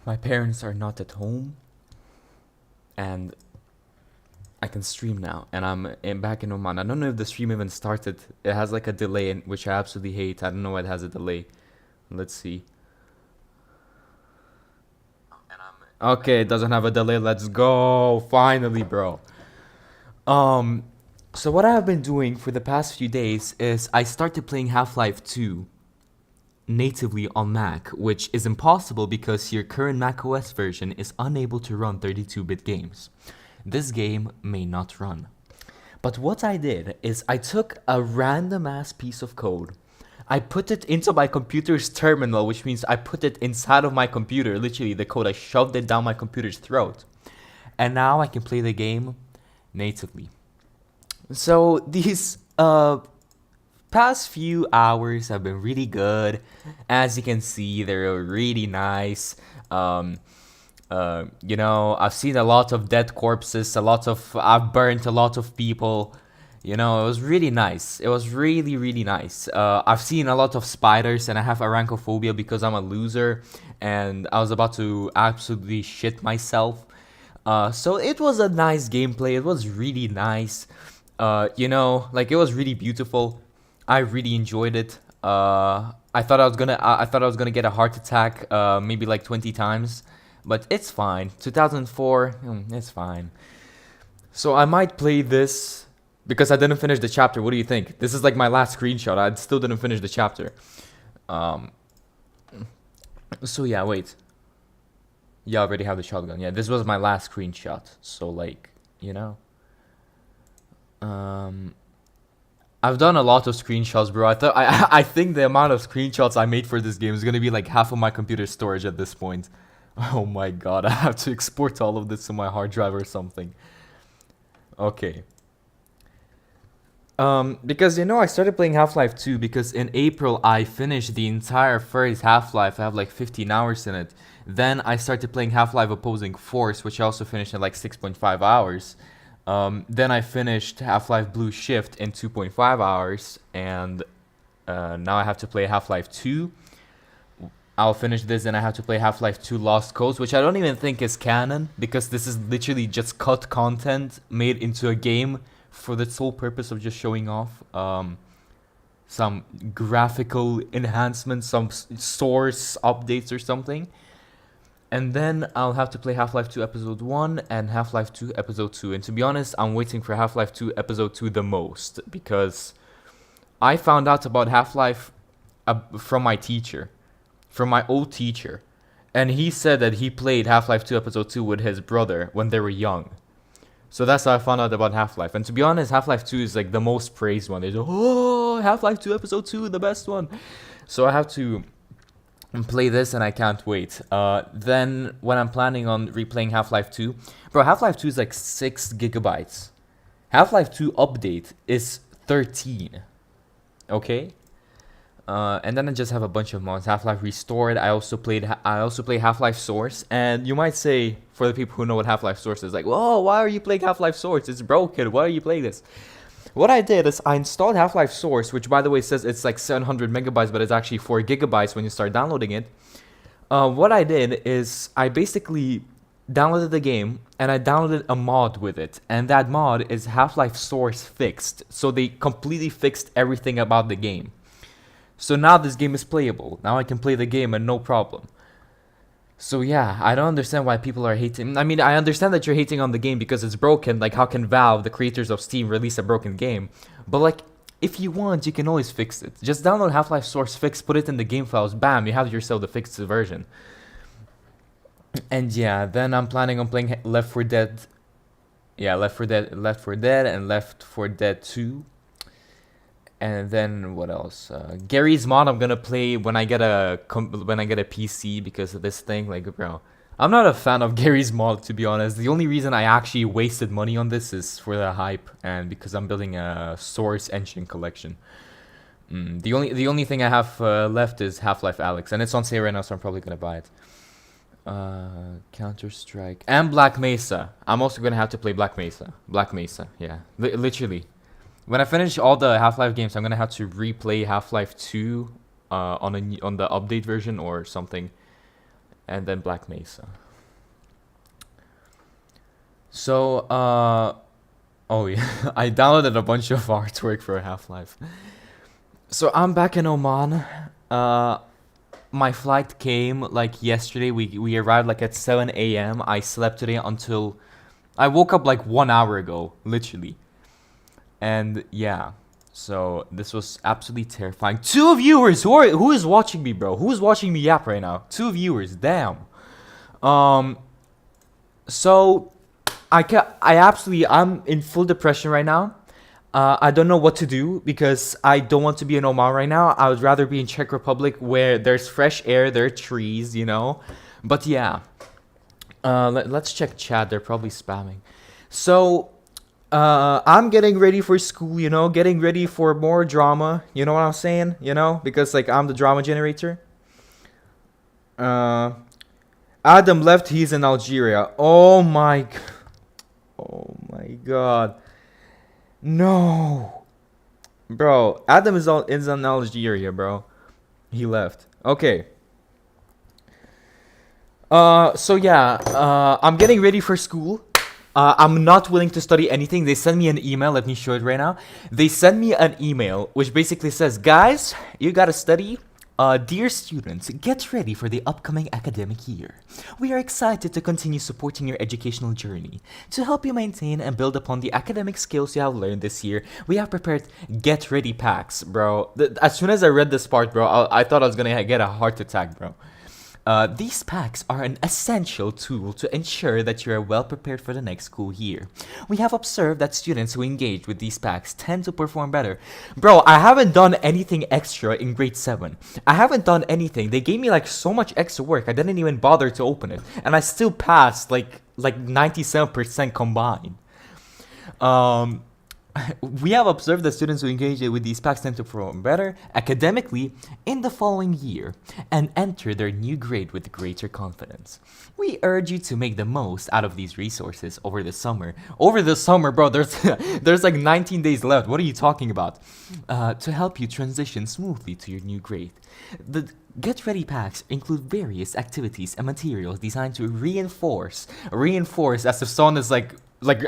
My parents are not at home, and I can stream now. And back in Oman. I don't know if the stream even started. It has like a delay, which I absolutely hate. I don't know why it has a delay. Let's see. Okay, it doesn't have a delay. Let's go. Finally, bro. Um, so what I have been doing for the past few days is I started playing Half-Life 2 natively on Mac, which is impossible because your current macOS version is unable to run 32-bit games. This game may not run. But what I did is I took a random ass piece of code. I put it into my computer's terminal, which means I put it inside of my computer, literally the code. I shoved it down my computer's throat. And now I can play the game natively. So these past few hours have been really good. As you can see, they're really nice. I've seen a lot of dead corpses, I've burnt a lot of people. You know, it was really nice. It was really, really nice. I've seen a lot of spiders, and I have arachnophobia because I'm a loser, and I was about to absolutely shit myself. So it was a nice gameplay. It was really nice. It was really beautiful. I really enjoyed it. I thought I was gonna get a heart attack, maybe like 20 times, but it's fine. 2004, it's fine. So I might play this because I didn't finish the chapter. What do you think? This is like my last screenshot. I still didn't finish the chapter. Um, so yeah, wait. Yeah, I already have the shotgun. Yeah, this was my last screenshot. So like, you know. Um, I've done a lot of screenshots, bro. I think the amount of screenshots I made for this game is gonna be like half of my computer storage at this point. Oh my god, I have to export all of this to my hard drive or something. Okay. Because I started playing Half-Life 2 because in April I finished the entire first Half-Life. I have like 15 hours in it. Then I started playing Half-Life Opposing Force, which I also finished in like 6.5 hours. Then I finished Half-Life Blue Shift in 2.5 hours, and now I have to play Half-Life 2. I'll finish this, and I have to play Half-Life 2 Lost Coast, which I don't even think is canon, because this is literally just cut content made into a game for the sole purpose of just showing off some graphical enhancements, some source updates or something. And then I'll have to play Half-Life 2 Episode 1 and Half-Life 2 Episode 2. And to be honest, I'm waiting for Half-Life 2 Episode 2 the most, because I found out about Half-Life from my teacher, from my old teacher. And he said that he played Half-Life 2 Episode 2 with his brother when they were young. So that's how I found out about Half-Life. And to be honest, Half-Life 2 is like the most praised one. There's Half-Life 2 Episode 2, the best one. So I have to play this, and I can't wait. Then when I'm planning on replaying Half-Life 2, bro, Half-Life 2 is like 6 gigabytes. Half-Life 2 update is 13. Okay? And then I just have a bunch of mods. Half-Life Restored. I also play Half-Life Source. And you might say, for the people who know what Half-Life Source is, like, whoa, why are you playing Half-Life Source? It's broken. Why are you playing this? What I did is I installed Half-Life Source, which by the way says it's like 700 megabytes, but it's actually 4 gigabytes when you start downloading it. What I did is I basically downloaded the game, and I downloaded a mod with it. And that mod is Half-Life Source Fixed. So they completely fixed everything about the game. So now this game is playable. Now I can play the game and no problem. So yeah, I don't understand why people are hating. I mean, I understand that you're hating on the game because it's broken. Like, how can Valve, the creators of Steam, release a broken game? But like, if you want, you can always fix it. Just download Half-Life Source Fix, put it in the game files, bam, you have yourself the fixed version. And yeah, then I'm planning on playing Left 4 Dead. Yeah, Left 4 Dead and Left 4 Dead 2. And then what else? Gary's mod I'm gonna play when I get a PC because of this thing. Like, bro, I'm not a fan of Gary's mod, to be honest. The only reason I actually wasted money on this is for the hype and because I'm building a Source engine collection. The only thing I have left is Half-Life Alyx, and it's on sale right now, so I'm probably gonna buy it. Counter-Strike and Black Mesa. I'm also gonna have to play Black Mesa. Yeah, literally. When I finish all the Half-Life games, I'm gonna have to replay Half-Life 2 on the update version or something. and then Black Mesa. So, oh yeah, I downloaded a bunch of artwork for Half-Life. So I'm back in Oman. My flight came like yesterday. We arrived like at 7 a.m. I slept today until I woke up like 1 hour ago, literally. And yeah, so this was absolutely terrifying. 2 viewers, who is watching me, bro? Who is watching me yap right now? 2 viewers, damn. Um, so I'm in full depression right now. I don't know what to do because I don't want to be in Oman right now. I would rather be in Czech Republic where there's fresh air, there are trees, you know. But yeah, let's check chat. They're probably spamming. So I'm getting ready for school, you know, getting ready for more drama. You know what I'm saying? You know, because like I'm the drama generator. Uh, Adam left. He's in Algeria. Oh my God. No, bro. Adam is in Algeria, bro. He left. Okay. So yeah. I'm getting ready for school. I'm not willing to study anything. They sent me an email. Let me show it right now. They sent me an email which basically says, "Guys, you gotta study. Dear students, get ready for the upcoming academic year. We are excited to continue supporting your educational journey. To help you maintain and build upon the academic skills you have learned this year, we have prepared get ready packs," bro. As soon as I read this part, bro, I thought I was gonna get a heart attack, bro. These packs are an essential tool to ensure that you are well prepared for the next school year. We have observed that students who engage with these packs tend to perform better. Bro, I haven't done anything extra in grade 7. I haven't done anything. They gave me like so much extra work. I didn't even bother to open it. And I still passed like 97% combined. We have observed that students who engage with these packs tend to perform better academically in the following year and enter their new grade with greater confidence. We urge you to make the most out of these resources over the summer. Over the summer, bro, there's like 19 days left. What are you talking about? To help you transition smoothly to your new grade. The Get Ready packs include various activities and materials designed to reinforce as if someone is like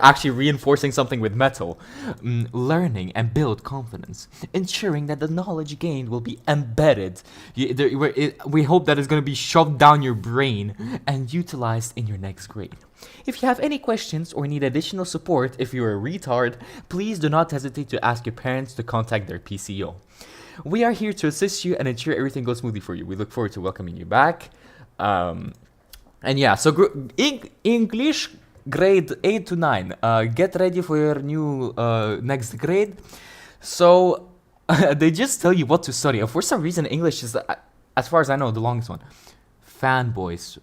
actually reinforcing something with metal, learning and build confidence, ensuring that the knowledge gained will be embedded. We hope that it's going to be shoved down your brain and utilized in your next grade. If you have any questions or need additional support if you're a retard, please do not hesitate to ask your parents to contact their PCO. We are here to assist you and ensure everything goes smoothly for you. We look forward to welcoming you back. And yeah, so English grade 8 to 9. Get ready for your new next grade. So they just tell you what to study. And for some reason, English is, as far as I know, the longest one. Fanboys.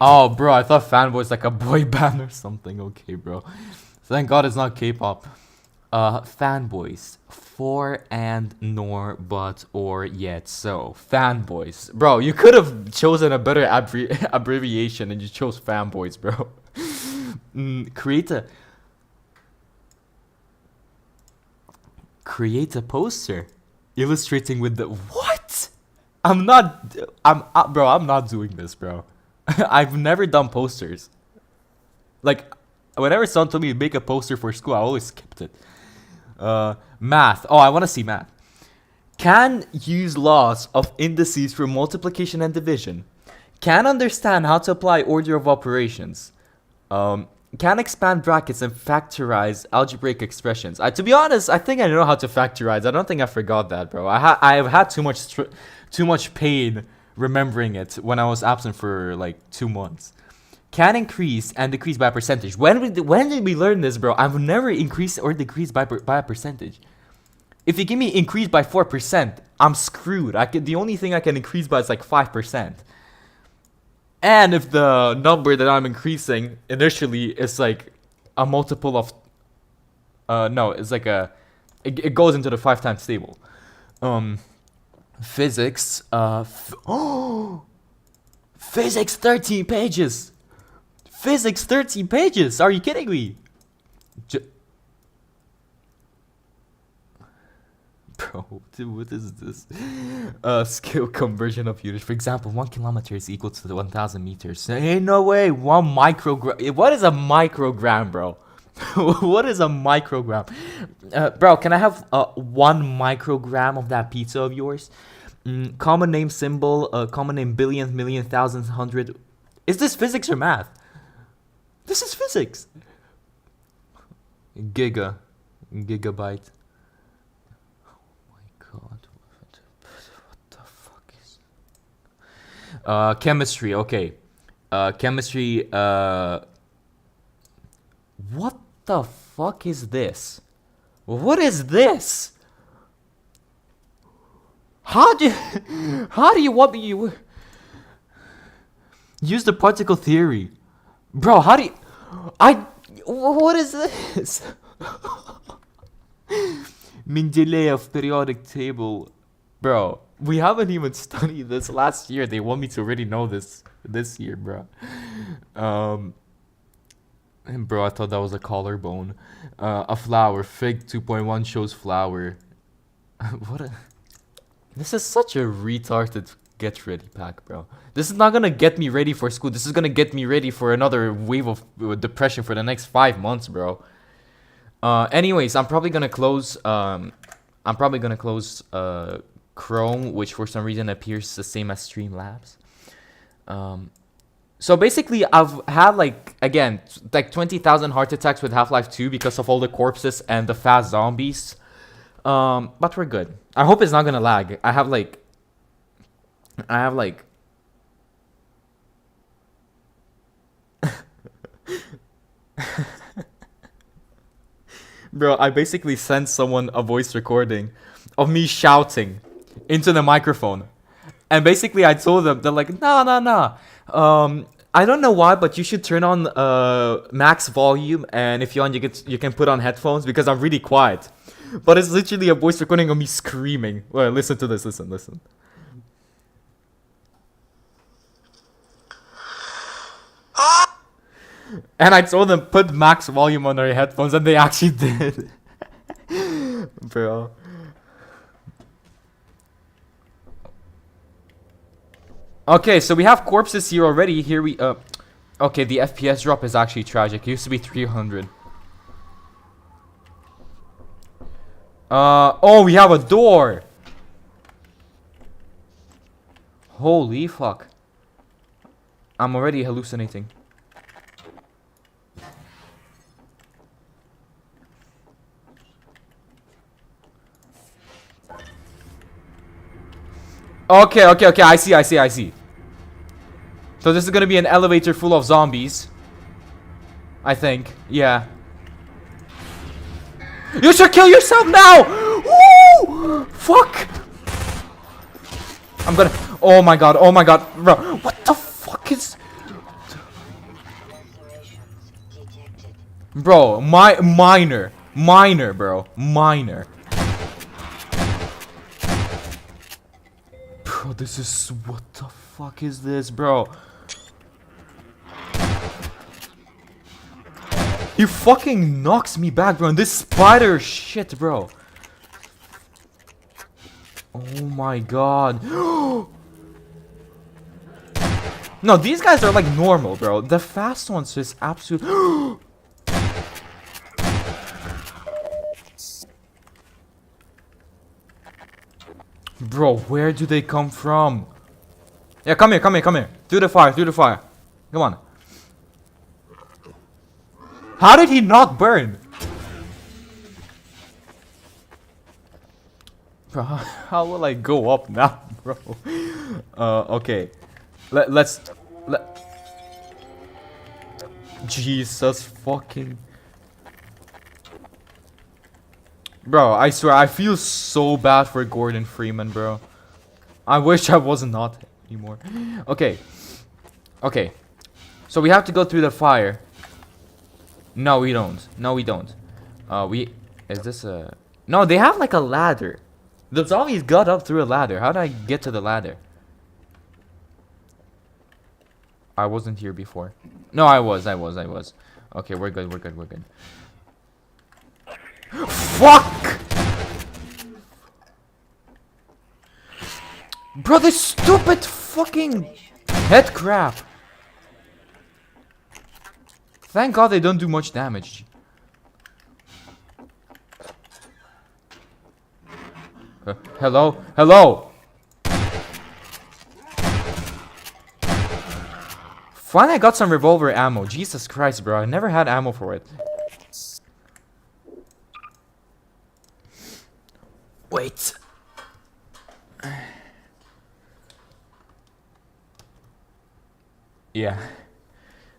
Oh, bro, I thought Fanboys like a boy band or something. Okay, bro. Thank God it's not K-pop. Fanboys. For and nor but or yet so. Fanboys. Bro, you could have chosen a better abbreviation and you chose fanboys, bro. Create a poster illustrating with the what? I'm not doing this, bro. I've never done posters. Like whenever someone told me to make a poster for school, I always skipped it. Math. Oh, I want to see math. Can use laws of indices for multiplication and division. Can understand how to apply order of operations. Can expand brackets and factorize algebraic expressions. To be honest, I think I know how to factorize. I don't think I forgot that, bro. I have had too much pain remembering it when I was absent for like 2 months. Can increase and decrease by a percentage. When did we learn this, bro? I've never increased or decreased by a percentage. If you give me increase by 4%, I'm screwed. The only thing I can increase by is like 5%. And if the number that I'm increasing initially is like a multiple of, no, it's like it goes into the 5 times table. Physics, physics 13 pages. Physics 13 pages. Are you kidding me? Bro. Bro, dude, what is this? Scale conversion of units. For example, 1 kilometer is equal to the 1,000 meters. Ain't no way. 1 microgram. What is a microgram, bro? What is a microgram? Bro, can I have 1 microgram of that pizza of yours? Common name symbol, common name billion, million, thousands, hundred. Is this physics or math? This is physics. Gigabyte. Oh my god. What the fuck is... chemistry, okay. Chemistry, what the fuck is this? What is this? How do you want me to use the particle theory? Bro, how do you... what is this? Mendeleev periodic table. Bro, we haven't even studied this last year. They want me to already know this year, bro. Bro, I thought that was a collarbone. A flower. Fig 2.1 shows flower. What a... This is such a retarded get ready pack, bro. This is not gonna get me ready for school. This is gonna get me ready for another wave of depression for the next 5 months, bro. Anyways, I'm probably gonna close Chrome, which for some reason appears the same as Streamlabs. So basically, I've had like 20,000 heart attacks with Half-Life 2 because of all the corpses and the fast zombies. But we're good. I hope it's not gonna lag. I have like Bro, I basically sent someone a voice recording of me shouting into the microphone. And basically I told them, they're like, nah. I don't know why, but you should turn on max volume, and if you want, you can put on headphones because I'm really quiet. But it's literally a voice recording of me screaming. Well, listen to this. Listen. And I told them put max volume on their headphones, and they actually did. Bro. Okay, so we have corpses here already. Here we okay, the FPS drop is actually tragic. It used to be 300. Oh, we have a door. Holy fuck. I'm already hallucinating. Okay, I see. So this is gonna be an elevator full of zombies. I think, yeah. You should kill yourself now! Woo! Fuck! I'm gonna... Oh my god, bro. What the fuck is... Bro, minor, bro. Minor. Bro, this is... What the fuck is this, bro? He fucking knocks me back, bro. And this spider shit, bro. Oh my god. No, these guys are like normal, bro. The fast ones is absolute... Bro, where do they come from? Yeah, come here. Through the fire. Come on. How did he not burn? Bro, how will I go up now, bro? Okay. Let's... Jesus fucking... Bro, I swear, I feel so bad for Gordon Freeman, bro. I wish I wasn't not anymore. Okay. So we have to go through the fire. No, we don't. Is this a... No, they have like a ladder. The zombies got up through a ladder. How did I get to the ladder? I wasn't here before. No, I was. Okay, we're good. Fuck! Bro, this stupid fucking head crab. Thank God they don't do much damage. Hello? Hello? Finally I got some revolver ammo. Jesus Christ, bro. I never had ammo for it. Wait. Yeah.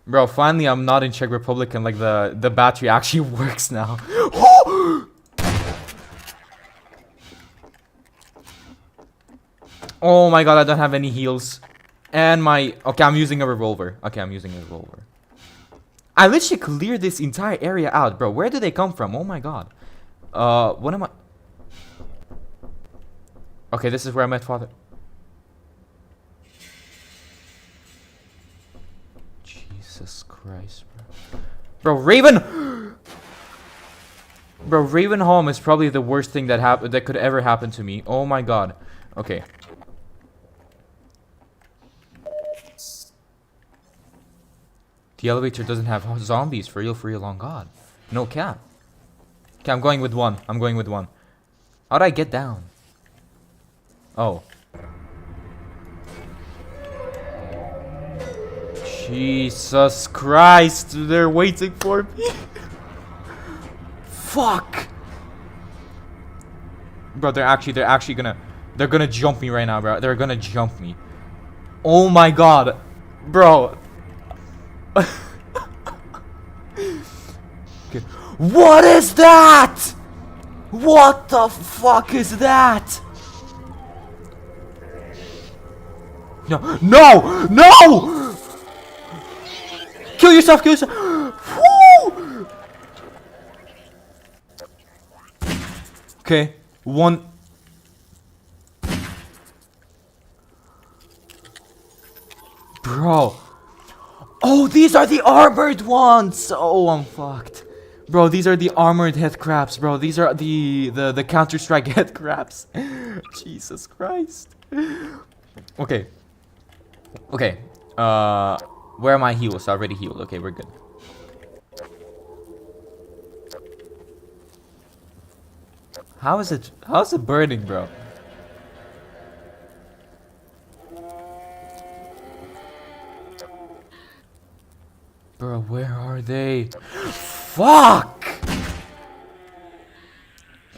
Bro, finally I'm not in Czech Republic and like the battery actually works now. Oh my god, I don't have any heals. And my... Okay, I'm using a revolver. Okay, I'm using a revolver. I literally cleared this entire area out, bro. Where did they come from? Oh my god. What am I... Okay, this is where I met father. Jesus Christ, bro. Bro, Raven... Bro, Ravenholm is probably the worst thing that could ever happen to me. Oh my god. Okay. The elevator doesn't have zombies, for real, on God. No cap. Okay, I'm going with one. I'm going with one. How'd I get down? Oh. Jesus Christ, they're waiting for me. Fuck. Bro, they're actually gonna jump me right now, bro. They're gonna jump me. Oh my god. Bro. Okay. What is that? What the fuck is that? No, no, no! Kill yourself, kill yourself. Woo! Okay, one. Bro. Oh, these are the armored ones! Oh, I'm fucked. Bro, these are the armored head crabs, bro. These are the Counter-Strike head crabs. Jesus Christ. Okay. Okay. Where are my heals? I already healed. Okay, we're good. How's it burning, bro? Bro, where are they? Fuck!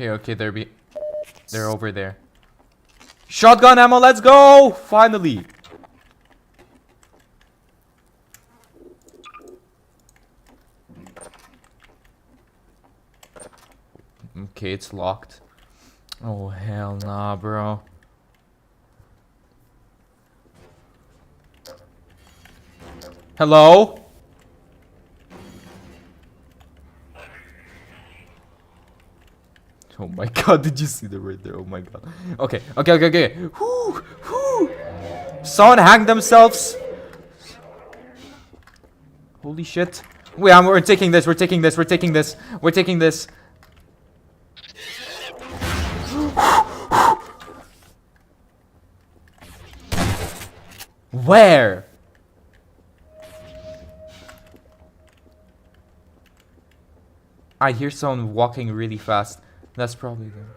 Okay, they're over there. Shotgun ammo, let's go! Finally! Okay, it's locked. Oh, hell nah, bro. Hello? Oh my god, did you see the right there? Oh my god. Okay. Whoo! Whoo! Someone hang themselves. Holy shit. Wait, we're taking this. Where? I hear someone walking really fast. That's probably them.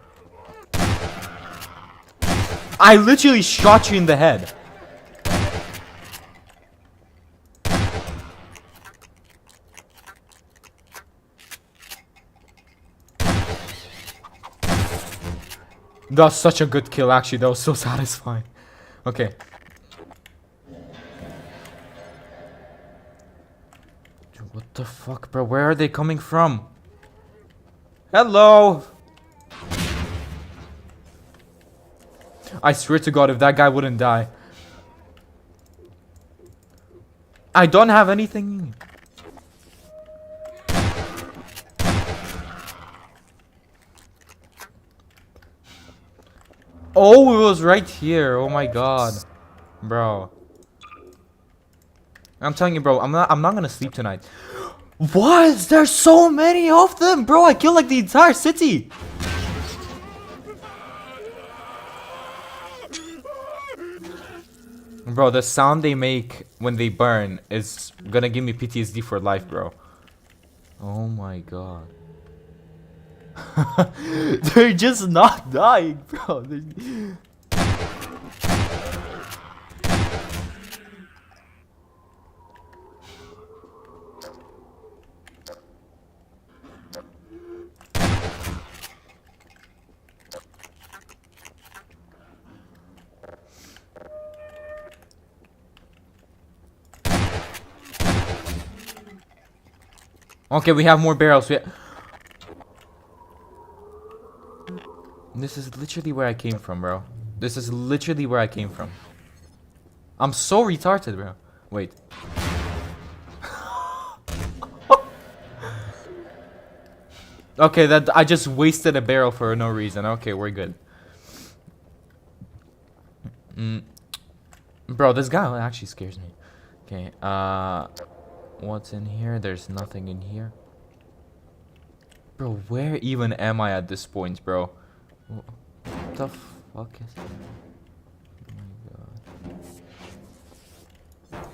I literally shot you in the head. That was such a good kill, actually. That was so satisfying. Okay. What the fuck, bro? Where are they coming from? Hello! I swear to God, if that guy wouldn't die. I don't have anything. Oh, it was right here. Oh my god. Bro. I'm telling you, bro, I'm not gonna sleep tonight. What? There's so many of them, bro. I killed like the entire city. Bro, the sound they make when they burn is gonna give me PTSD for life, bro. Oh my god. They're just not dying, bro. Okay, we have more barrels. This is literally where I came from, bro. This is literally where I came from. I'm so retarded, bro. Wait. Okay, that I just wasted a barrel for no reason. Okay, we're good. Bro, this guy actually scares me. Okay, what's in here? There's nothing in here. Bro, where even am I at this point, bro? What the fuck is that? Oh my god.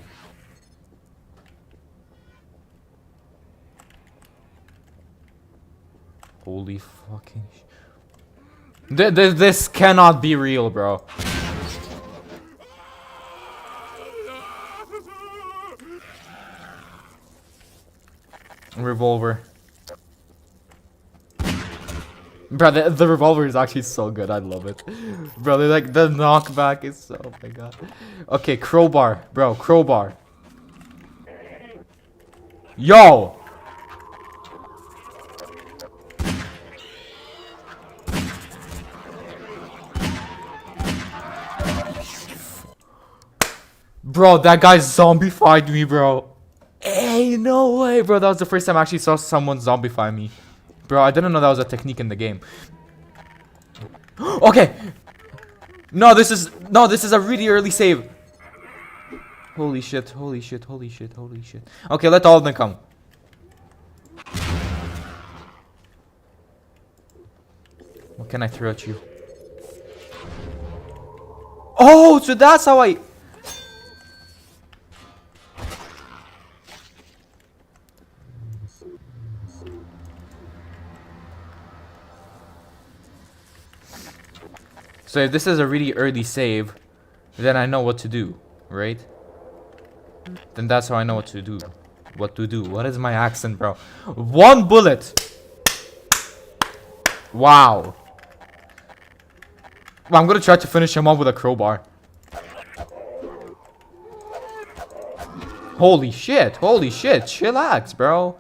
Holy fucking this cannot be real, bro. Revolver. Bro, the revolver is actually so good. I love it. Bro, like the knockback is so, oh my god. Okay, crowbar. Bro, crowbar. Yo! Bro, that guy zombified me, bro. Hey, no way, bro. That was the first time I actually saw someone zombify me. Bro, I didn't know that was a technique in the game. Okay. No, this is a really early save. Holy shit, holy shit, holy shit, holy shit. Okay, let all of them come. What can I throw at you? Oh, so that's how I... So if this is a really early save, then I know what to do, right? Then that's how I know what to do. What to do. What is my accent, bro? One bullet! Wow. Well, I'm gonna try to finish him off with a crowbar. Holy shit, chillax, bro.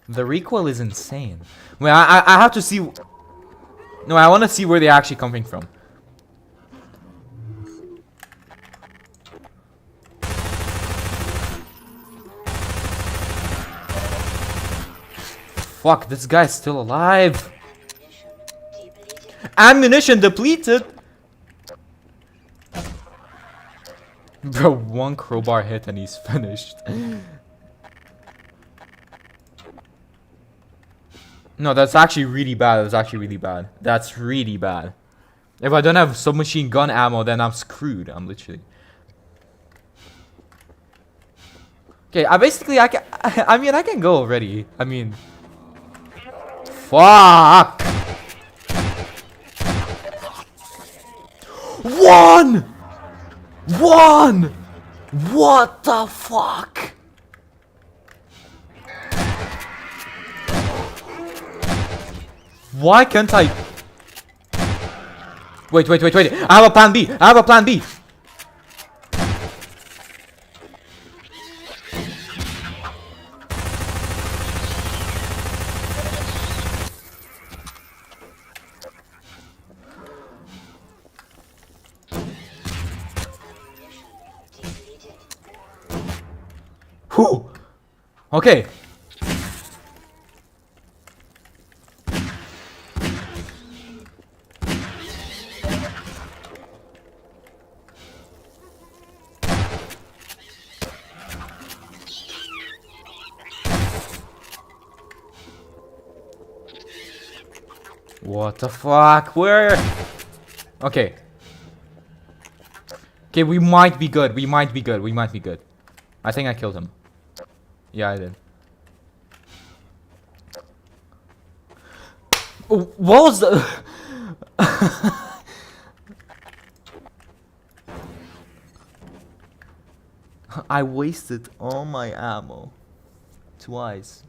The recoil is insane. Wait, I have to see... No, I want to see where they're actually coming from. Fuck, this guy's still alive. Ammunition depleted. Bro, one crowbar hit and he's finished. No, that's actually really bad. That's actually really bad. That's really bad. If I don't have submachine gun ammo, then I'm screwed. I'm literally... Okay, I mean, I can go already. I mean... Fuck! One! What the fuck? Why can't I... Wait. I have a plan B. Whew. Okay. What the fuck? Where? Okay. Okay, we might be good. We might be good. We might be good. I think I killed him. Yeah, I did. Oh, what was the... I wasted all my ammo. Twice.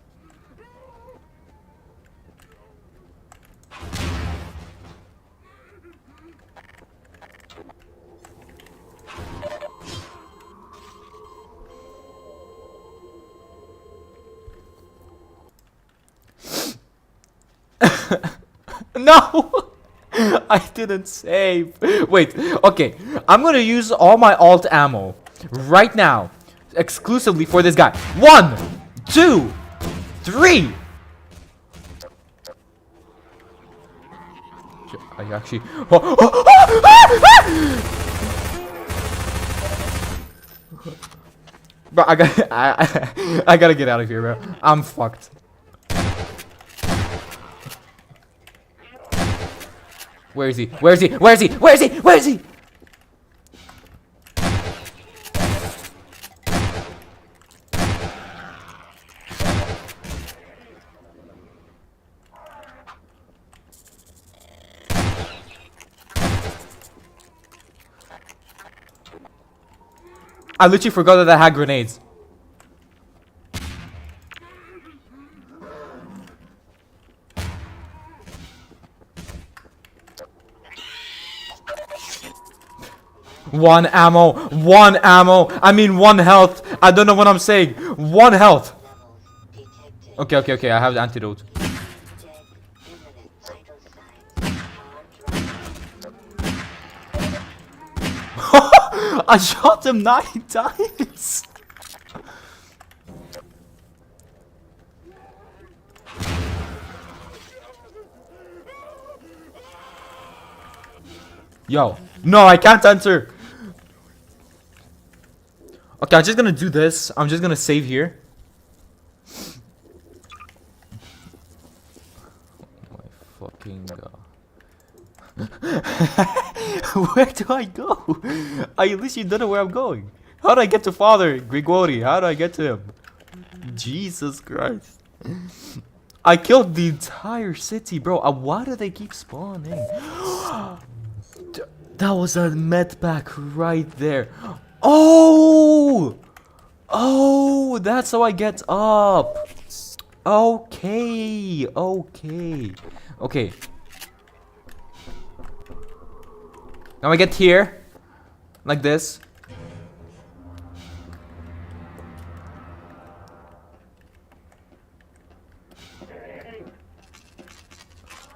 No! I didn't save. Wait, okay. I'm gonna use all my alt ammo right now. Exclusively for this guy. 1, 2, 3. I actually... Bro, I gotta get out of here, bro. I'm fucked. Where is he? Where is he? Where is he? Where is he? Where is he? I literally forgot that I had grenades. One ammo, one ammo. I mean 1 health. I don't know what I'm saying. 1 health. Okay, okay, okay. I have the antidote. I shot him 9 times. Yo, no, I can't enter. Okay, I'm just gonna do this. I'm just gonna save here. Oh my fucking god. Where do I go? I literally don't know where I'm going. How do I get to Father Grigori? How do I get to him? Jesus Christ. I killed the entire city, bro. Why do they keep spawning? That was a med pack right there. Oh! Oh, that's how I get up. Okay, okay. Okay. Now I get here. Like this.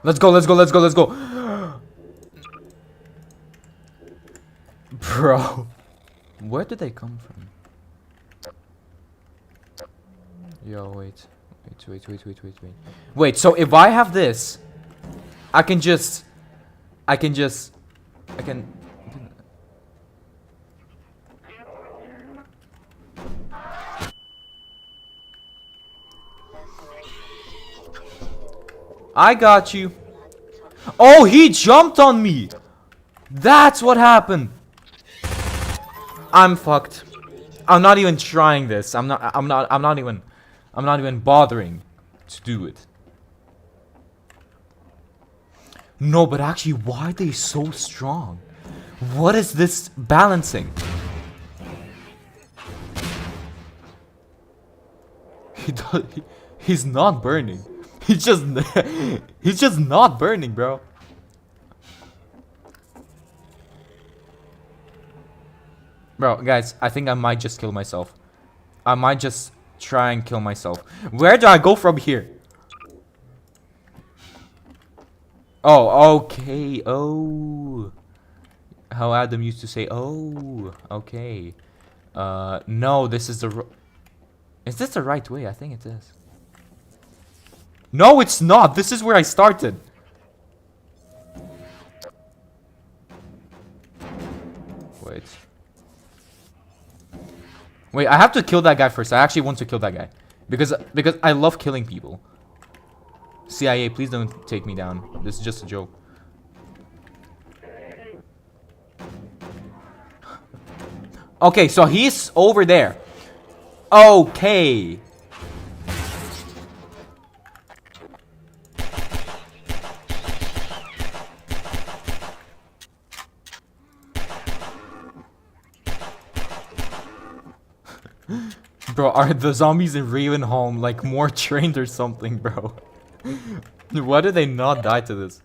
Let's go, let's go, let's go, let's go. Bro. Where did they come from? Yo, wait. Wait, so if I have this, I can... I got you. Oh, he jumped on me. That's what happened. I'm fucked. I'm not even trying this. I'm not even bothering to do it. No, but actually, why are they so strong? What is this balancing? He's not burning. He's just not burning, bro. Bro, guys, I think I might just kill myself. I might just try and kill myself. Where do I go from here? Oh, okay. Oh. How Adam used to say, oh, okay. No, this is the... Is this the right way? I think it is. No, it's not. This is where I started. Wait. Wait, I have to kill that guy first. I actually want to kill that guy. Because I love killing people. CIA, please don't take me down. This is just a joke. Okay, so he's over there. Okay. Bro, are the zombies in Ravenholm like more trained or something, bro? Why did they not die to this?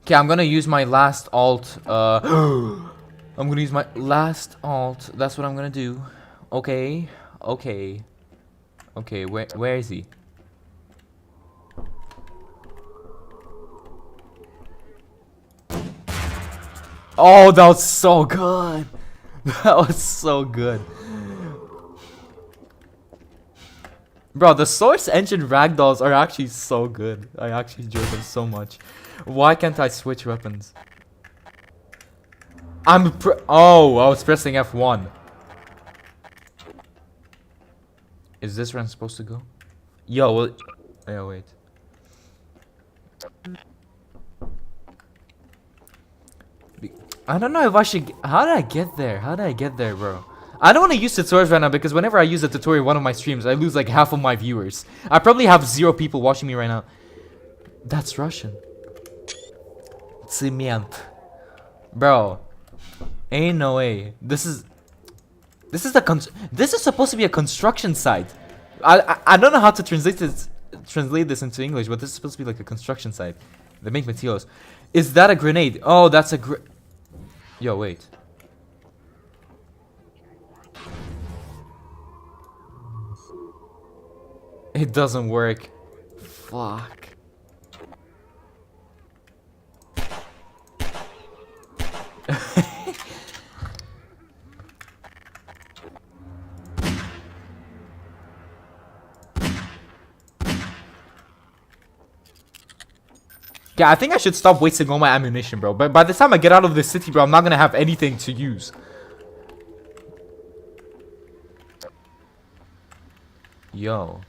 Okay, I'm gonna use my last alt. I'm gonna use my last alt. That's what I'm gonna do. Okay, okay, okay. Where is he? Oh, that was so good. That was so good. Bro, the Source Engine ragdolls are actually so good. I actually enjoy them so much. Why can't I switch weapons? Oh, I was pressing F1. Is this where I'm supposed to go? Yo, well... Yeah, wait. I don't know if I should... How did I get there? How did I get there, bro? I don't want to use tutorials right now because whenever I use a tutorial in one of my streams, I lose like half of my viewers. I probably have 0 people watching me right now. That's Russian. Cement. Bro. Ain't no way. This is supposed to be a construction site. I don't know how to translate this into English, but this is supposed to be like a construction site. They make materials. Is that a grenade? Oh, that's a Yo, wait. It doesn't work. Fuck. Yeah, I think I should stop wasting all my ammunition, bro. But by the time I get out of this city, bro, I'm not gonna have anything to use. Yo.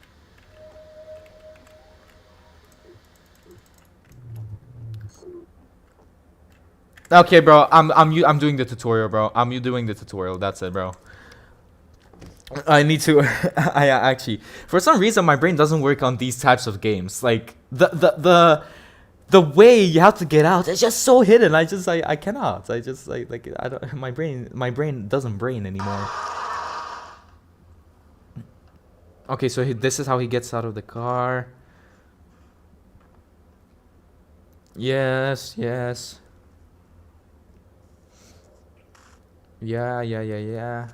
Okay, bro. I'm doing the tutorial, bro. I'm doing the tutorial. That's it, bro. I need to. I actually, for some reason, my brain doesn't work on these types of games. Like the way you have to get out, it's just so hidden. I cannot. I just like I don't. My brain doesn't brain anymore. Okay, so this is how he gets out of the car. Yes, yes. Yeah.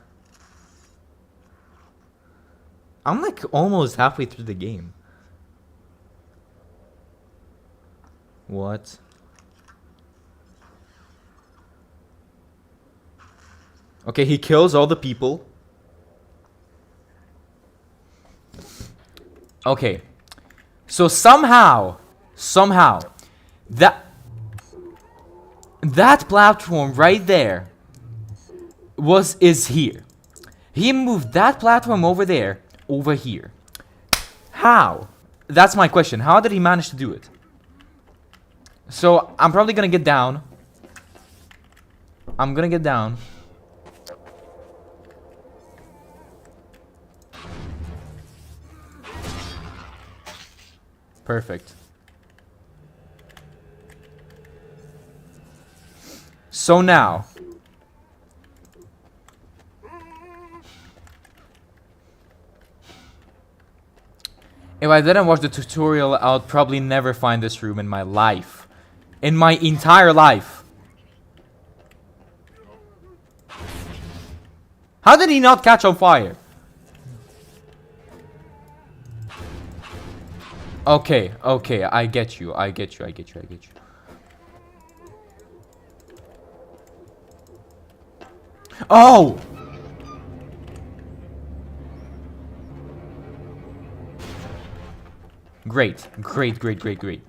I'm like almost halfway through the game. What? Okay, he kills all the people. Okay. So somehow, that platform right there is here. He moved that platform over there, over here. How? That's my question. How did he manage to do it? So I'm probably gonna get down. I'm gonna get down. Perfect. So now, if I didn't watch the tutorial, I would probably never find this room in my life. In my entire life. How did he not catch on fire? Okay, I get you. Oh! Great. Great, great, great, great.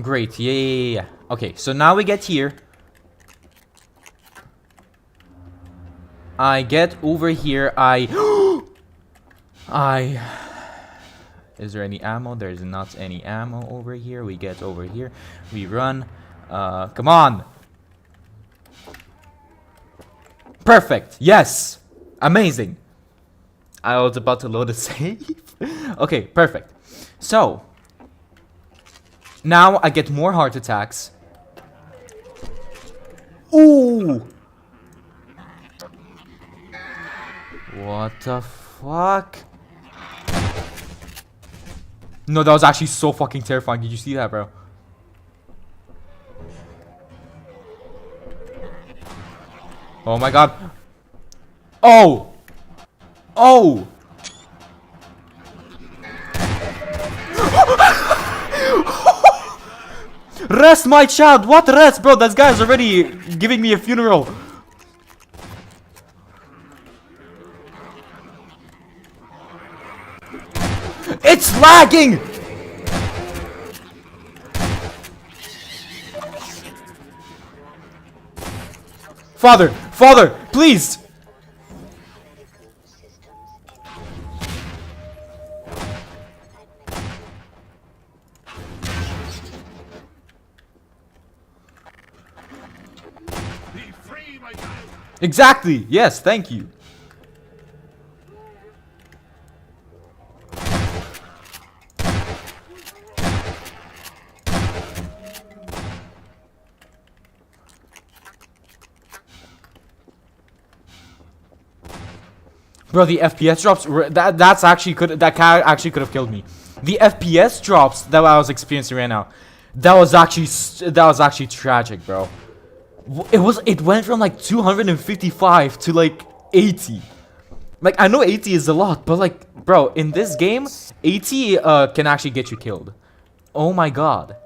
Great, yeah, yeah, yeah, yeah. Okay, so now we get here. I get over here, Is there any ammo? There's not any ammo over here. We get over here. We run. Come on! Perfect! Yes! Amazing! I was about to load a save. Okay, perfect. So, now I get more heart attacks. Ooh! What the fuck? No, that was actually so fucking terrifying. Did you see that, bro? Oh my god. Oh! Oh! Rest, my child! What rest, bro? That guy's already giving me a funeral. It's lagging! Father! Father! Please! Exactly! Yes, thank you. Bro, the FPS drops, that actually could have killed me. The FPS drops that I was experiencing right now, that was actually tragic, bro. It went from like 255 to like 80. Like, I know 80 is a lot, but like, bro, in this game, 80 can actually get you killed. Oh my god.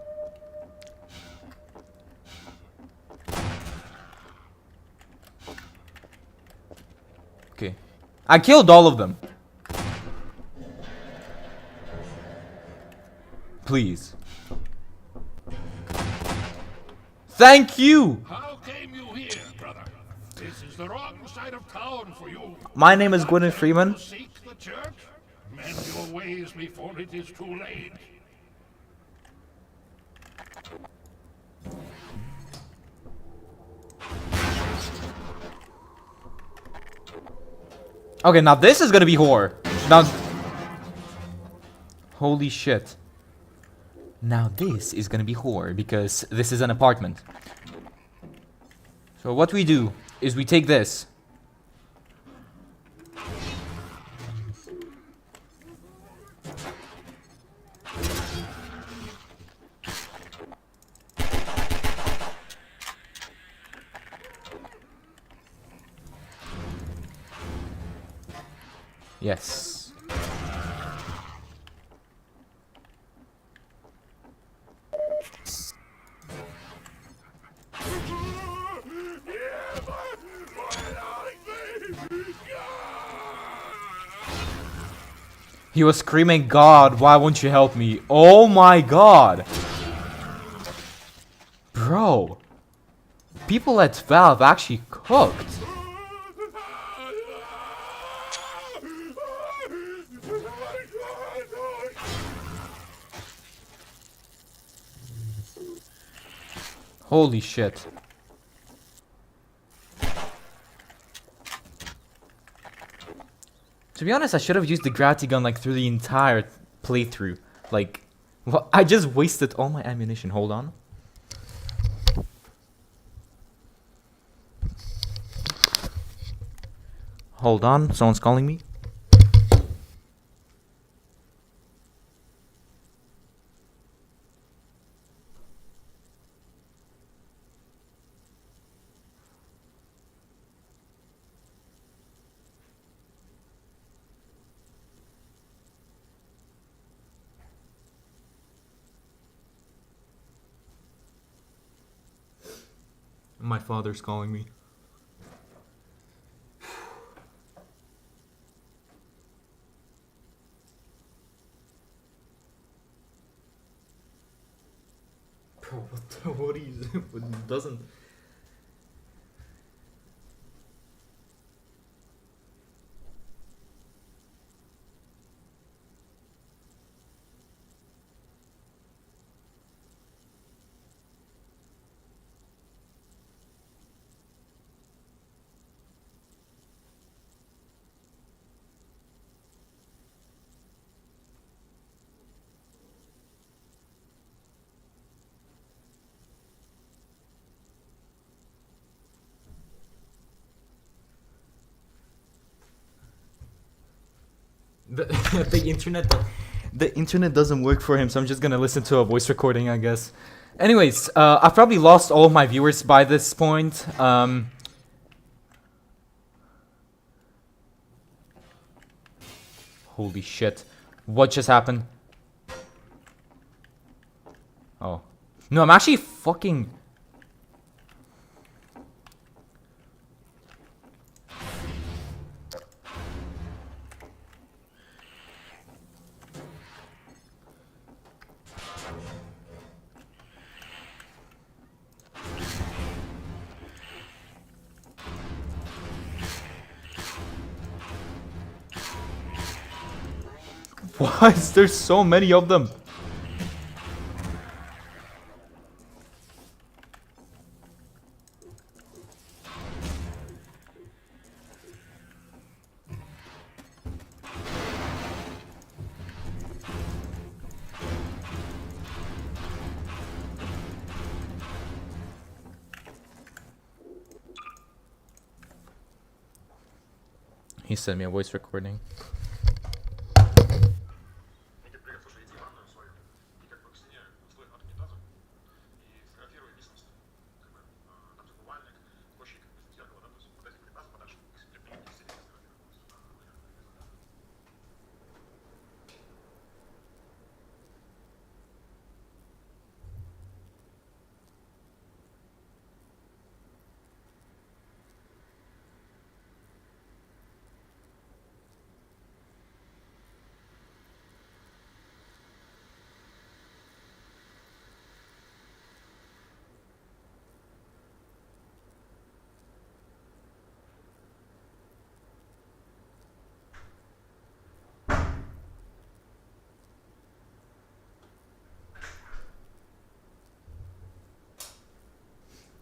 Okay. I killed all of them. Please. Thank you! How came you here, brother? This is the wrong side of town for you. My name is Gwyneth Freeman. Seek the church? Mend your ways before it is too late. Okay, now this is gonna be horror. Now... Holy shit. Now this is gonna be horror, because this is an apartment. So what we do is we take this. Yes. He was screaming, God, why won't you help me? Oh my god. Bro. People at Valve actually cooked. Holy shit. To be honest, I should have used the gravity gun like through the entire playthrough. Like, well, I just wasted all my ammunition. Hold on. Hold on, someone's calling me. My father's calling me. Bro, what are you doing? It doesn't. The internet doesn't work for him, so I'm just gonna listen to a voice recording, I guess. Anyways, I've probably lost all of my viewers by this point. Holy shit. What just happened? Oh. No, I'm actually fucking... Why is there so many of them? He sent me a voice recording.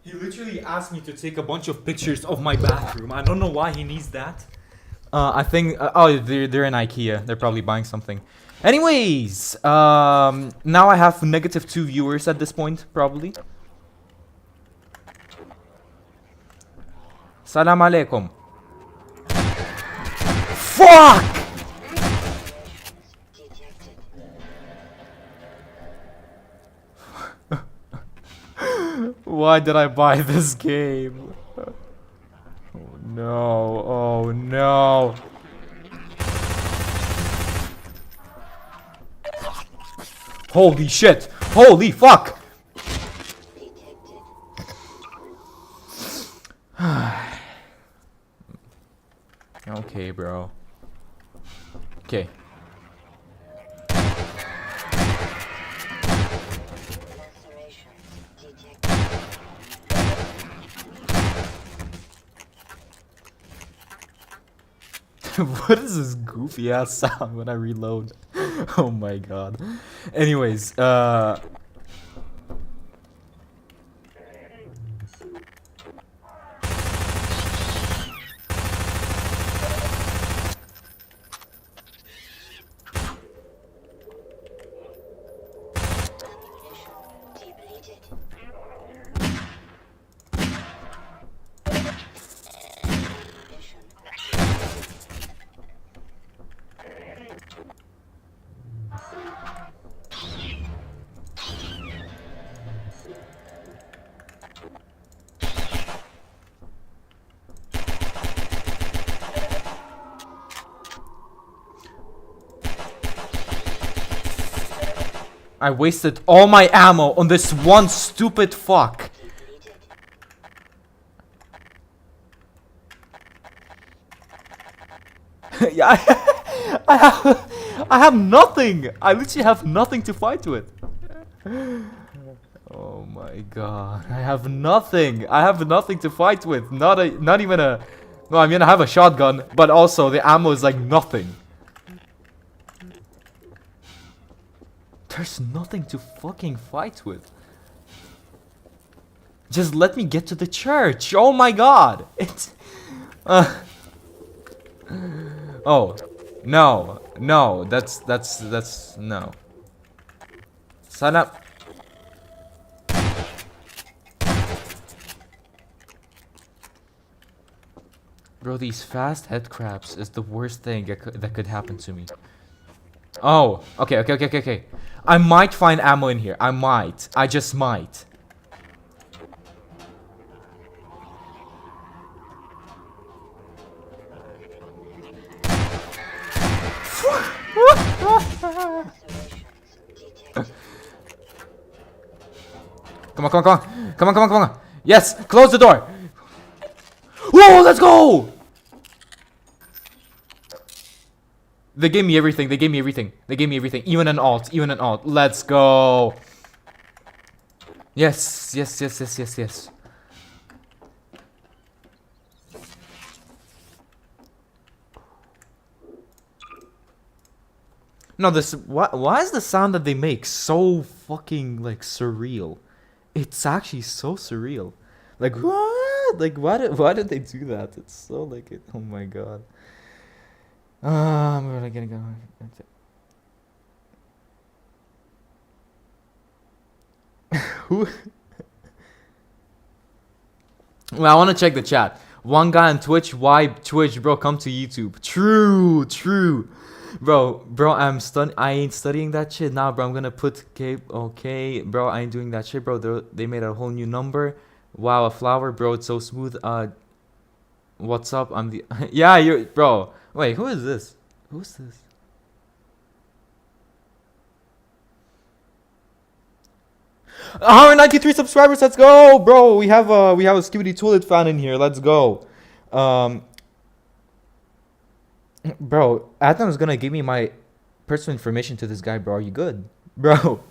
He literally asked me to take a bunch of pictures of my bathroom. I don't know why he needs that. I think... oh, they're in IKEA. They're probably buying something. Anyways, now I have -2 viewers at this point, probably. Salam alaikum. Fuck! Why did I buy this game? Oh no, oh no. Holy shit! Holy fuck! Okay, bro. Okay. What is this goofy ass sound when I reload? Oh my god. Anyways, I wasted all my ammo on this one stupid fuck. Yeah, I have nothing. I literally have nothing to fight with. Oh my god, I have nothing. I have nothing to fight with. Not even a. No, I mean I have a shotgun, but also the ammo is like nothing. There's nothing to fucking fight with. Just let me get to the church. Oh my god. It's Oh. No. No. That's no. Sign up. Bro, these fast head crabs is the worst thing that could happen to me. Oh, okay. I might find ammo in here. I might. I just might. Come on. Yes, close the door. Whoa, let's go. They gave me everything. Even an alt. Let's go. Yes. No, why is the sound that they make so fucking like surreal? It's actually so surreal. Like what? Like why did they do that? It's so like it. Oh my god. I'm really gonna go. Who? Well, I want to check the chat. One guy on Twitch. Why Twitch, bro? Come to YouTube. True. Bro, I ain't studying that shit now, bro. I'm gonna put okay, bro. I ain't doing that shit, bro. They made a whole new number. Wow, a flower, bro. It's so smooth. What's up? I'm the yeah, you're bro. Wait, who is this? Who's this? – 193 subscribers. Let's go, bro. We have a Skibidi Toilet fan in here. Let's go. Bro, Adam's gonna give me my personal information to this guy, bro. Are you good? Bro.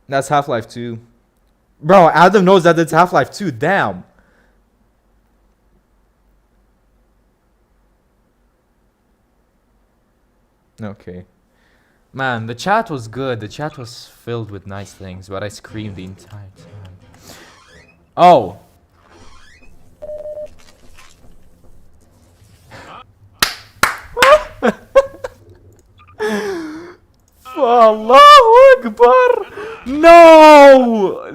That's Half-Life 2. Bro, Adam knows that it's Half-Life 2. Damn. Okay. Man, the chat was good. The chat was filled with nice things, but I screamed the entire time. Oh. Allahu Akbar! No!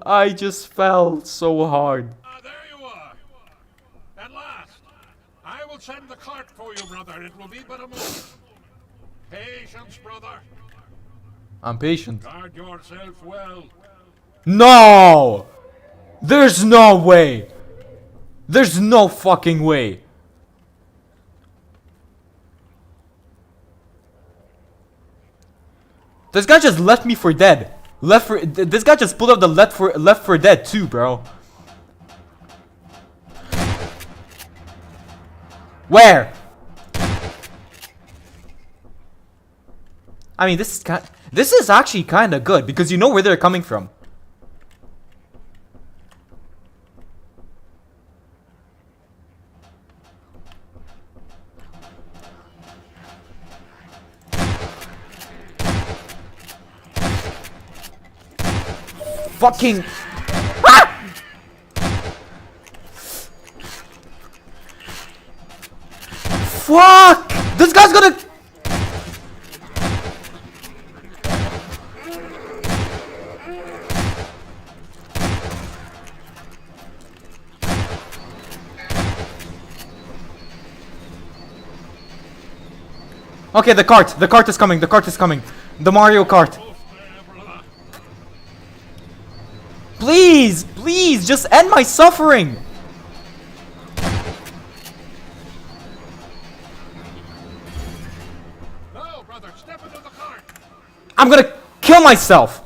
I just fell so hard. There you are. At last. I will send the cart for you, brother. It will be but a moment. Patience, brother. I'm patient. Guard yourself well. No! There's no way! There's no fucking way! This guy just left me for dead. This guy just pulled up the left for dead too, bro. Where? I mean, this is actually kind of good because you know where they're coming from. Fucking fuck! This guy's gonna. Okay, the cart is coming. The Mario Kart. Please, just end my suffering. No, brother, step into the cart. I'm gonna kill myself.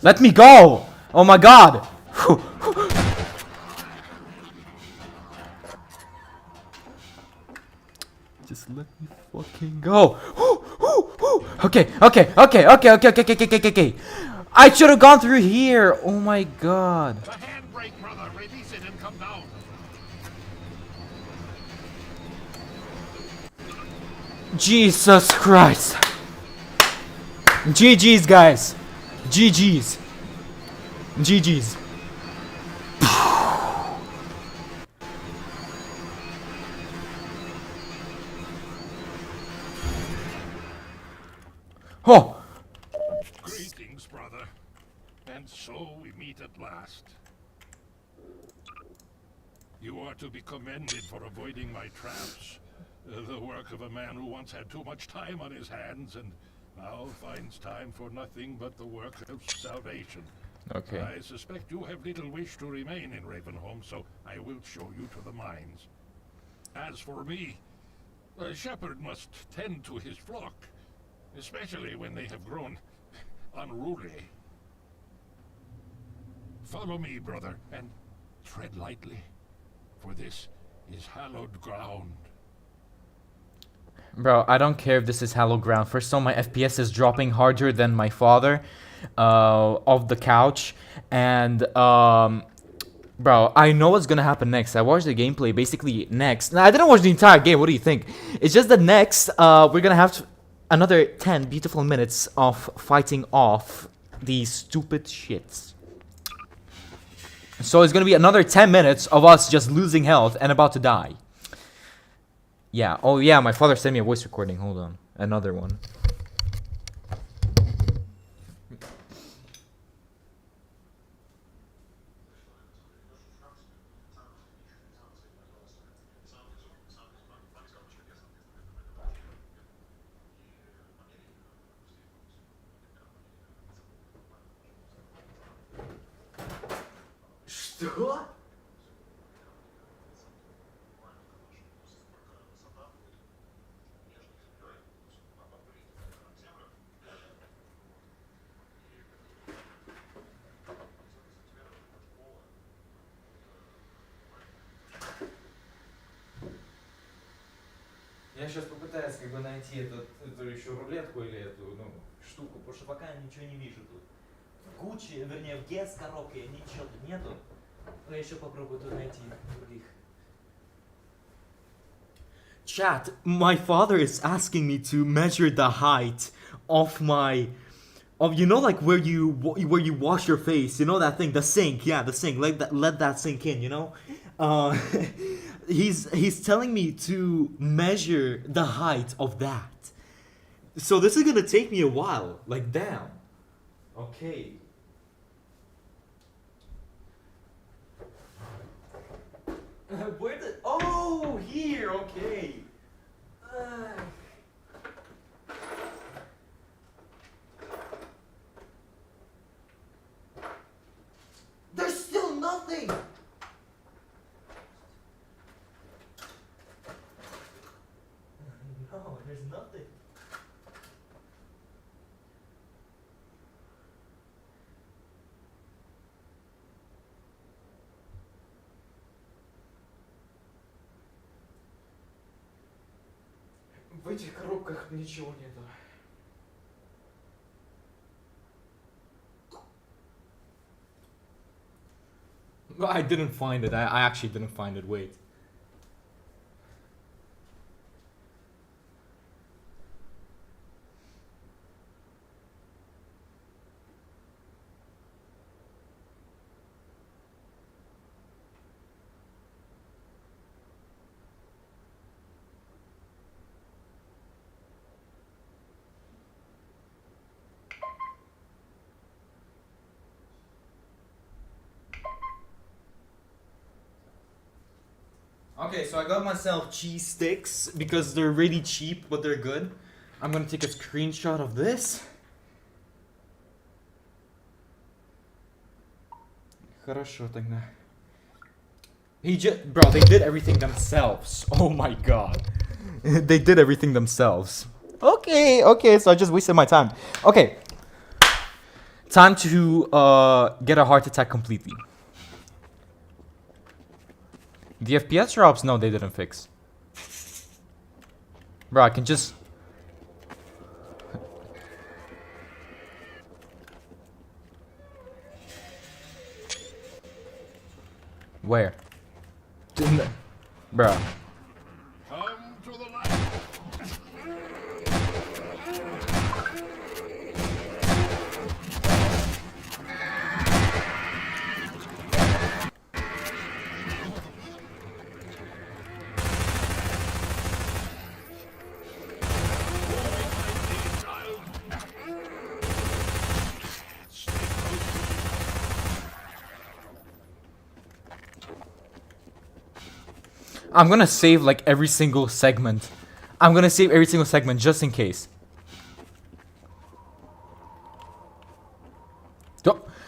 Let me go! Oh my god! Just let me fucking go. Okay. I should have gone through here. Oh my god. The handbrake, brother. Release it and come down. Jesus Christ. GG's, guys. GG's. GG's. Oh. Greetings, brother. And so we meet at last. You are to be commended for avoiding my traps. The work of a man who once had too much time on his hands and now finds time for nothing but the work of salvation. Okay. I suspect you have little wish to remain in Ravenholm, so I will show you to the mines. As for me, a shepherd must tend to his flock, especially when they have grown unruly. Follow me, brother, and tread lightly, for this is hallowed ground. Bro, I don't care if this is hallowed ground. First of all, my FPS is dropping harder than my father off the couch. And, bro, I know what's gonna happen next. I watched the gameplay. Basically, next. Nah, I didn't watch the entire game. What do you think? It's just that next, we're gonna have another 10 beautiful minutes of fighting off these stupid shits. So it's gonna be another 10 minutes of us just losing health and about to die. Yeah. Oh, yeah. My father sent me a voice recording. Hold on. Another one. Что? Я сейчас попытаюсь как бы найти эту еще рулетку или эту, ну, штуку, потому что пока я ничего не вижу тут. В Гуччи, вернее, в Гес коробке ничего тут нету. Но я еще попробую тут найти других. Chat, my father is asking me to measure the height of my, you know, like where you wash your face, you know that thing, the sink, yeah, the sink. Let that sink in, you know. He's telling me to measure the height of that. So this is gonna take me a while. Like, damn. Okay. Where the? Oh, here. Okay. There's still nothing. No, there's nothing. В этих коробках ничего нету. I didn't find it. I actually didn't find it. Wait. Okay, so I got myself cheese sticks because they're really cheap, but they're good. I'm gonna take a screenshot of this. Хорошо тогда. Bro, they did everything themselves. Oh my god. They did everything themselves. Okay, so I just wasted my time. Okay. Time to get a heart attack completely. The FPS drops? No, they didn't fix. Bro, I can just... Where? Bro. Come to the light. I'm gonna save like every single segment. I'm gonna save every single segment just in case.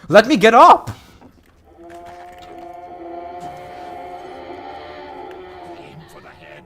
Let me get up! Aim for the head.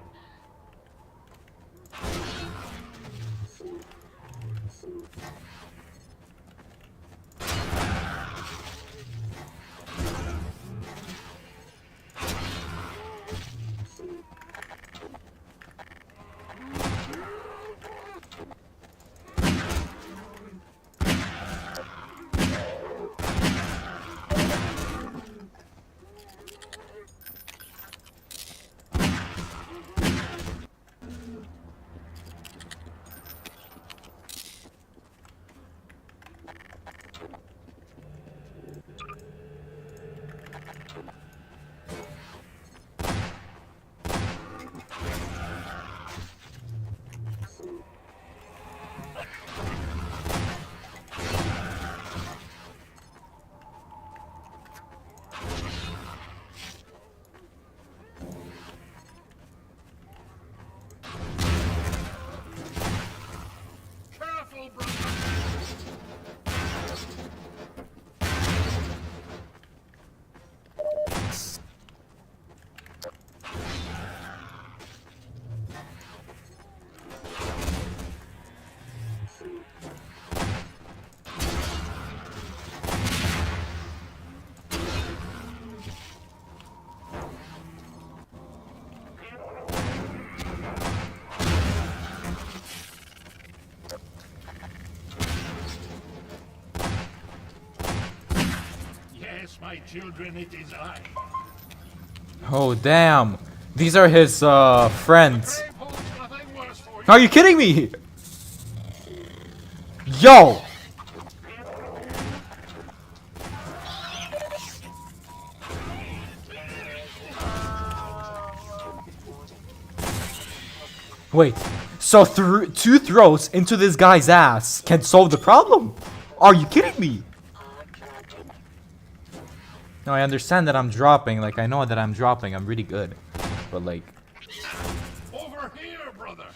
Careful, brother. Yes, my children, it is I. Oh, damn. These are his, friends. Brave holds nothing worse for you. Are you kidding me? Yo! Wait, so two throws into this guy's ass can solve the problem? Are you kidding me? No, I understand that I'm dropping. Like, I know that I'm dropping. I'm really good. But, like... Over here, brother.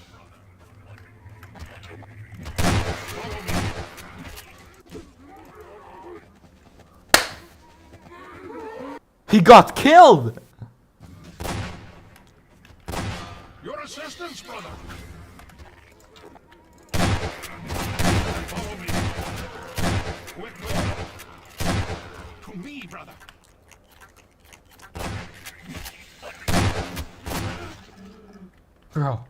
He got killed! Your assistance, brother. Follow me. Quick, to me, brother. Bro.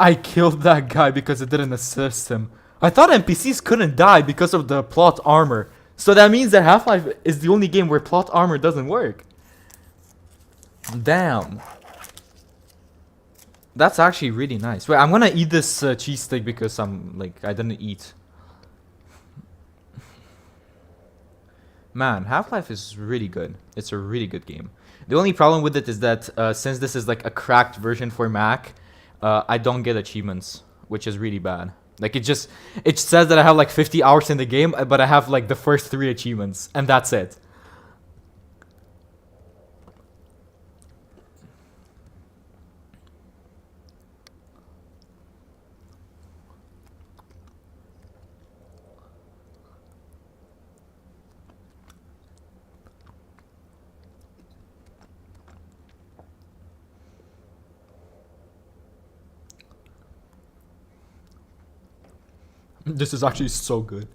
I killed that guy because it didn't assist him. I thought NPCs couldn't die because of the plot armor. So that means that Half-Life is the only game where plot armor doesn't work. Damn. That's actually really nice. Wait, I'm gonna eat this cheese steak because I didn't eat. Man, Half-Life is really good. It's a really good game. The only problem with it is that since this is like a cracked version for Mac, I don't get achievements, which is really bad. Like it says that I have like 50 hours in the game, but I have like the first 3 achievements, and that's it. This is actually so good.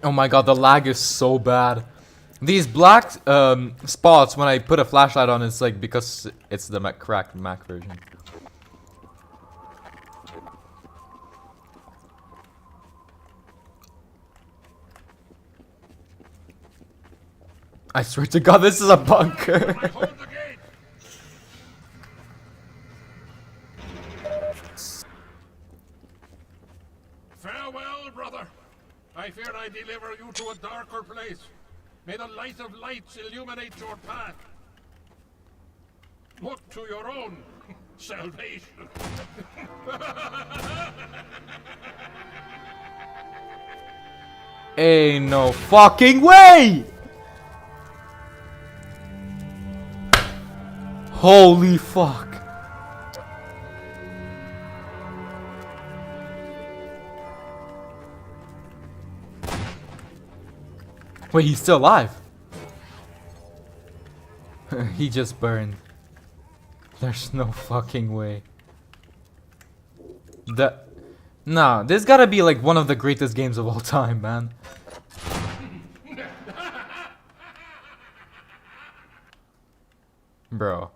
Oh my god, the lag is so bad. These black spots when I put a flashlight on, it's like because it's the cracked Mac version. I swear to god, this is a bunker. Hold the gate. Farewell, brother. I fear I deliver you to a darker place. May the light of lights illuminate your path. Look to your own salvation. Ain't no fucking way! Holy fuck. Wait, he's still alive. He just burned. There's no fucking way. Nah, this gotta be like one of the greatest games of all time, man. Bro.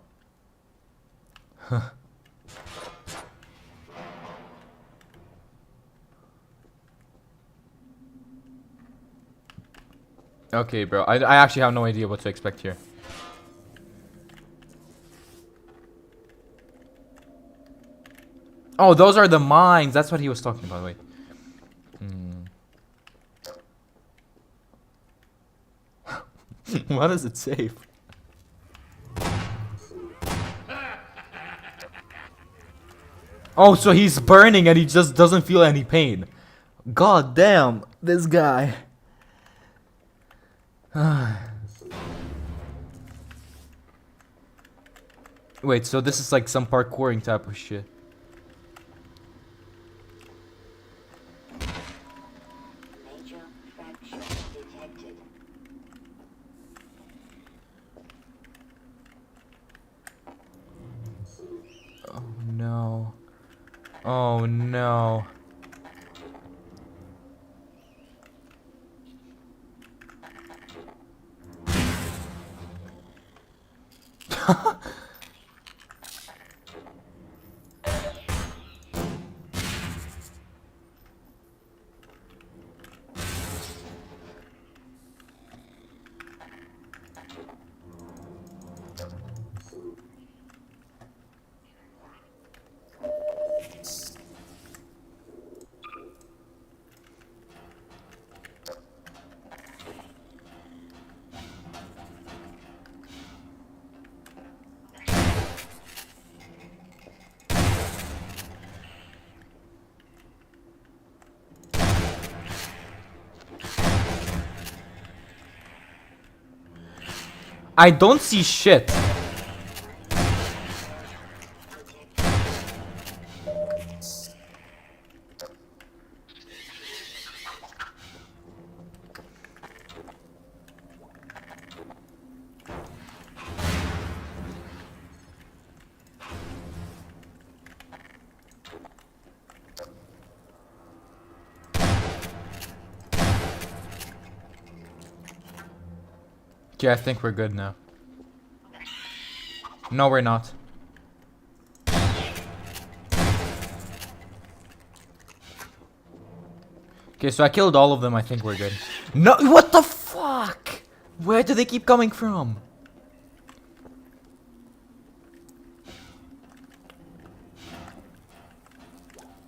Okay, bro. I actually have no idea what to expect here. Oh, those are the mines. That's what he was talking about. Wait. What does it say? Oh, so he's burning and he just doesn't feel any pain. God damn, this guy. Wait, so this is like some parkouring type of shit. Major fracture detected. Oh no. Oh no. I don't see shit. Okay, I think we're good now. No, we're not. Okay, so I killed all of them. I think we're good. No, what the fuck? Where do they keep coming from?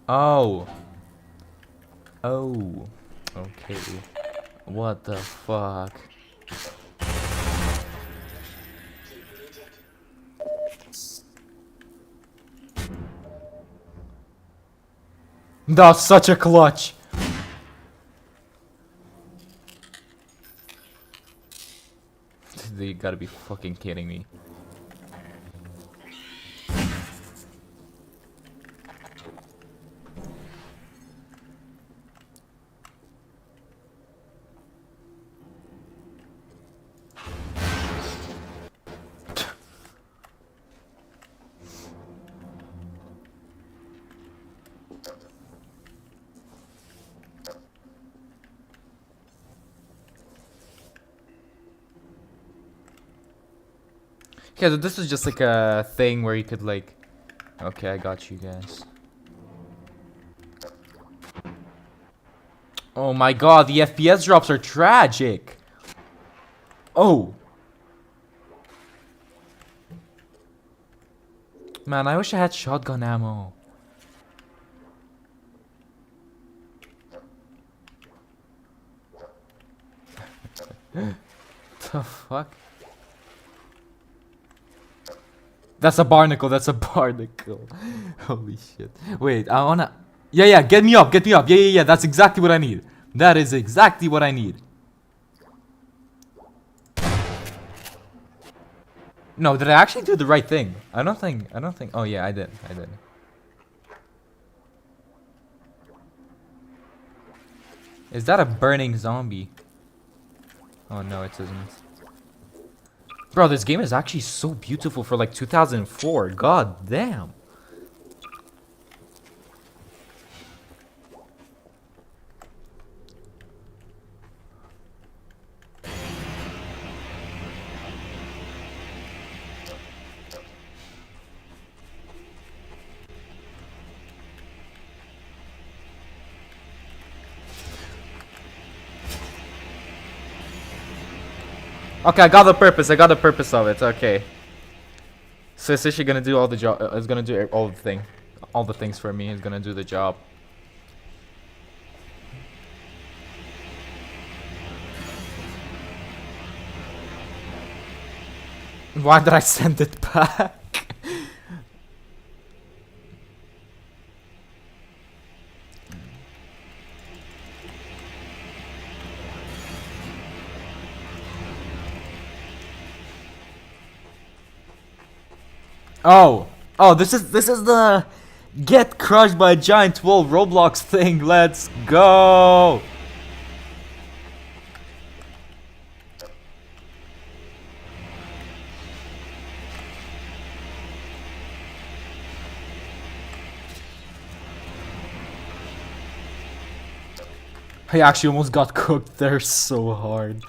Oh. Oh. Okay. What the fuck? That's such a clutch. You gotta be fucking kidding me. Yeah, so this is just like a thing where you could like... Okay, I got you guys. Oh my god, the FPS drops are tragic. Oh. Man, I wish I had shotgun ammo. The fuck? That's a barnacle, that's a barnacle. Holy shit. Wait, I wanna... Yeah, get me up, get me up. Yeah, that's exactly what I need. That is exactly what I need. No, did I actually do the right thing? I don't think... Oh yeah, I did. Is that a burning zombie? Oh no, it isn't. Bro, this game is actually so beautiful for like 2004. God damn. Okay, I got the purpose of it. Okay. So it's actually gonna do all the job. It's gonna do all the things for me. It's gonna do the job. Why did I send it back? Oh, this is the get crushed by a giant wall Roblox thing. Let's go. I actually almost got cooked there so hard.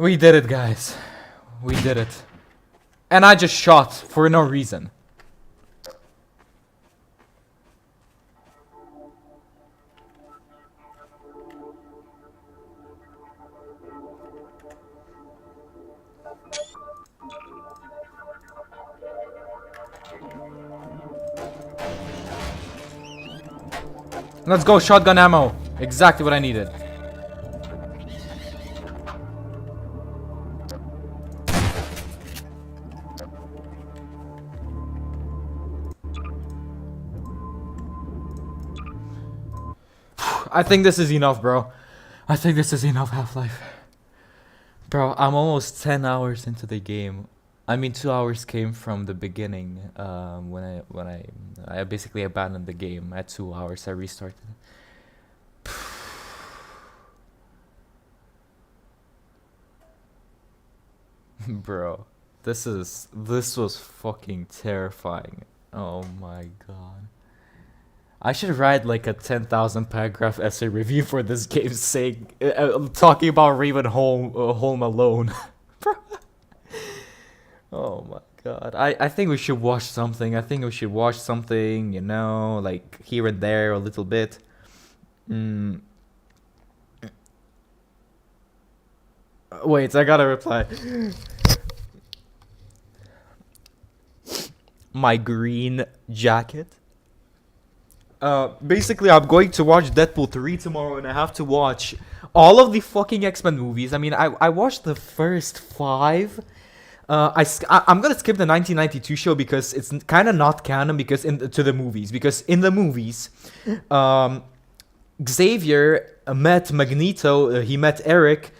We did it, guys. We did it. And I just shot for no reason. Let's go, shotgun ammo. Exactly what I needed. I think this is enough, bro. I think this is enough Half-Life. Bro, I'm almost 10 hours into the game. I mean, 2 hours came from the beginning. When I basically abandoned the game at 2 hours, I restarted. Bro, this was fucking terrifying. Oh my god. I should write like a 10,000 paragraph essay review for this game, saying talking about Ravenholm Home alone. Bro. Oh my god. I think we should watch something. You know, like here and there a little bit. Wait, I gotta reply. My green jacket. Basically, I'm going to watch Deadpool 3 tomorrow, and I have to watch all of the fucking X-Men movies. I mean, I watched the first 5. I'm gonna skip the 1992 show because it's kind of not canon because to the movies. Because in the movies, Xavier met Magneto. He met Eric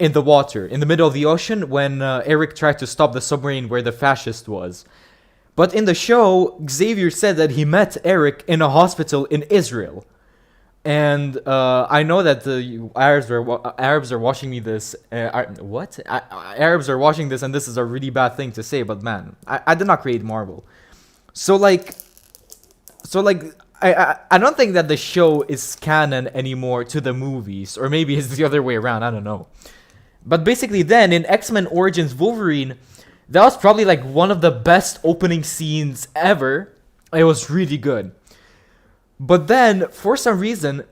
in the water, in the middle of the ocean, when Eric tried to stop the submarine where the fascist was. But in the show, Xavier said that he met Eric in a hospital in Israel. And I know that the Arabs are watching me this. Arabs are watching this, and this is a really bad thing to say. But man, I did not create Marvel, so I don't think that the show is canon anymore to the movies, or maybe it's the other way around. I don't know. But basically, then in X-Men Origins Wolverine, that was probably like one of the best opening scenes ever. It was really good. But then, for some reason,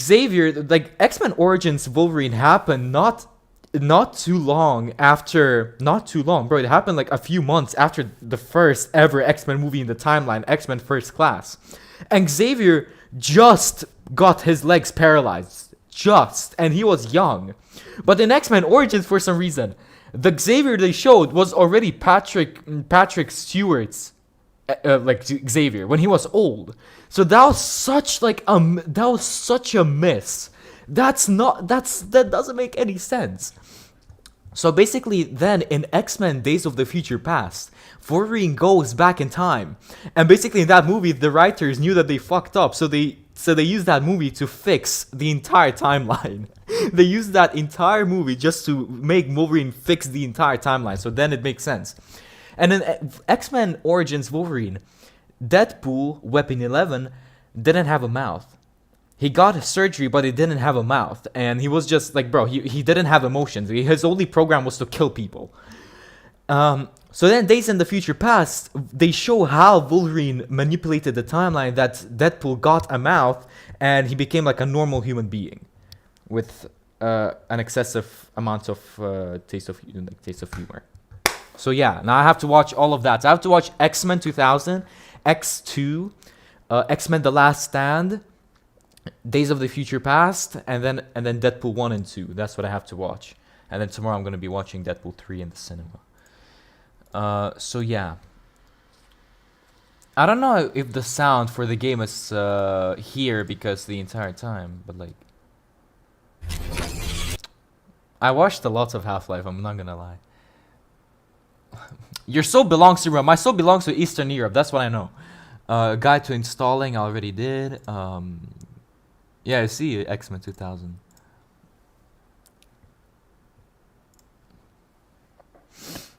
Xavier, like X-Men Origins Wolverine happened not too long, bro. It happened like a few months after the first ever X-Men movie in the timeline, X-Men First Class. And Xavier just got his legs paralyzed. And he was young. But in X-Men Origins, for some reason, the Xavier they showed was already Patrick Stewart's like Xavier when he was old. So that was such a miss. That doesn't make any sense. So basically, then in X-Men Days of the Future Past, Wolverine goes back in time, and basically in that movie, the writers knew that they fucked up, so they used that movie to fix the entire timeline. They used that entire movie just to make Wolverine fix the entire timeline. So then it makes sense. And in X-Men Origins Wolverine, Deadpool, Weapon 11, didn't have a mouth. He got his surgery, but he didn't have a mouth. And he was just like, bro, he didn't have emotions. His only program was to kill people. So then Days in the Future Past, they show how Wolverine manipulated the timeline that Deadpool got a mouth and he became like a normal human being with an excessive amount of taste of humor. So yeah, now I have to watch all of that. So I have to watch X-Men 2000, X2, X-Men The Last Stand, Days of the Future Past, and then Deadpool 1 and 2. That's what I have to watch. And then tomorrow I'm going to be watching Deadpool 3 in the cinema. So yeah. I don't know if the sound for the game is here because the entire time, but like I watched a lot of Half-Life, I'm not gonna lie. Your soul belongs to Europe. My soul belongs to Eastern Europe. That's what I know. Guide to installing. I already did. Yeah, I see X-Men 2000.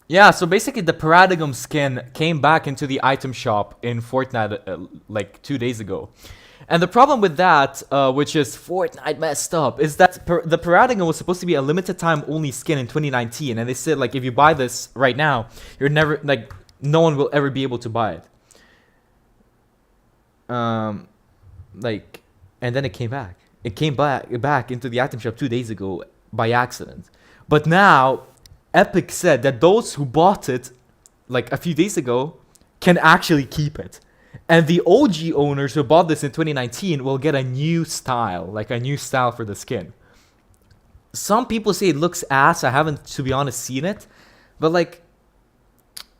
Yeah, so basically the Paradigm skin came back into the item shop in Fortnite like 2 days ago. And the problem with that, which is Fortnite messed up, is that the Paradigm was supposed to be a limited time only skin in 2019. And they said, like, if you buy this right now, you're never, like, no one will ever be able to buy it. Like, and then it came back. It came back into the item shop 2 days ago by accident. But now, Epic said that those who bought it, like, a few days ago, can actually keep it. And the OG owners who bought this in 2019 will get a new style, like a new style for the skin. Some people say it looks ass. I haven't, to be honest, seen it. But like,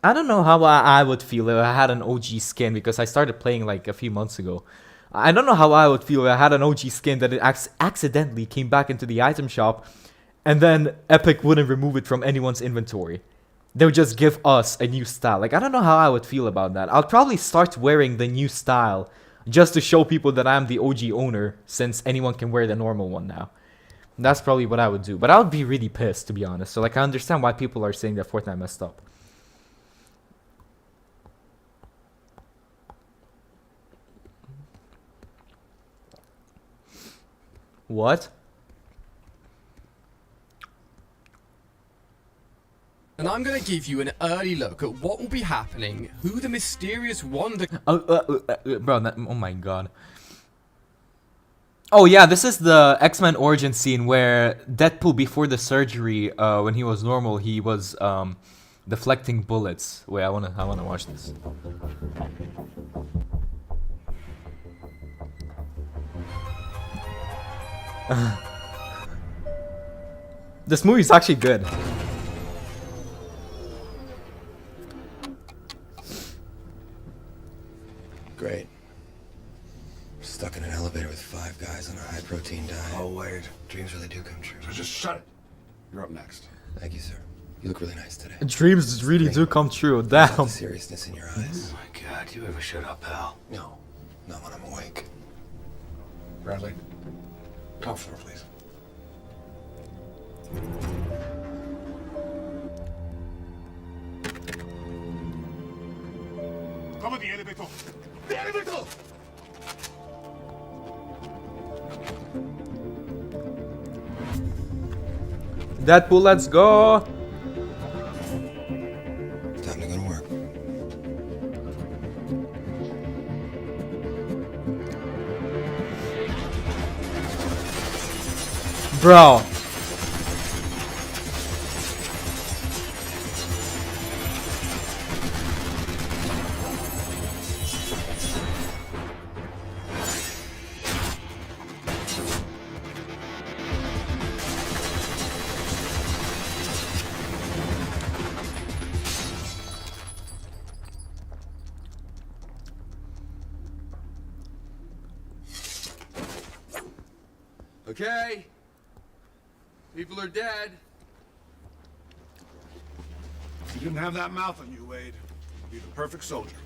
I don't know how I would feel if I had an OG skin because I started playing like a few months ago. I don't know how I would feel if I had an OG skin that it accidentally came back into the item shop and then Epic wouldn't remove it from anyone's inventory. They would just give us a new style. Like, I don't know how I would feel about that. I'll probably start wearing the new style just to show people that I'm the OG owner since anyone can wear the normal one now. That's probably what I would do. But I would be really pissed, to be honest. So, like, I understand why people are saying that Fortnite messed up. What? And I'm going to give you an early look at what will be happening, who the mysterious wonder... Bro, oh my god. Oh yeah, this is the X-Men origin scene where Deadpool, before the surgery, when he was normal, he was deflecting bullets. Wait, I wanna watch this. This movie's actually good. Great. Stuck in an elevator with 5 guys on a high-protein diet. Oh, wait. Dreams really do come true. So just shut it. You're up next. Thank you, sir. You look really nice today. Dreams really do come true. There's Damn. the seriousness in your eyes. Oh my god, you ever shut up, pal? No, not when I'm awake. Bradley, top floor, please. Come on, the elevator. The elevator! Deadpool, let's go. Time to go to work. Bro. Okay. People are dead. If you didn't have that mouth on you, Wade, you'd be the perfect soldier.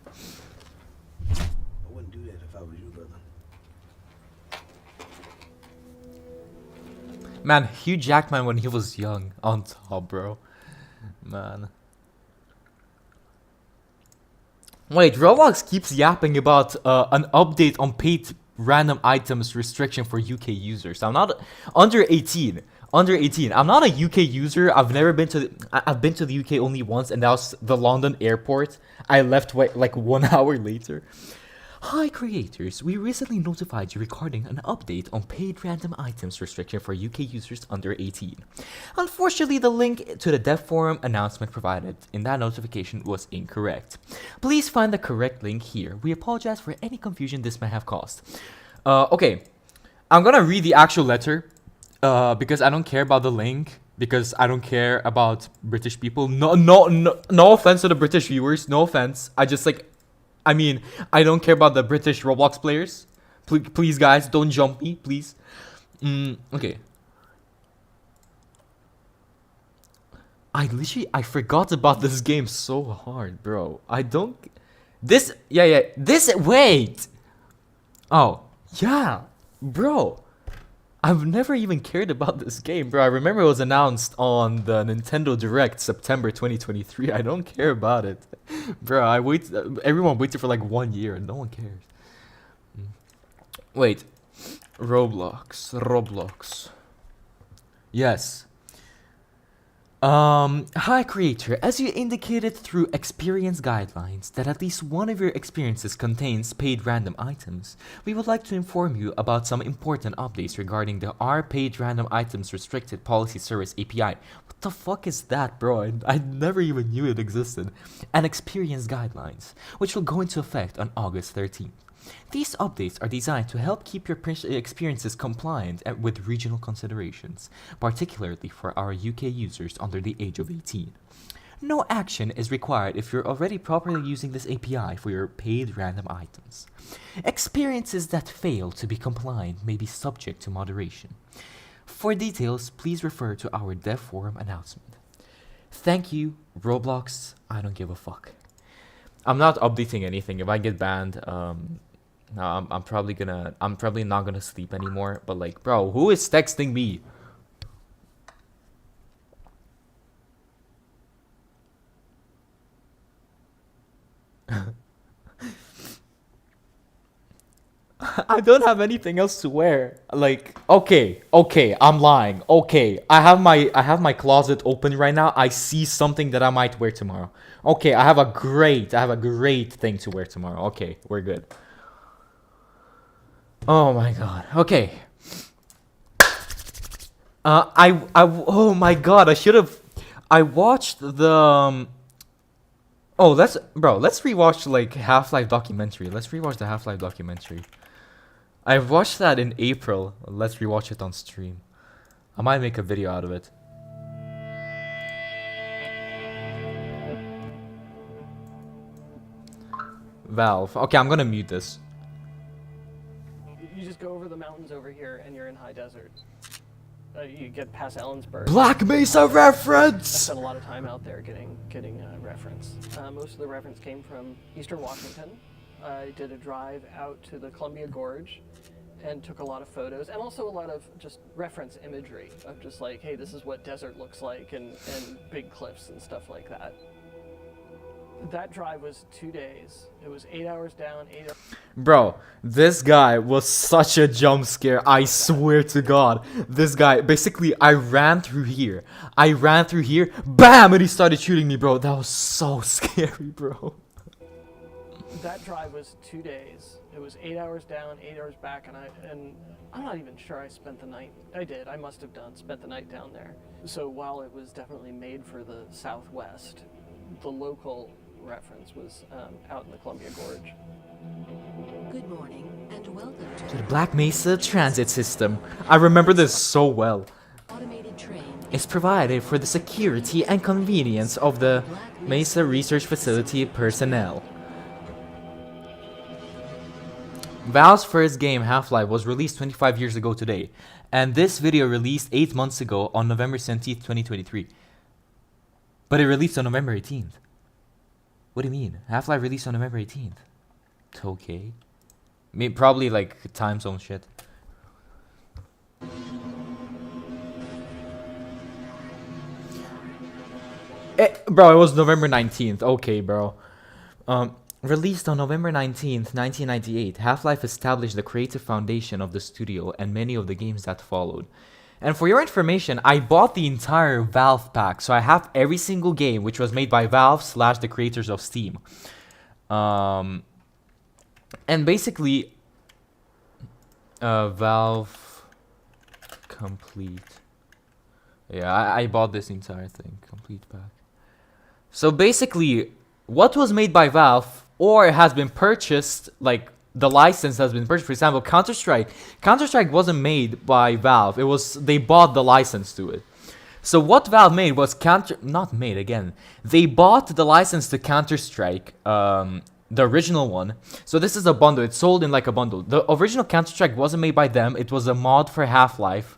I wouldn't do that if I was you, brother. Man, Hugh Jackman when he was young. On top, bro. Man. Wait, Roblox keeps yapping about an update on paid random items restriction for UK users. I'm not under 18. Under 18. I'm not a UK user. I've never been to. I've been to the UK only once, and that was the London airport. I left like 1 hour later. Hi creators, we recently notified you regarding an update on paid random items restriction for UK users under 18. Unfortunately, the link to the dev forum announcement provided in that notification was incorrect. Please find the correct link here. We apologize for any confusion this may have caused. Okay, I'm gonna read the actual letter because I don't care about the link. Because I don't care about British people. No offense to the British viewers. No offense. I mean, I don't care about the British Roblox players. Please, guys, don't jump me, please. Okay. I forgot about this game so hard, bro. Wait. Oh, yeah, bro. I've never even cared about this game, bro. I remember it was announced on the Nintendo Direct September 2023. I don't care about it. Bro, everyone waited for like 1 year and no one cares. Wait. Roblox. Yes. Hi creator, as you indicated through experience guidelines that at least one of your experiences contains paid random items, we would like to inform you about some important updates regarding the R paid random items restricted policy service API. What the fuck is that, bro? I never even knew it existed. And experience guidelines, which will go into effect on August 13th. These updates are designed to help keep your experiences compliant with regional considerations, particularly for our UK users under the age of 18. No action is required if you're already properly using this API for your paid random items. Experiences that fail to be compliant may be subject to moderation. For details, please refer to our dev forum announcement. Thank you, Roblox. I don't give a fuck. I'm not updating anything. If I get banned, no, I'm probably not gonna sleep anymore. But like, bro, who is texting me? I don't have anything else to wear. Like, okay, I'm lying. Okay, I have my closet open right now. I see something that I might wear tomorrow. Okay, I have a great thing to wear tomorrow. Okay, we're good. Oh my god. Okay. Oh my god, I watched the let's rewatch like Half-Life documentary. Let's rewatch the Half-Life documentary. I watched that in April. Let's rewatch it on stream. I might make a video out of it. Valve. Okay, I'm gonna mute this. You just go over the mountains over here, and you're in high desert. You get past Ellensburg. Black Mesa I reference! spent a lot of time out there getting reference. Most of the reference came from Eastern Washington. I did a drive out to the Columbia Gorge and took a lot of photos, and also a lot of just reference imagery of just like, hey, this is what desert looks like, and big cliffs and stuff like that. That drive was 2 days. It was 8 hours down, 8 hours. Bro, this guy was such a jump scare. I swear to God. This guy, basically, I ran through here. BAM! And he started shooting me, bro. That was so scary, bro. That drive was 2 days. It was 8 hours down, 8 hours back, and I'm not even sure I spent the night. I did. I must have spent the night down there. So while it was definitely made for the Southwest, the local reference was out in the Columbia Gorge. Good morning and welcome To the Black Mesa Transit System. I remember this so well. automated train. It's provided for the security and convenience of the Mesa Research Facility personnel. Valve's first game, Half-Life, was released 25 years ago today, and this video released 8 months ago on November 17th, 2023. But it released on November 18th. What do you mean? Half-Life released on November 18th. Okay. I mean, probably like time zone shit. Bro, it was November 19th. Okay, bro. Released on November 19th, 1998, Half-Life established the creative foundation of the studio and many of the games that followed. And for your information, I bought the entire Valve pack, so I have every single game which was made by Valve / the creators of Steam. And basically, Valve complete. Yeah, I bought this entire thing, complete pack. So basically, what was made by Valve or has been purchased, like the license has been purchased. For example, Counter-Strike. Counter-Strike wasn't made by Valve. It was they bought the license to it. So what Valve made was They bought the license to Counter-Strike, the original one. So this is a bundle. It's sold in like a bundle. The original Counter-Strike wasn't made by them. It was a mod for Half-Life.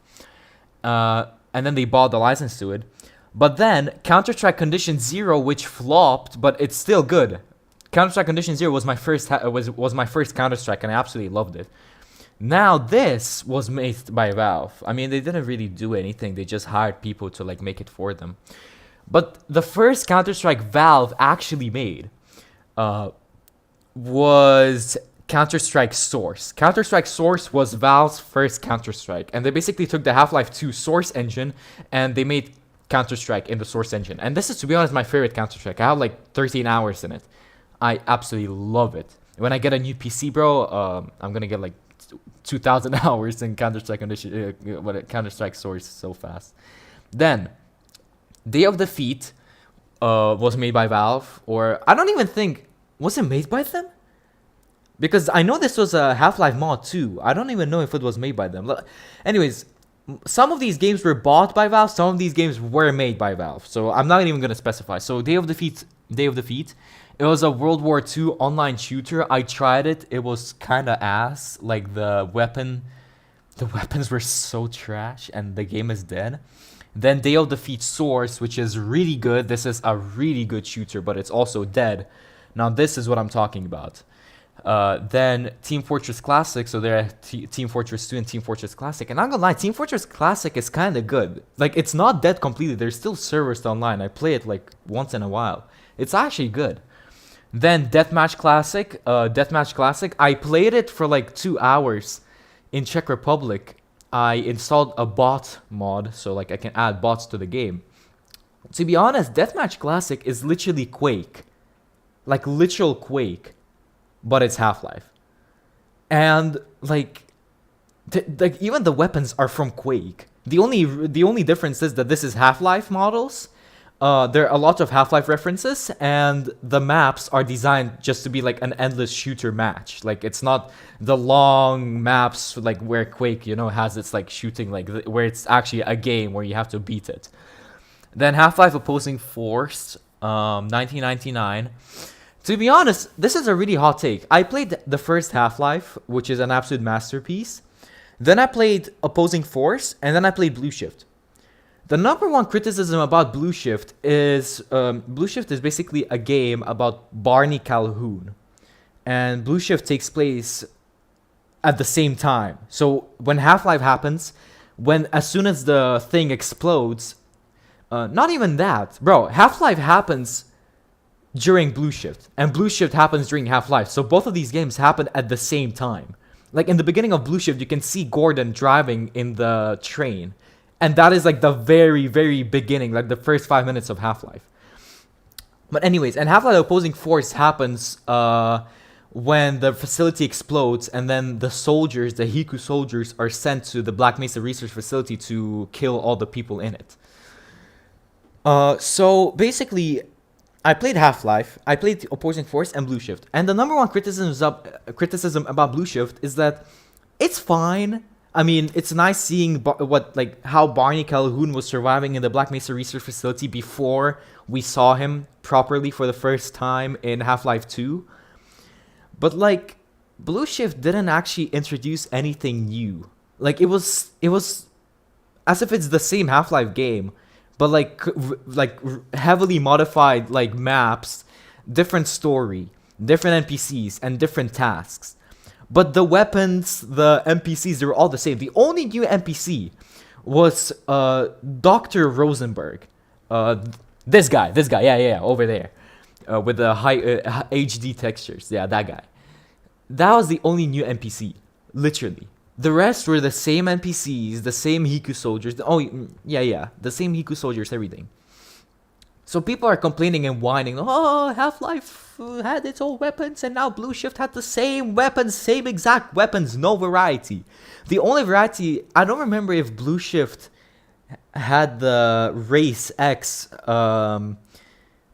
And then they bought the license to it. But then Counter-Strike Condition Zero, which flopped, but it's still good. Counter-Strike Condition Zero was my first was my first Counter-Strike, and I absolutely loved it. Now this was made by Valve. I mean, they didn't really do anything. They just hired people to like make it for them. But the first Counter-Strike Valve actually made was Counter-Strike Source. Counter-Strike Source was Valve's first Counter-Strike, and they basically took the Half-Life 2 Source engine and they made Counter-Strike in the Source engine. And this is, to be honest, my favorite Counter-Strike. I have like 13 hours in it. I absolutely love it. When I get a new PC, bro, I'm gonna get like 2,000 hours in Counter-Strike Counter-Strike Source so fast. Then, Day of Defeat was made by Valve, or I don't even think, was it made by them? Because I know this was a Half-Life mod too. I don't even know if it was made by them. Anyways, some of these games were bought by Valve, some of these games were made by Valve. So I'm not even gonna specify. So Day of Defeat. It was a World War II online shooter. I tried it. It was kind of ass. Like the weapons were so trash, and the game is dead. Then Day of Defeat Source, which is really good. This is a really good shooter, but it's also dead. Now this is what I'm talking about. Then Team Fortress Classic. So there are Team Fortress 2 and Team Fortress Classic. And I'm not gonna lie, Team Fortress Classic is kind of good. Like, it's not dead completely. There's still servers online. I play it like once in a while. It's actually good. Then Deathmatch Classic. I played it for like 2 hours in Czech Republic. I installed a bot mod, so like I can add bots to the game. To be honest, Deathmatch Classic is literally Quake. Like literal Quake. But it's Half-Life. And like even the weapons are from Quake. The only difference is that this is Half-Life models. There are a lot of Half-Life references, and the maps are designed just to be like an endless shooter match. Like, it's not the long maps like where Quake, has its like shooting, like where it's actually a game where you have to beat it. Then Half-Life Opposing Force, 1999. To be honest, this is a really hot take. I played the first Half-Life, which is an absolute masterpiece. Then I played Opposing Force, and then I played Blue Shift. The number one criticism about Blue Shift is basically a game about Barney Calhoun. And Blue Shift takes place at the same time. So when Half-Life happens, as soon as the thing explodes, not even that, bro, Half-Life happens during Blue Shift, and Blue Shift happens during Half-Life. So both of these games happen at the same time. Like in the beginning of Blue Shift, you can see Gordon driving in the train. And that is like the very, very beginning, like the first 5 minutes of Half-Life. But anyways, and Half-Life Opposing Force happens when the facility explodes, and then the soldiers, the Hiku soldiers, are sent to the Black Mesa Research Facility to kill all the people in it. So basically, I played Half-Life, I played Opposing Force and Blue Shift. And the number one criticism about Blue Shift is that it's fine. I mean, it's nice seeing how Barney Calhoun was surviving in the Black Mesa Research Facility before we saw him properly for the first time in Half-Life 2. But like, Blue Shift didn't actually introduce anything new. Like, it was as if it's the same Half-Life game, but like heavily modified like maps, different story, different NPCs, and different tasks. But the weapons, the NPCs, they were all the same. The only new NPC was Dr. Rosenberg. This guy, yeah, over there. With the high HD textures. Yeah, that guy. That was the only new NPC. Literally. The rest were the same NPCs, the same Hiku soldiers. The same Hiku soldiers, everything. So people are complaining and whining, oh, Half-Life had its own weapons, and now Blue Shift had the same weapons, same exact weapons, no variety. The only variety, I don't remember if Blue Shift had the Race X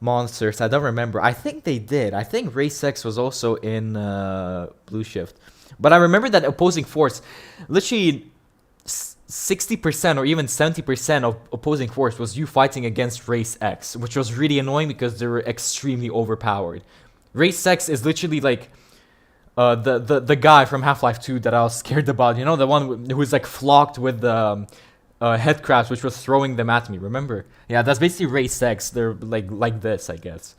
monsters. I don't remember. I think they did. I think Race X was also in Blue Shift. But I remember that Opposing Force, literally 60% or even 70% of Opposing Force was you fighting against Race X, which was really annoying because they were extremely overpowered. Race X is literally like the guy from Half-Life 2 that I was scared about. You know, the one who was like flocked with the headcrabs, which was throwing them at me. Remember? Yeah, that's basically Race X. They're like this, I guess.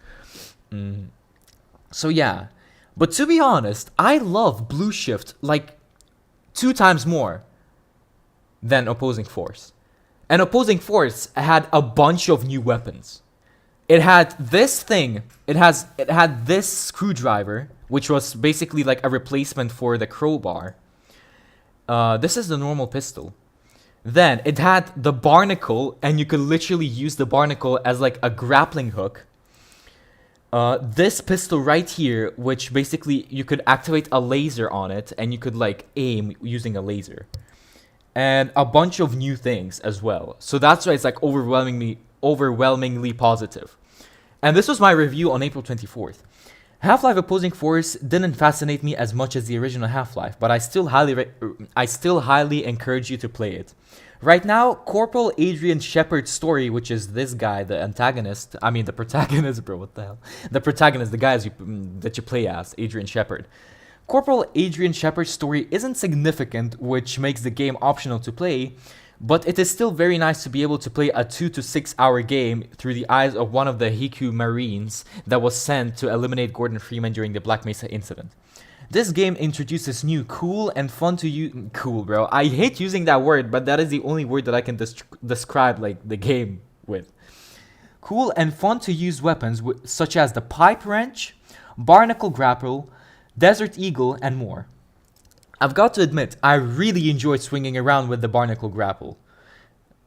So yeah. But to be honest, I love Blue Shift like 2 times more than Opposing Force. And Opposing Force had a bunch of new weapons. It had this thing. It had this screwdriver, which was basically like a replacement for the crowbar. This is the normal pistol. Then it had the barnacle, and you could literally use the barnacle as like a grappling hook. This pistol right here, which basically you could activate a laser on it, and you could like aim using a laser. And a bunch of new things as well. So that's why it's like overwhelmingly positive. And this was my review on April 24th. Half-Life Opposing Force didn't fascinate me as much as the original Half-Life, but I still highly encourage you to play it. Right now, Corporal Adrian Shepard's story, which is this guy, the protagonist, bro, what the hell? The protagonist, the guy that you play as, Adrian Shepard. Corporal Adrian Shepard's story isn't significant, which makes the game optional to play, but it is still very nice to be able to play a 2 to 6 hour game through the eyes of one of the Hiku Marines that was sent to eliminate Gordon Freeman during the Black Mesa incident. This game introduces new, cool, and fun to use. Cool, bro. I hate using that word, but that is the only word that I can describe like the game with. Cool and fun to use weapons such as the pipe wrench, barnacle grapple, desert eagle, and more. I've got to admit, I really enjoyed swinging around with the barnacle grapple.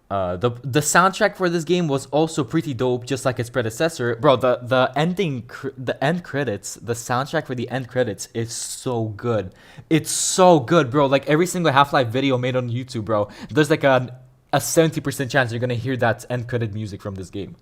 The soundtrack for this game was also pretty dope, just like its predecessor. Bro, the end credits, the soundtrack for the end credits is so good. It's so good, bro. Like every single Half-Life video made on YouTube, bro, there's like a 70% chance you're gonna hear that end credit music from this game.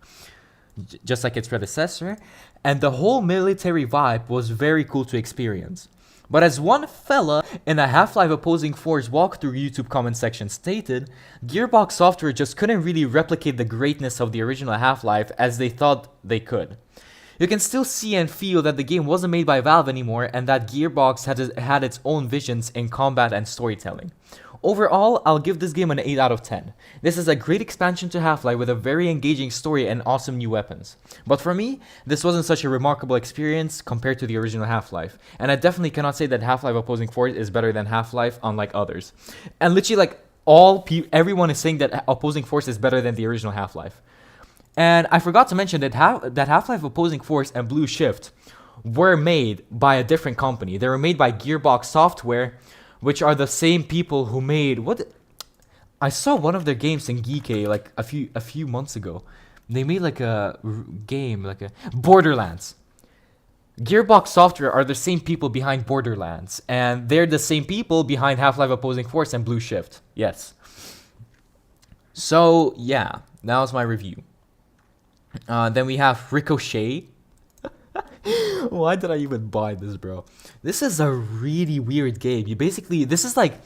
Just like its predecessor. And the whole military vibe was very cool to experience. But as one fella in a Half-Life Opposing Force walkthrough YouTube comment section stated, Gearbox Software just couldn't really replicate the greatness of the original Half-Life as they thought they could. You can still see and feel that the game wasn't made by Valve anymore and that Gearbox had its own visions in combat and storytelling. Overall, I'll give this game an 8 out of 10. This is a great expansion to Half-Life with a very engaging story and awesome new weapons. But for me, this wasn't such a remarkable experience compared to the original Half-Life. And I definitely cannot say that Half-Life Opposing Force is better than Half-Life, unlike others. And literally, like, everyone is saying that Opposing Force is better than the original Half-Life. And I forgot to mention that Half-Life Opposing Force and Blue Shift were made by a different company. They were made by Gearbox Software, which are the same people who made I saw one of their games in Geekay like a few months ago. They made like a game, like a Borderlands. Gearbox Software are the same people behind Borderlands, and they're the same people behind Half-Life Opposing Force and Blue Shift. Yes. So yeah, that was my review. Then we have Ricochet. Why did I even buy this, bro? This is a really weird game. You basically, this is like,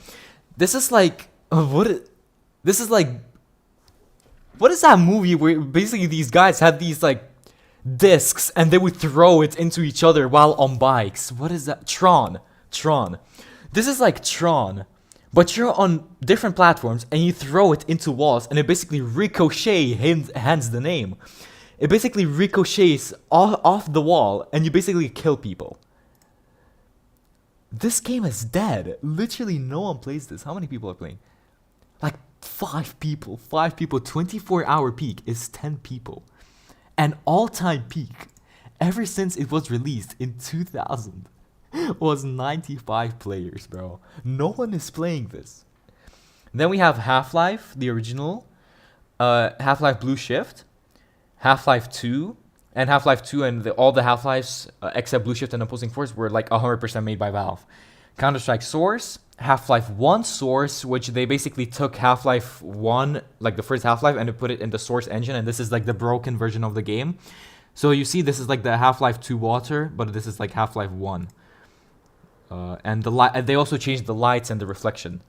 what is that movie where basically these guys had these like discs and they would throw it into each other while on bikes? What is that? Tron. This is like Tron, but you're on different platforms and you throw it into walls and it basically ricochet, hence the name. It basically ricochets off the wall and you basically kill people. This game is dead. Literally no one plays this. How many people are playing? Like 5 people. 5 people. 24-hour peak is 10 people. And all-time peak, ever since it was released in 2000, was 95 players, bro. No one is playing this. Then we have Half-Life, the original. Half-Life Blue Shift. Half-Life 2, and Half-Life 2 and all the Half-Lives except Blue Shift and Opposing Force were like 100% made by Valve. Counter-Strike Source, Half-Life 1 Source, which they basically took Half-Life 1, like the first Half-Life, and they put it in the Source engine, and this is like the broken version of the game. So you see this is like the Half-Life 2 Water, but this is like Half-Life 1. And they also changed the lights and the reflection.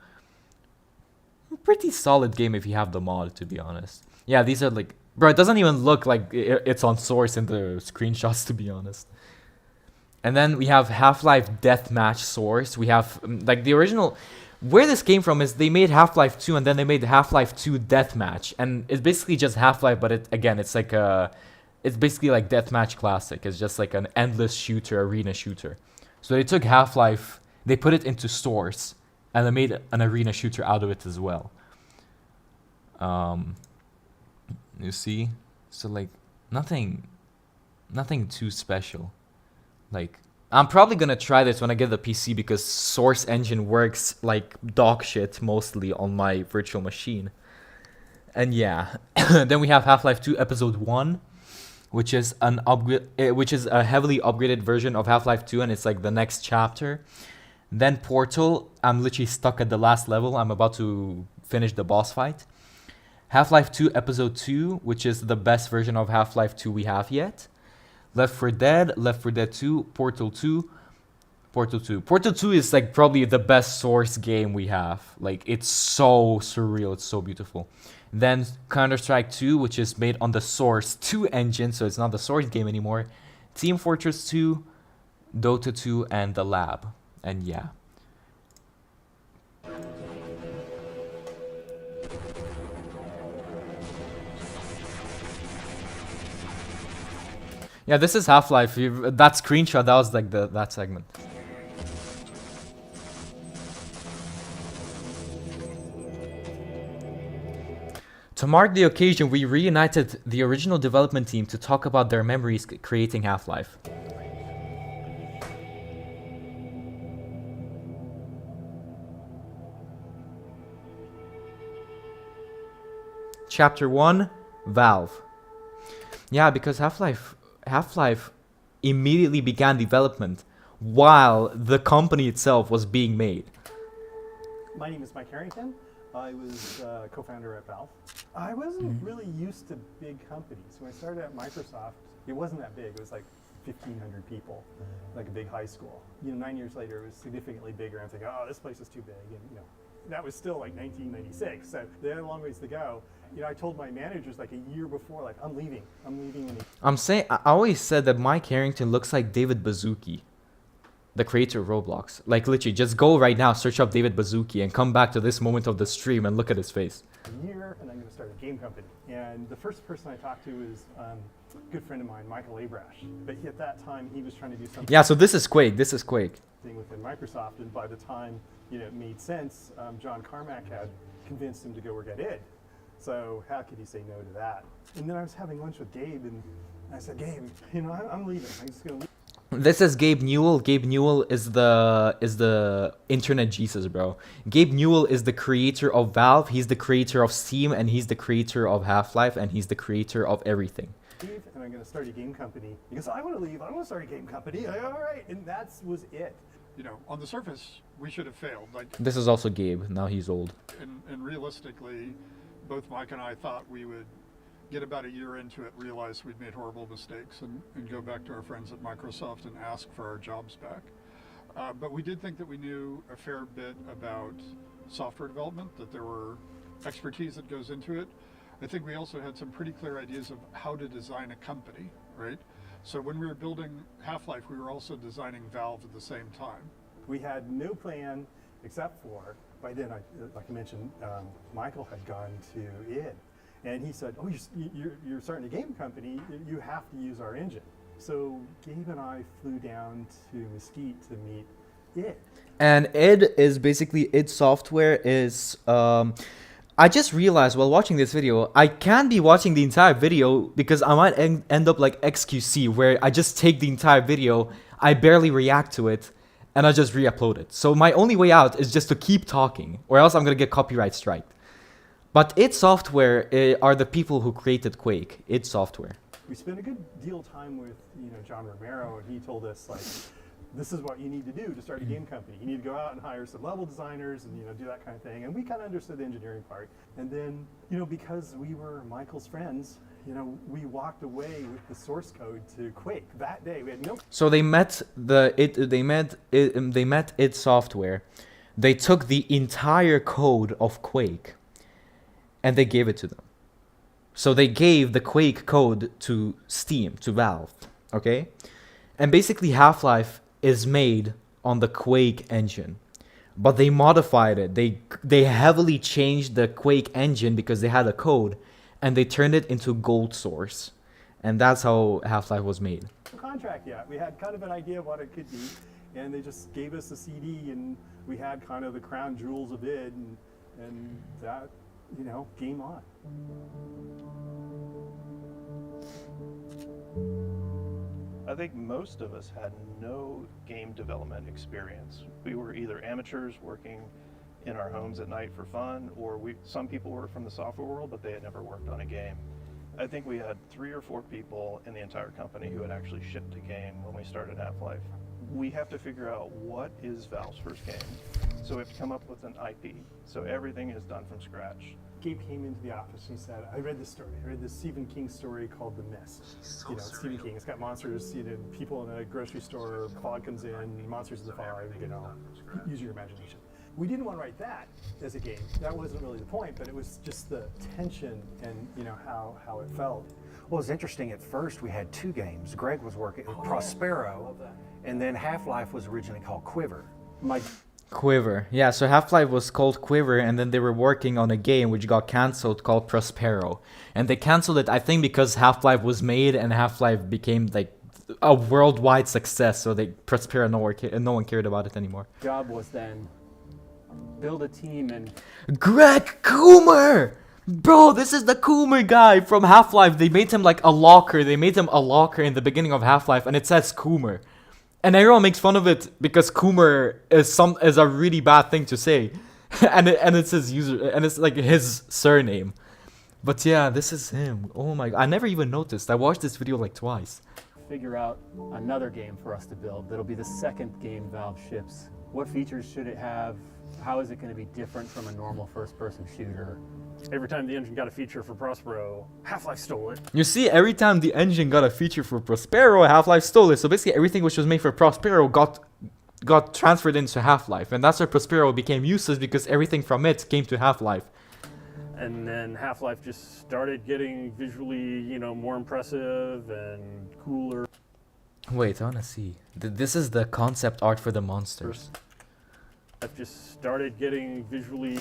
Pretty solid game if you have the mod, to be honest. Yeah, these are like... Bro, it doesn't even look like it's on Source in the screenshots, to be honest. And then we have Half-Life Deathmatch Source. We have, like, the original... Where this came from is they made Half-Life 2 and then they made Half-Life 2 Deathmatch. And it's basically just Half-Life, but it's like a... It's basically like Deathmatch Classic. It's just like an endless shooter, arena shooter. So they took Half-Life, they put it into Source, and they made an arena shooter out of it as well. You see? So like nothing too special. Like I'm probably gonna try this when I get the PC because Source engine works like dog shit mostly on my virtual machine. And yeah. Then we have Half-Life 2 Episode 1, which is which is a heavily upgraded version of Half-Life 2 and it's like the next chapter. Then Portal, I'm literally stuck at the last level. I'm about to finish the boss fight. Half-Life 2 Episode 2, which is the best version of Half-Life 2 we have yet. Left 4 Dead 2, Portal 2, Portal 2. Portal 2 is like probably the best Source game we have. Like it's so surreal, it's so beautiful. Then Counter-Strike 2, which is made on the Source 2 engine, so it's not the Source game anymore. Team Fortress 2, Dota 2, and The Lab. And yeah. Yeah, this is Half-Life. That screenshot, that was like that segment. To mark the occasion, we reunited the original development team to talk about their memories creating Half-Life. Chapter 1, Valve. Yeah, because Half-Life immediately began development while the company itself was being made. My name is Mike Harrington. I was co-founder at Valve. I wasn't really used to big companies. When I started at Microsoft, it wasn't that big. It was like 1,500 people, like a big high school. 9 years later, it was significantly bigger. I'm thinking, oh, this place is too big. And that was still like 1996, so they had a long ways to go. You know, I told my managers like a year before, like, I'm leaving. And I'm saying, I always said that Mike Harrington looks like David Baszucki, the creator of Roblox. Like, literally, just go right now, search up David Baszucki, and come back to this moment of the stream and look at his face. a year, and I'm going to start a game company. And the first person I talked to was a good friend of mine, Michael Abrash. But at that time, he was trying to do something. Yeah, so this is Quake. This is Quake. Within Microsoft, and by the time it made sense, John Carmack had convinced him to go work at id. So how could he say no to that? And then I was having lunch with Gabe, and I said, Gabe, I'm leaving. I'm just gonna leave. This is Gabe Newell. Gabe Newell is the internet Jesus, bro. Gabe Newell is the creator of Valve. He's the creator of Steam, and he's the creator of Half-Life, and he's the creator of everything. And I'm going to start a game company. He goes, I want to leave. I want to start a game company. All right, and that was it. On the surface, we should have failed. This is also Gabe. Now he's old. And realistically, both Mike and I thought we would get about a year into it, realize we'd made horrible mistakes, and go back to our friends at Microsoft and ask for our jobs back. But we did think that we knew a fair bit about software development, that there were expertise that goes into it. I think we also had some pretty clear ideas of how to design a company, right? So when we were building Half-Life, we were also designing Valve at the same time. We had no plan except for, by then, like I mentioned, Michael had gone to id. And he said, oh, you're starting a game company, you have to use our engine. So Gabe and I flew down to Mesquite to meet id. And id is basically, id Software is, I just realized while watching this video, I can't be watching the entire video because I might end up like XQC, where I just take the entire video, I barely react to it, and I just re-upload it. So my only way out is just to keep talking, or else I'm gonna get copyright striked. But id Software are the people who created Quake. id Software. We spent a good deal of time with John Romero, and he told us like, this is what you need to do to start a game company. You need to go out and hire some level designers and do that kind of thing. And we kind of understood the engineering part. And then because we were Michael's friends, we walked away with the source code to Quake that day. We had no. So they met id Software. They took the entire code of Quake, and they gave it to them. So they gave the Quake code to Steam, to Valve, okay? And basically Half-Life is made on the Quake engine, but they modified it. They heavily changed the Quake engine because they had a code, and they turned it into Gold Source, and that's how Half-Life was made. No contract yet. We had kind of an idea of what it could be, and they just gave us a CD, and we had kind of the crown jewels of id, and that, game on. I think most of us had no game development experience. We were either amateurs working in our homes at night for fun, or some people were from the software world, but they had never worked on a game. I think we had 3 or 4 people in the entire company who had actually shipped a game when we started Half-Life. We have to figure out what is Valve's first game. So we have to come up with an IP. So everything is done from scratch. Gabe came into the office and he said, I read this story. I read this Stephen King story called The Mist. Stephen King. It's got monsters, people in a grocery store, fog comes in, monsters in the fog, use your imagination. We didn't want to write that as a game. That wasn't really the point, but it was just the tension and how it felt. Well, it's interesting. At first, we had 2 games. Greg was working with Prospero, and then Half-Life was originally called Quiver. Quiver. Yeah, so Half-Life was called Quiver, and then they were working on a game which got cancelled called Prospero. And they cancelled it, I think, because Half-Life was made and Half-Life became like a worldwide success, so Prospero, no one cared about it anymore. Job was then build a team and... Greg Coomer! Bro, this is the Coomer guy from Half-Life. They made him like a locker. They made him a locker in the beginning of Half-Life, and it says Coomer. And everyone makes fun of it because Coomer is a really bad thing to say, and it's his user, and it's like his surname. But yeah, this is him. Oh my god, I never even noticed. I watched this video like twice. Figure out another game for us to build. That'll be the second game Valve ships. What features should it have? How is it going to be different from a normal first-person shooter? Every time the engine got a feature for Prospero, Half-Life stole it. You see, every time the engine got a feature for Prospero, Half-Life stole it. So basically everything which was made for Prospero got transferred into Half-Life. And that's where Prospero became useless because everything from it came to Half-Life. and then Half-Life just started getting visually, more impressive and cooler. Wait, I wanna see. This is the concept art for the monsters. I've just started getting visually.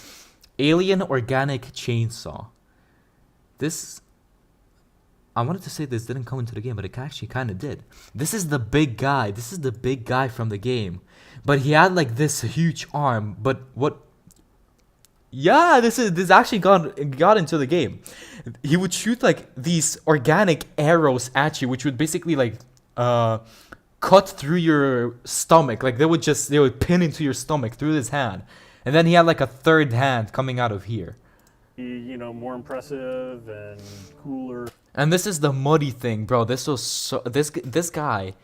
Alien organic chainsaw. This, I wanted to say this didn't come into the game, but it actually kind of did. This is the big guy. This is the big guy from the game. But he had like this huge arm. But what? Yeah, this actually got into the game. He would shoot like these organic arrows at you, which would basically like cut through your stomach. Like they would pin into your stomach through his hand. And then he had like a third hand coming out of here. More impressive and cooler. And this is the muddy thing, bro. This guy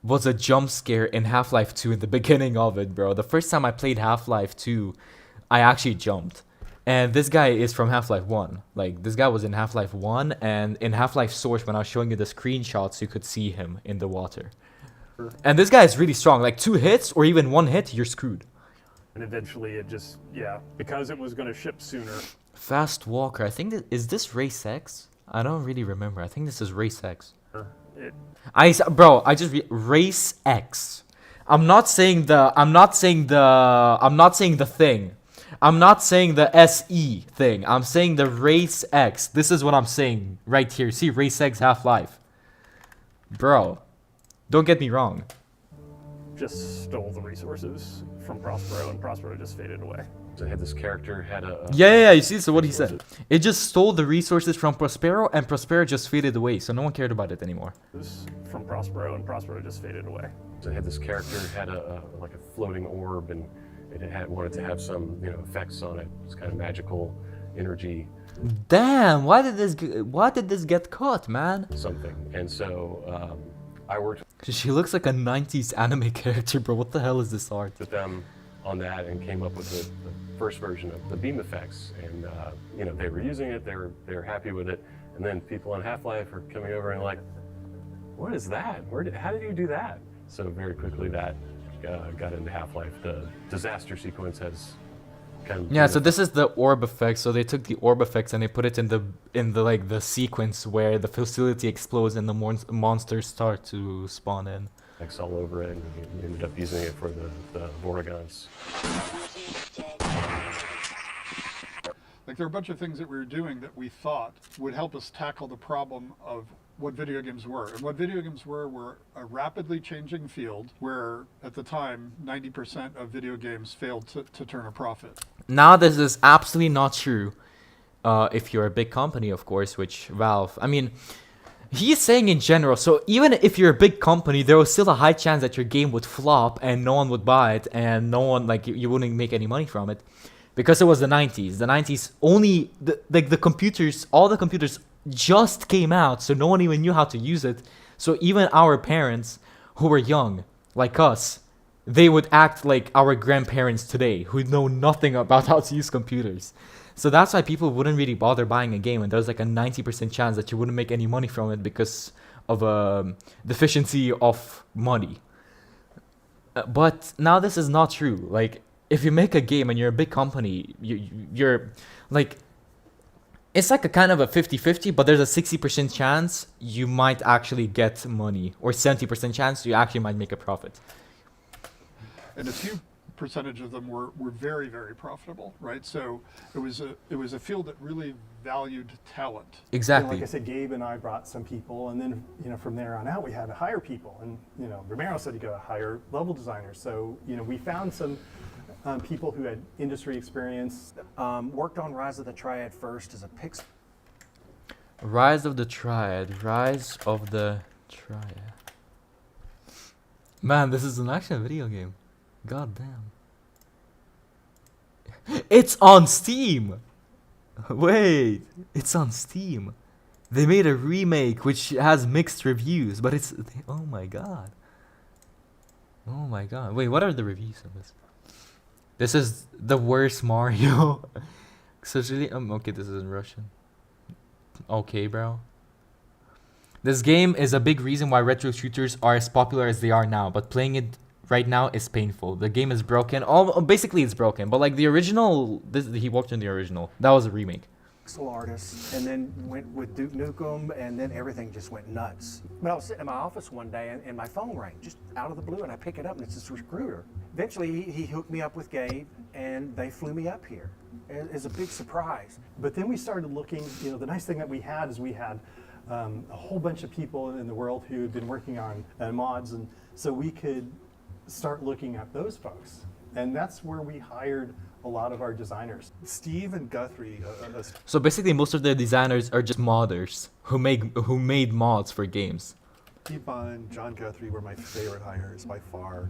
was a jump scare in Half-Life 2 in the beginning of it, bro. The first time I played Half-Life 2, I actually jumped. And this guy is from Half-Life 1. Like, this guy was in Half-Life 1, and in Half-Life Source, when I was showing you the screenshots, you could see him in the water. And this guy is really strong. Like, 2 hits, or even 1 hit, you're screwed. And eventually it just, because it was going to ship sooner. Fast Walker. I think is this Race X? I don't really remember. I think this is Race X. Race X. I'm not saying the thing. I'm not saying the SE thing. I'm saying the Race X. This is what I'm saying right here. See, Race X Half-Life. Bro, don't get me wrong. Just stole the resources from Prospero, and Prospero just faded away. So had this character had a yeah, you see, so what he said. It just stole the resources from Prospero, and Prospero just faded away, so no one cared about it anymore. From Prospero, and Prospero just faded away. So had this character had a like a floating orb, and it wanted to have some effects on it. It's kind of magical energy. Damn, why did this get caught, man? Something, and so I worked. She looks like a 90s anime character, bro. What the hell is this art? With them on that and came up with the first version of the beam effects, and they were using it. They're happy with it, and then people on Half-Life are coming over and like, what is that? How did you do that? So very quickly that got into Half-Life. The disaster sequence has kind of so this is the orb effect. So they took the orb effects and they put it in the like the sequence where the facility explodes and the monsters start to spawn in. All over it, and we ended up using it for the Vortigons. Like there are a bunch of things that we were doing that we thought would help us tackle the problem of what video games were. And what video games were a rapidly changing field where at the time 90% of video games failed to turn a profit. Now this is absolutely not true. If you're a big company, of course, which Valve, I mean, he's saying in general, so even if you're a big company, there was still a high chance that your game would flop and no one would buy it and no one, like, you wouldn't make any money from it. Because it was the 90s. The 90s only, the computers, all the computers just came out, so no one even knew how to use it. So even our parents, who were young, like us, they would act like our grandparents today, who know nothing about how to use computers. So that's why people wouldn't really bother buying a game, and there's like a 90% chance that you wouldn't make any money from it because of a deficiency of money. But now this is not true. Like, if you make a game and you're a big company, you're like, it's like a kind of a 50-50, but there's a 60% chance you might actually get money, or 70% chance you actually might make a profit. And a few percentage of them were very, very profitable, right? So it was a field that really valued talent. Exactly. Like I said, Gabe and I brought some people, and then from there on out we had to hire people, and Romero said you got to hire level designers. So we found some people who had industry experience. Worked on Rise of the Triad first as a pixel. Rise of the Triad. Man, this is an action video game. God damn. It's on Steam! Wait, it's on Steam. They made a remake which has mixed reviews, but it's... Oh my god. Oh my god. Wait, what are the reviews of this? This is the worst Mario. Especially... okay, this is in Russian. Okay, bro. This game is a big reason why retro shooters are as popular as they are now, but playing it right now is painful. The game is broken. All basically it's broken. But like the original, he worked on the original. That was a remake. Pixel artist, and then went with Duke Nukem, and then everything just went nuts. But I was sitting in my office one day, and my phone rang just out of the blue, and I pick it up, and it's this recruiter. Eventually, he hooked me up with Gabe, and they flew me up here. It's a big surprise. But then we started looking, the nice thing that we had is we had a whole bunch of people in the world who had been working on mods, and so we could start looking at those folks. And that's where we hired a lot of our designers. Steve and Guthrie. So basically, most of the designers are just modders who made mods for games. Steve Bond, John Guthrie were my favorite hires by far.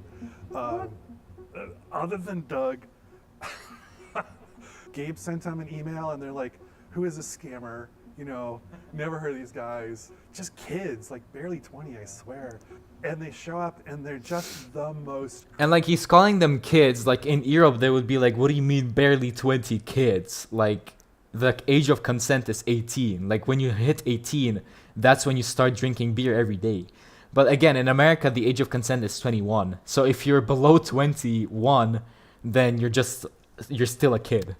Other than Doug, Gabe sent them an email and they're like, "Who is this scammer? Never heard of these guys. Just kids, like barely 20, I swear." And they show up and they're just the most. And like he's calling them kids. Like in Europe, they would be like, "What do you mean barely 20 kids?" Like the age of consent is 18. Like when you hit 18, that's when you start drinking beer every day. But again, in America, the age of consent is 21. So if you're below 21, then you're still a kid.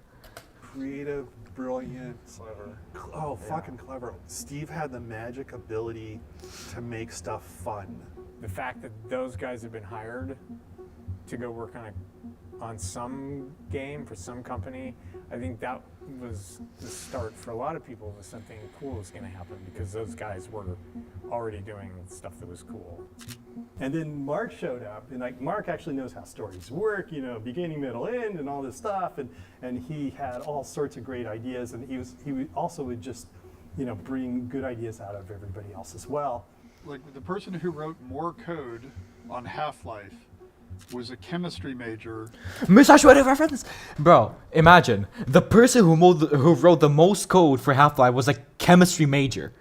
Creative, brilliant, clever. Oh, fucking clever. Steve had the magic ability to make stuff fun. The fact that those guys have been hired to go work on some game for some company, I think that was the start for a lot of people that something cool was going to happen, because those guys were already doing stuff that was cool. And then Mark showed up, and like Mark actually knows how stories work, beginning, middle, end, and all this stuff, and he had all sorts of great ideas, and he also would just bring good ideas out of everybody else as well. Like the person who wrote more code on Half-Life was a chemistry major. Reference, bro. Imagine the person who wrote the most code for Half-Life was a chemistry major,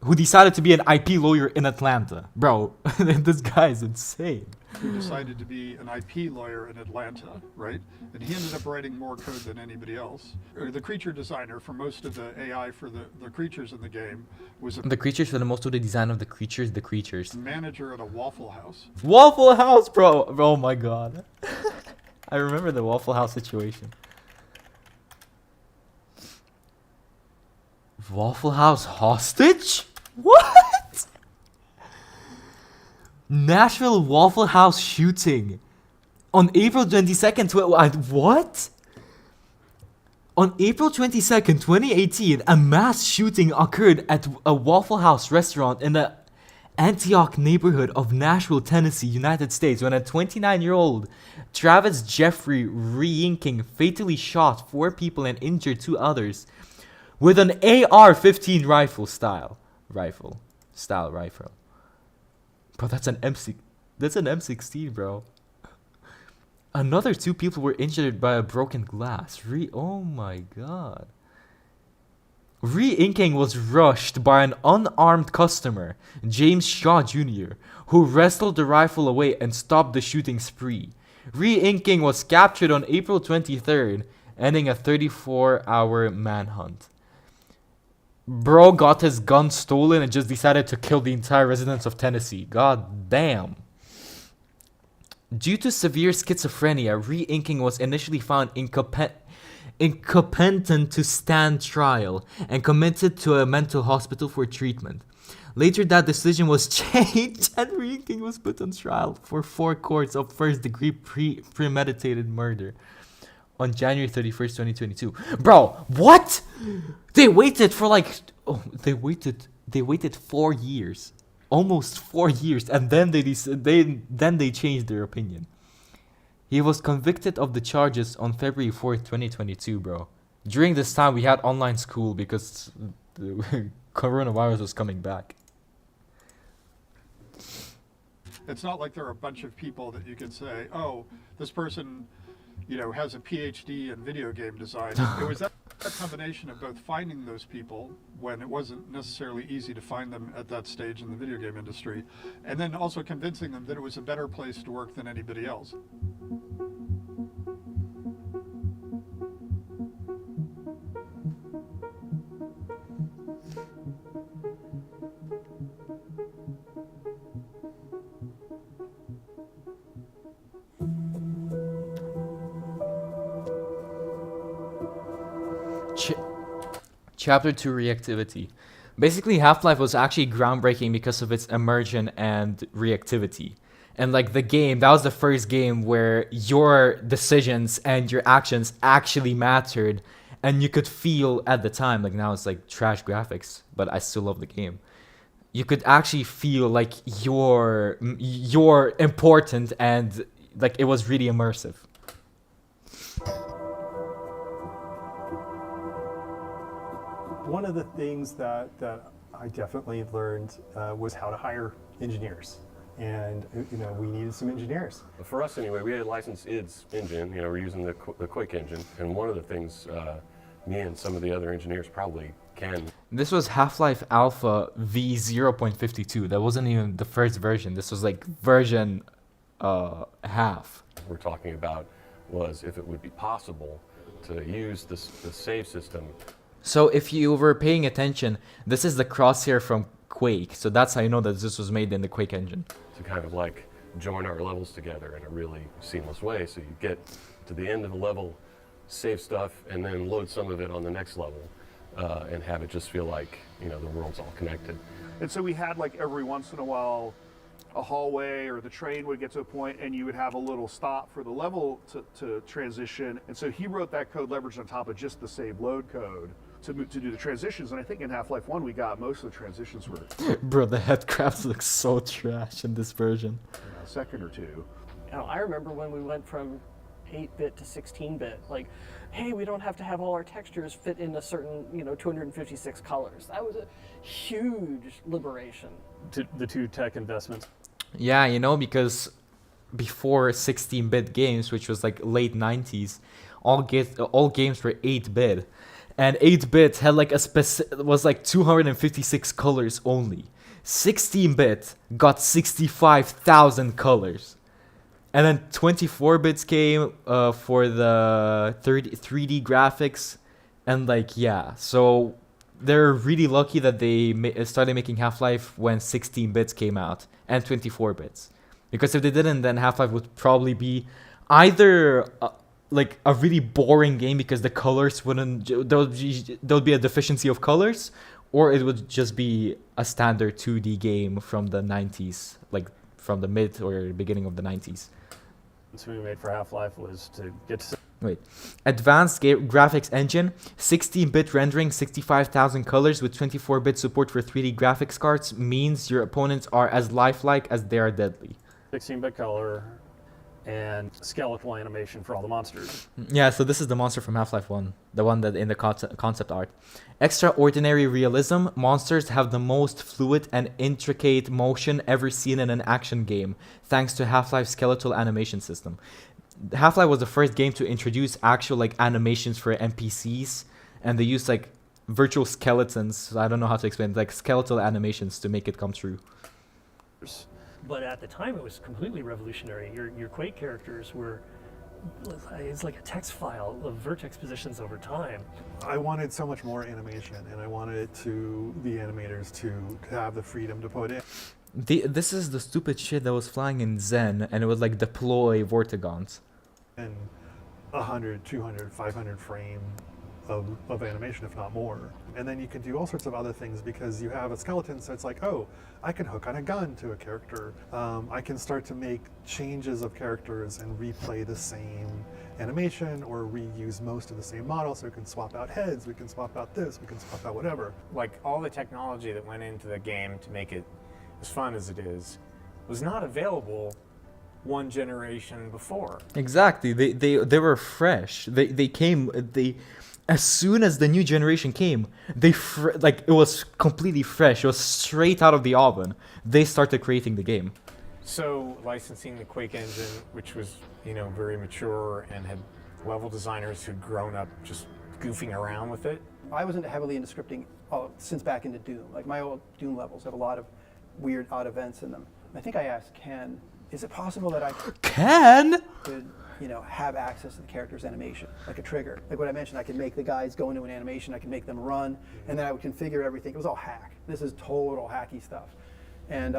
who decided to be an IP lawyer in Atlanta, bro. This guy is insane. Who decided to be an IP lawyer in Atlanta, right? And he ended up writing more code than anybody else. The creature designer for most of the AI for the creatures in the game was The creatures for the most of the design of the creatures. Manager at a Waffle House. Waffle House, bro. Oh my god. I remember the Waffle House situation. Waffle House hostage? What? Nashville Waffle House shooting on April 22nd. What? On April 22nd, 2018, a mass shooting occurred at a Waffle House restaurant in the Antioch neighborhood of Nashville, Tennessee, United States, when a 29-year-old Travis Jeffrey Reinking fatally shot 4 people and injured 2 others with an AR-15 rifle. Bro, that's an M16, bro. Another 2 people were injured by a broken glass. Oh my god. Re-inking was rushed by an unarmed customer, James Shaw Jr., who wrestled the rifle away and stopped the shooting spree. Re-inking was captured on April 23rd, ending a 34-hour manhunt. Bro got his gun stolen and just decided to kill the entire residents of Tennessee. God damn. Due to severe schizophrenia, Re-inking was initially found incompetent to stand trial and committed to a mental hospital for treatment. Later, that decision was changed and Re-inking was put on trial for 4 counts of first-degree premeditated murder on January 31st, 2022. Bro, what? They waited for they waited 4 years. Almost 4 years, and then they changed their opinion. He was convicted of the charges on February 4th, 2022, bro. During this time, we had online school because the coronavirus was coming back. It's not like there are a bunch of people that you can say, oh, this person, has a PhD in video game design. It was that combination of both finding those people when it wasn't necessarily easy to find them at that stage in the video game industry, and then also convincing them that it was a better place to work than anybody else. Chapter 2 reactivity. Basically, Half-Life was actually groundbreaking because of its immersion and reactivity. And like the game, that was the first game where your decisions and your actions actually mattered, and you could feel at the time, like now it's like trash graphics, but I still love the game. You could actually feel like you're important, and like it was really immersive. One of the things that I definitely learned was how to hire engineers. And we needed some engineers. For us anyway, we had a licensed IDS engine. We're using the Quake engine, and one of the things me and some of the other engineers probably can. This was Half-Life Alpha v0.52. That wasn't even the first version. This was like version half. We're talking about was if it would be possible to use the save system. So if you were paying attention, this is the crosshair from Quake. So that's how you know that this was made in the Quake engine. To kind of like join our levels together in a really seamless way. So you get to the end of the level, save stuff, and then load some of it on the next level, and have it just feel like the world's all connected. And so we had like every once in a while a hallway or the train would get to a point and you would have a little stop for the level to transition. And so he wrote that code leveraged on top of just the save load code to do the transitions. And I think in Half-Life 1 we got most of the transitions were... Bro, the headcrafts look so trash in this version. A second or two. I remember when we went from 8-bit to 16-bit, like, hey, we don't have to have all our textures fit in a certain, 256 colors. That was a huge liberation. The two tech investments. Yeah, because before 16-bit games, which was like late 90s, all games were 8-bit. And 8-bit had like was like 256 colors only. 16-bit got 65,000 colors. And then 24 bits came for the 3D graphics. And like, yeah, so they're really lucky that they started making Half-Life when 16 bits came out and 24 bits. Because if they didn't, then Half-Life would probably be either like a really boring game because the colors there would be a deficiency of colors, or it would just be a standard 2D game from the 90s, like from the mid or beginning of the 90s. So we made for Half-Life was to get to... Wait. Advanced graphics engine, 16-bit rendering, 65,000 colors with 24-bit support for 3D graphics cards means your opponents are as lifelike as they are deadly. 16-bit color and skeletal animation for all the monsters. Yeah, so this is the monster from Half-Life 1, the one that in the concept art. Extraordinary realism, monsters have the most fluid and intricate motion ever seen in an action game, thanks to Half-Life's skeletal animation system. Half-Life was the first game to introduce actual like animations for NPCs, and they used like virtual skeletons. So I don't know how to explain, like skeletal animations to make it come true. But at the time, it was completely revolutionary. Your Quake characters were, it's like a text file of vertex positions over time. I wanted so much more animation, and I wanted the animators to have the freedom to put in. This is the stupid shit that was flying in Zen, and it would like deploy vortigons. And 100, 200, 500 frame of animation, if not more. And then you can do all sorts of other things because you have a skeleton, so it's like, oh, I can hook on a gun to a character. I can start to make changes of characters and replay the same animation or reuse most of the same model, so we can swap out heads, we can swap out this, we can swap out whatever. Like all the technology that went into the game to make it as fun as it is was not available one generation before. Exactly. They were fresh. They came as soon as the new generation came, like it was completely fresh. It was straight out of the oven. They started creating the game. So licensing the Quake engine, which was, very mature and had level designers who'd grown up just goofing around with it. I wasn't heavily into scripting since back into Doom. Like my old Doom levels have a lot of weird, odd events in them. I think I asked Ken, is it possible that I could have access to the character's animation, like a trigger? Like what I mentioned, I could make the guys go into an animation, I could make them run, and then I would configure everything. It was all hack. This is total hacky stuff. And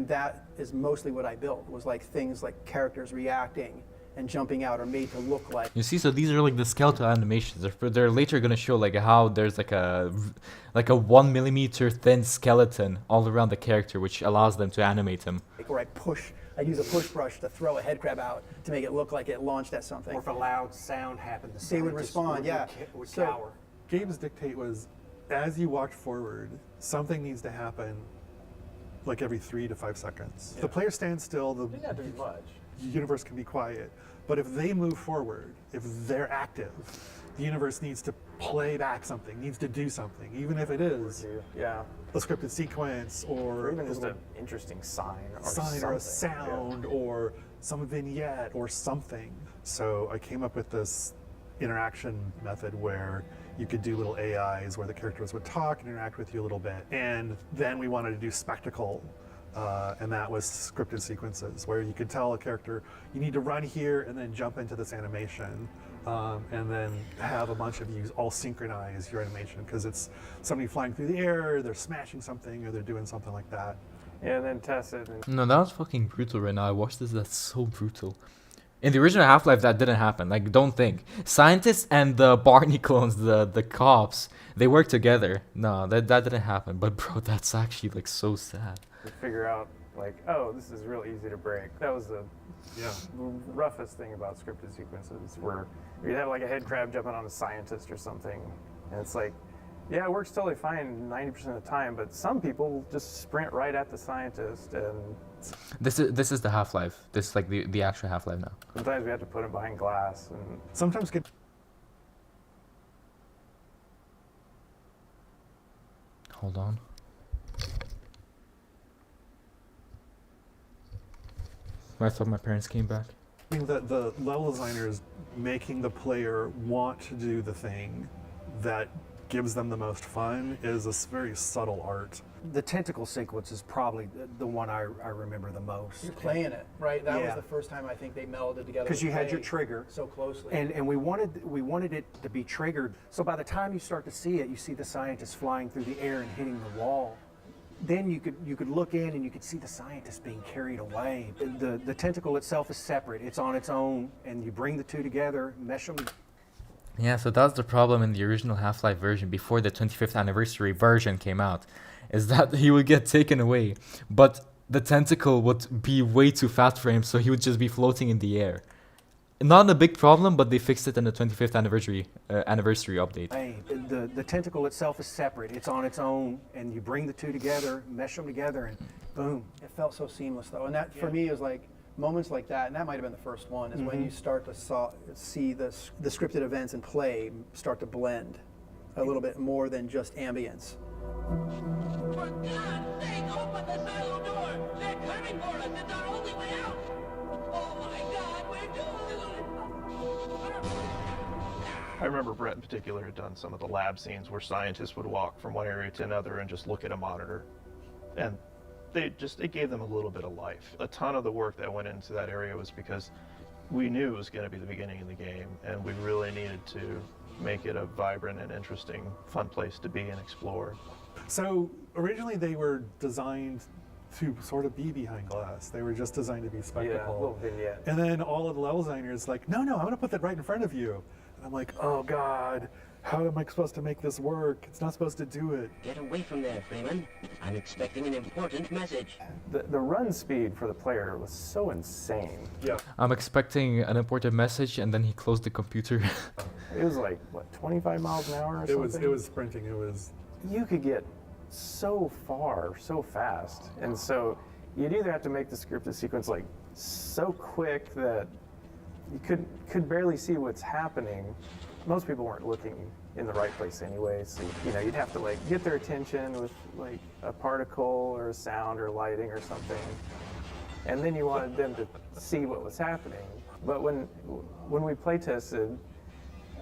that is mostly what I built, was like things like characters reacting and jumping out are made to look like. You see, so these are like the skeletal animations. They're later gonna show like how there's like a 1 millimeter thin skeleton all around the character, which allows them to animate him. Or I use a push brush to throw a head crab out to make it look like it launched at something. Or if a loud sound happened, they would respond, yeah. Would So- cower. Games dictate was, as you walked forward, something needs to happen like every 3 to 5 seconds. If the player stands still, the Didn't have to be much. universe can be quiet. But if they move forward, if they're active, the universe needs to play back something, needs to do something, even if it is Yeah. a scripted sequence or even just a an interesting sign or a something. sound or some vignette or something. So I came up with this interaction method where you could do little AIs where the characters would talk and interact with you a little bit. And then we wanted to do spectacle, and that was scripted sequences where you could tell a character, you need to run here and then jump into this animation, and then have a bunch of you all synchronize your animation because it's somebody flying through the air, they're smashing something, or they're doing something like that. Yeah, and then test it. No, that was fucking brutal right now. I watched this, that's so brutal. In the original Half-Life, that didn't happen. Like, don't think. Scientists and the Barney clones, the cops, they work together. No, that didn't happen. But bro, that's actually like so sad. To figure out, like, oh, this is real easy to break. That was the roughest thing about scripted sequences, where you'd have like a head crab jumping on a scientist or something, and it's like, yeah, it works totally fine 90% of the time, but some people just sprint right at the scientist, and This is the Half-Life. This is like the actual Half-Life now. sometimes we have to put them behind glass. And Sometimes get Hold on. I thought my parents came back. I mean, the level designers making the player want to do the thing that gives them the most fun is a very subtle art. The tentacle sequence is probably the one I remember the most. You're playing it, right? That was Yeah. the first time I think they melded together. Because you and had your played trigger so closely. and we wanted it to be triggered. So by the time you start to see it, you see the scientist flying through the air and hitting the wall. Then you could look in and you could see the scientist being carried away. The tentacle itself is separate; it's on its own, and you bring the two together, mesh them. Yeah, so that's the problem in the original Half-Life version before the 25th anniversary version came out, is that he would get taken away, but the tentacle would be way too fast for him, so he would just be floating in the air. Not a big problem, but they fixed it in the 25th anniversary update. The tentacle itself is separate; it's on its own, and you bring the two together, mesh them together, and boom. It felt so seamless though, and that for me is like moments like that, and that might have been the first one, is when you start to see the scripted events and play start to blend a little bit more than just ambience. For God's sake, open the silo door! They're coming for us! It's our only way out! Oh my God, we're doomed! I remember Brett in particular had done some of the lab scenes where scientists would walk from one area to another and just look at a monitor. And it gave them a little bit of life. A ton of the work that went into that area was because we knew it was going to be the beginning of the game, and we really needed to make it a vibrant and interesting, fun place to be and explore. So originally they were designed to sort of be behind glass. They were just designed to be spectacle. Yeah, a little vignette. And then all of the level designers like, no, I'm gonna put that right in front of you. And I'm like, oh God, how am I supposed to make this work? It's not supposed to do it. Get away from there, Freeman. I'm expecting an important message. the run speed for the player was so insane. Yeah. I'm expecting an important message, and then he closed the computer. It was like, what, 25 miles an hour or something? It was sprinting. It was. You could get so far, so fast. And so you'd either have to make the scripted sequence like so quick that you could barely see what's happening. Most people weren't looking in the right place anyway, so you'd have to like get their attention with like a particle or a sound or lighting or something, and then you wanted them to see what was happening. But when we play tested,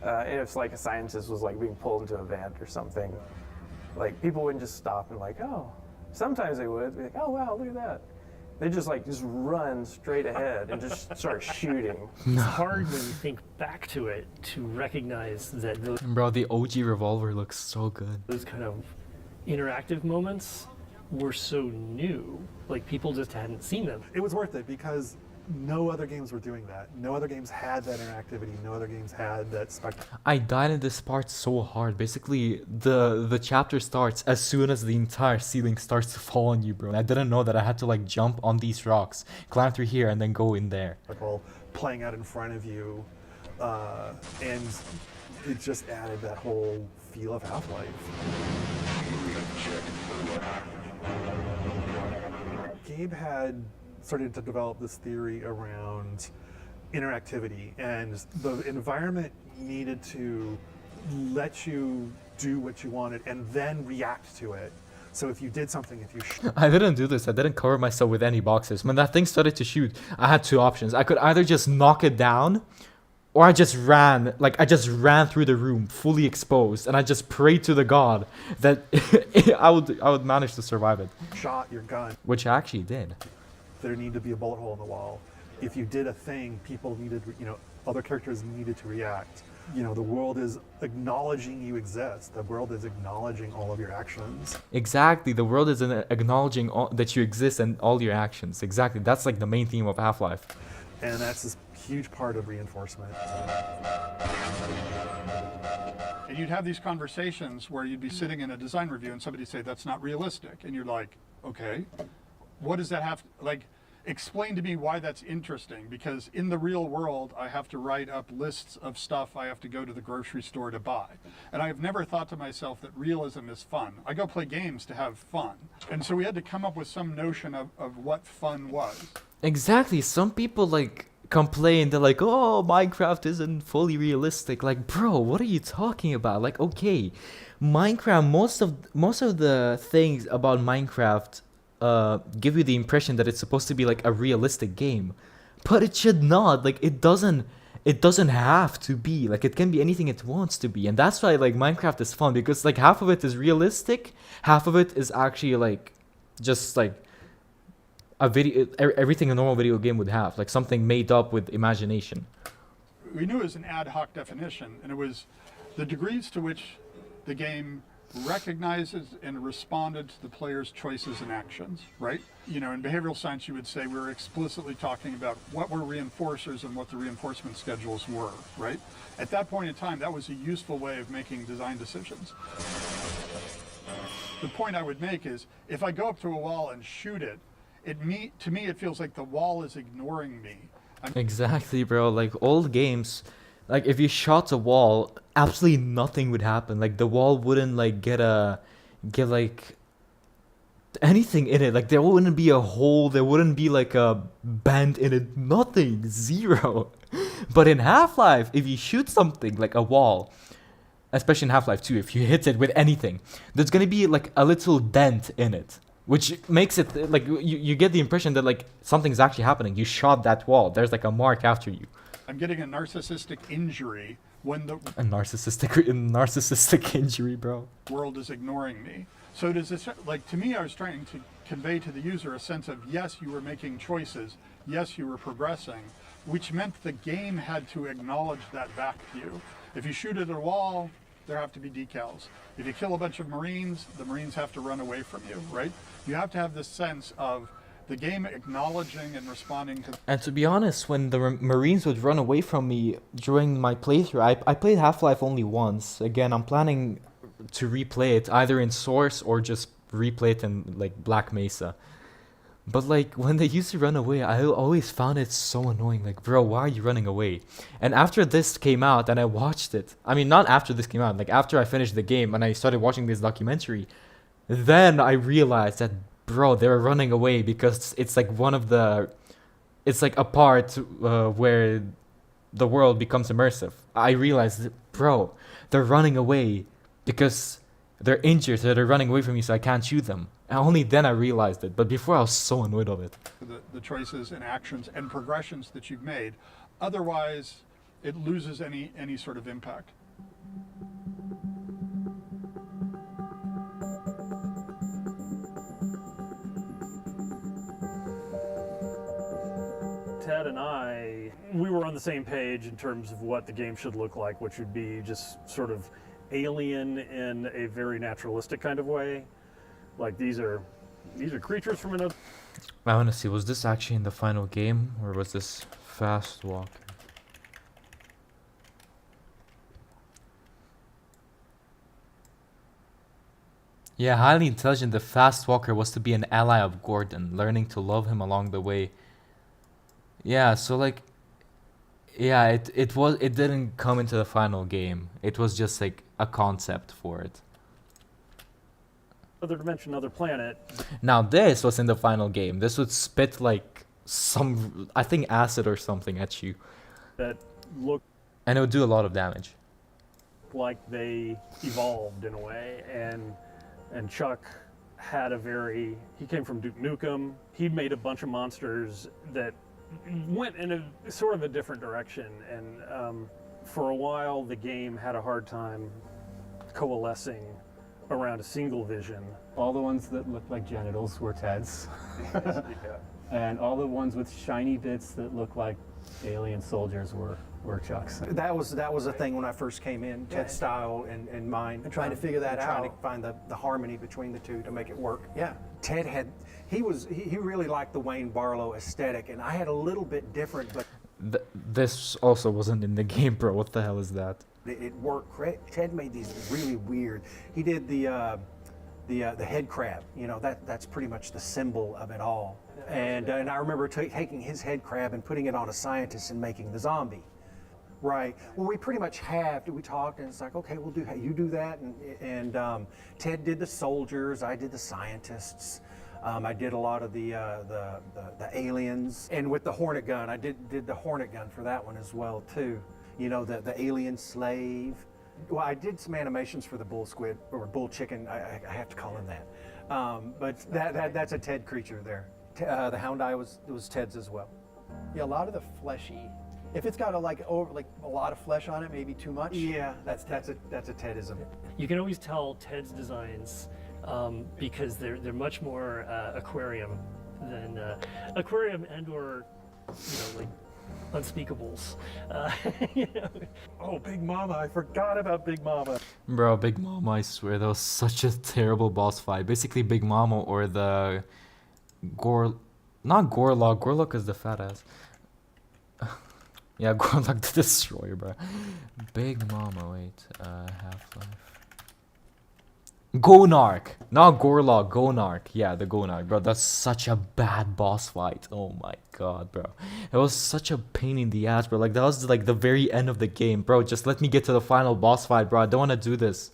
if like a scientist was like being pulled into a vent or something, like people wouldn't just stop and like, oh, sometimes they would be like, oh wow, look at that. They just run straight ahead and just start shooting. It's hard when you think back to it to recognize that Bro, the OG revolver looks so good. those kind of interactive moments were so new. Like people just hadn't seen them. It was worth it because No other games were doing that. No other games had that interactivity. No other games had that spectrum. I died in this part so hard. Basically, the chapter starts as soon as the entire ceiling starts to fall on you, bro. And I didn't know that I had to like jump on these rocks, climb through here, and then go in there. Like all playing out in front of you, and it just added that whole feel of Half-Life. Gabe had started to develop this theory around interactivity, and the environment needed to let you do what you wanted and then react to it. So if you did something, I didn't do this. I didn't cover myself with any boxes. When that thing started to shoot, I had two options. I could either just knock it down, or I just ran. Like, I just ran through the room, fully exposed, and I just prayed to the god that I would manage to survive it. Shot your gun. Which I actually did. There needed to be a bullet hole in the wall. If you did a thing, people needed, other characters needed to react. The world is acknowledging you exist. The world is acknowledging all of your actions. Exactly, the world is acknowledging that you exist and all your actions. Exactly, that's like the main theme of Half-Life. And that's this huge part of reinforcement. And you'd have these conversations where you'd be sitting in a design review and somebody'd say, that's not realistic. And you're like, okay, what does that have, explain to me why that's interesting, because in the real world, I have to write up lists of stuff I have to go to the grocery store to buy. And I've never thought to myself that realism is fun. I go play games to have fun. And so we had to come up with some notion of what fun was. Exactly, some people complain, they're like, oh, Minecraft isn't fully realistic. Like, bro, what are you talking about? Like, okay, Minecraft, most of the things about Minecraft give you the impression that it's supposed to be like a realistic game, but it should not. Like, it doesn't have to be. Like, it can be anything it wants to be, and that's why Minecraft is fun, because half of it is realistic, half of it is actually just a video, everything a normal video game would have, something made up with imagination. We knew it was an ad hoc definition, and it was the degrees to which the game recognizes and responded to the player's choices and actions, right? In behavioral science, you would say we were explicitly talking about what were reinforcers and what the reinforcement schedules were, right? At that point in time, that was a useful way of making design decisions. The point I would make is, if I go up to a wall and shoot it, to me, it feels like the wall is ignoring me. Exactly, bro. Old games, if you shot a wall, absolutely nothing would happen. The wall wouldn't get anything in it. There wouldn't be a hole, there wouldn't be a bend in it, nothing, zero. But in Half-Life, if you shoot something like a wall, especially in Half-Life 2, if you hit it with anything, there's gonna be a little dent in it, which makes it you get the impression that something's actually happening. You shot that wall, there's a mark after you. I'm getting a narcissistic injury when the narcissistic injury, bro. World is ignoring me. So does this, to me, I was trying to convey to the user a sense of, yes, you were making choices, yes, you were progressing, which meant the game had to acknowledge that back to you. If you shoot at a wall, there have to be decals. If you kill a bunch of Marines, the Marines have to run away from you, right? You have to have this sense of the game acknowledging and responding to... And to be honest, when the Marines would run away from me during my playthrough, I played Half-Life only once. Again, I'm planning to replay it either in Source or just replay it in Black Mesa. But when they used to run away, I always found it so annoying. Bro, why are you running away? And after this came out and I watched it, I mean, not after this came out, after I finished the game and I started watching this documentary, then I realized that, bro, they were running away because it's a part where the world becomes immersive. I realized, bro, they're running away because they're injured, so they're running away from me, so I can't shoot them. And only then I realized it, but before I was so annoyed of it. The choices and actions and progressions that you've made. Otherwise, it loses any sort of impact. Ted and we were on the same page in terms of what the game should look like, which would be just sort of alien in a very naturalistic kind of way. These are These are creatures from another. I want to see, was this actually in the final game, or was this Fast Walker? Yeah, highly intelligent, the Fast Walker was to be an ally of Gordon, learning to love him along the way. Yeah, so like, yeah, it didn't come into the final game. It was just like a concept for it. Other dimension, other planet. Now this was in the final game. This would spit like some, I think, acid or something at you. That look And it would do a lot of damage. like they evolved in a way, and Chuck had a very, he came from Duke Nukem. He made a bunch of monsters that went in a sort of a different direction, and for a while the game had a hard time coalescing around a single vision. All the ones that looked like genitals were Ted's. And all the ones with shiny bits that looked like alien soldiers were Chuck's. That was a thing when I first came in, Ted's style and mine. And trying to figure that Trying out. to find the harmony between the two to make it work. Yeah. Ted had, he really liked the Wayne Barlow aesthetic, and I had a little bit different, but This also wasn't in the game, bro. What the hell is that? it worked great. Ted made these really weird. He did the head crab. You know, that's pretty much the symbol of it all. And I remember taking his head crab and putting it on a scientist and making the zombie. Right. Well, we pretty much we talked, and it's like, okay, we'll do. You do that, and Ted did the soldiers. I did the scientists. I did a lot of the aliens, and with the Hornet gun, I did the Hornet gun for that one as well too. You know, the alien slave. Well, I did some animations for the bull squid or bull chicken. I have to call him that. But that's a Ted creature there. The Hound Eye was Ted's as well. Yeah, a lot of the fleshy. If it's got a lot of flesh on it, maybe too much. Yeah, that's a Tedism. You can always tell Ted's designs because they're much more aquarium than aquarium and/or like unspeakables. You know. Oh, Big Mama! I forgot about Big Mama. Bro, Big Mama, I swear, that was such a terrible boss fight. Basically, Big Mama or the not Gorlock. Gorlock is the fat ass. Yeah, Gorlock the Destroyer, bro. Big Mama, wait. Half-Life. Gonark! Not Gorlock, Gonark. Yeah, the Gonark, bro. That's such a bad boss fight. Oh my god, bro. It was such a pain in the ass, bro. Like, that was like the very end of the game, bro. Just let me get to the final boss fight, bro. I don't want to do this.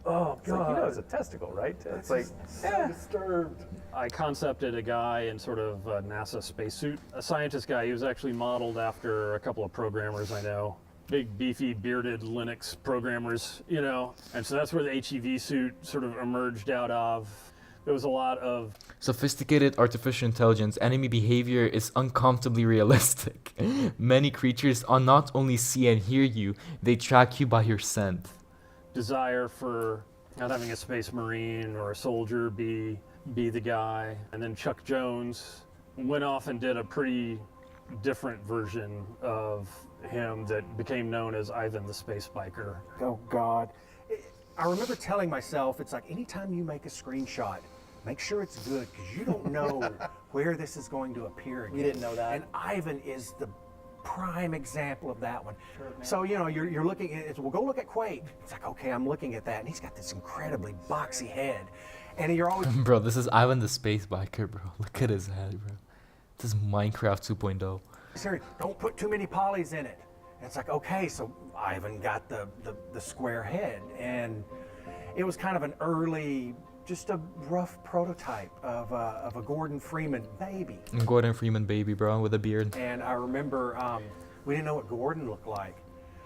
Oh, It's like, you know, it's a testicle, right? It's like, so disturbed. I concepted a guy in sort of a NASA spacesuit, a scientist guy. He was actually modeled after a couple of programmers I know. Big, beefy, bearded Linux programmers, you know. And so that's where the HEV suit sort of emerged out of. There was a lot of Sophisticated artificial intelligence, enemy behavior is uncomfortably realistic. Many creatures not only see and hear you, they track you by your scent. desire for not having a space marine or a soldier be the guy. And then Chuck Jones went off and did a pretty different version of him that became known as Ivan the Space Biker. Oh God. I remember telling myself, it's like anytime you make a screenshot, make sure it's good because you don't know where this is going to appear again. You didn't know that. And Ivan is the prime example of that one. So, you know, you're looking at it, well, go look at Quake. It's like, okay, I'm looking at that, and he's got this incredibly boxy head. And you're always... Bro, this is Ivan the Space Biker, bro. Look at his head, bro. This is Minecraft 2.0. Sorry, don't put too many polys in it. And it's like, okay, so Ivan got the square head, and it was kind of an early, just a rough prototype of a Gordon Freeman baby. Gordon Freeman baby, bro, with a beard. And I remember we didn't know what Gordon looked like.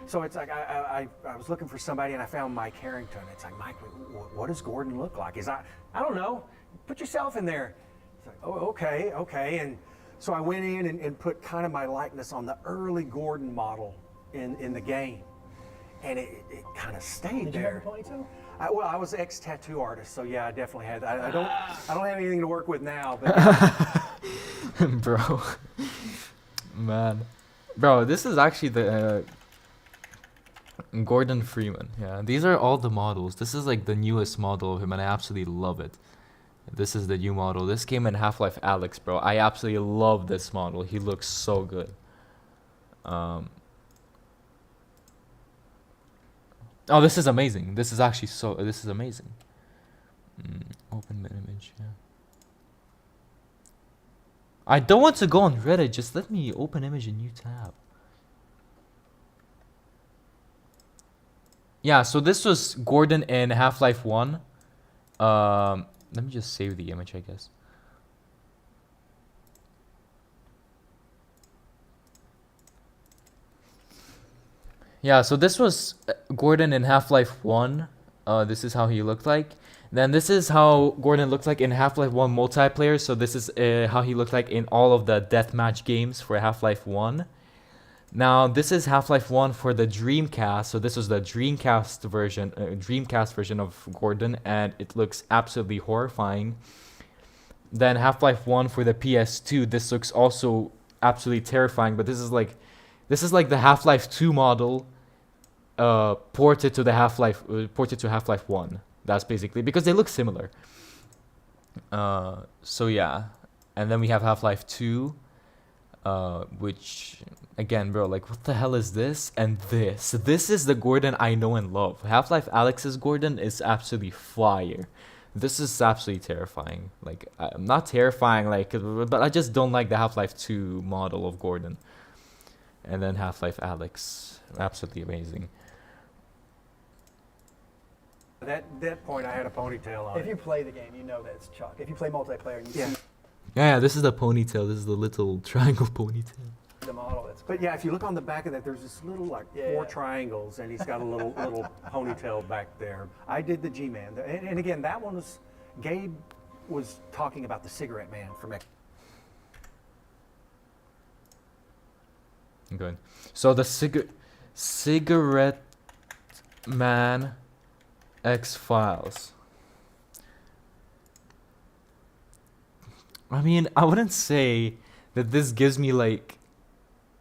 So it's like I was looking for somebody, and I found Mike Harrington. It's like, Mike, what does Gordon look like? I don't know. Put yourself in there. It's like, oh, okay. And so I went in and put kind of my likeness on the early Gordon model in the game. And it kind of stayed there. Did you have a ponytail? Well, I was an ex-tattoo artist, so yeah, I definitely had. I don't have anything to work with now, but Bro, man, bro, this is actually the Gordon Freeman. Yeah, these are all the models. This is like the newest model of him, and I absolutely love it. This is the new model. This came in Half-Life Alyx, bro. I absolutely love this model. He looks so good. Oh, this is amazing. This is actually so. This is amazing. Open image. Yeah. I don't want to go on Reddit. Just let me open image in new tab. Yeah. So this was Gordon in Half-Life 1. Let me just save the image, I guess. Yeah, so this was Gordon in Half-Life 1. This is how he looked like. Then this is how Gordon looked like in Half-Life 1 multiplayer. So this is how he looked like in all of the deathmatch games for Half-Life 1. Now, this is Half-Life 1 for the Dreamcast. So this was the Dreamcast version of Gordon, and it looks absolutely horrifying. Then Half-Life 1 for the PS2. This looks also absolutely terrifying, but this is like the Half-Life 2 model ported to Half-Life 1. That's basically because they look similar. So yeah, and then we have Half-Life 2, which again, bro, like what the hell is this? And this is the Gordon I know and love. Half-Life Alyx's Gordon is absolutely fire. This is absolutely terrifying. Like I'm not terrifying, like, but I just don't like the Half-Life 2 model of Gordon. And then Half-Life Alyx, absolutely amazing. That point, I had a ponytail on. If you play the game, you know that it's Chuck. If you play multiplayer, and you see Yeah, this is the ponytail. This is the little triangle ponytail. the model, it's But yeah, if you look on the back of that, there's this little like four triangles, and he's got a little ponytail back there. I did the G-Man, and again, that one was Gabe was talking about the Cigarette Man from X. Good. So the Cigarette Man X-Files. I mean, I wouldn't say that this gives me like...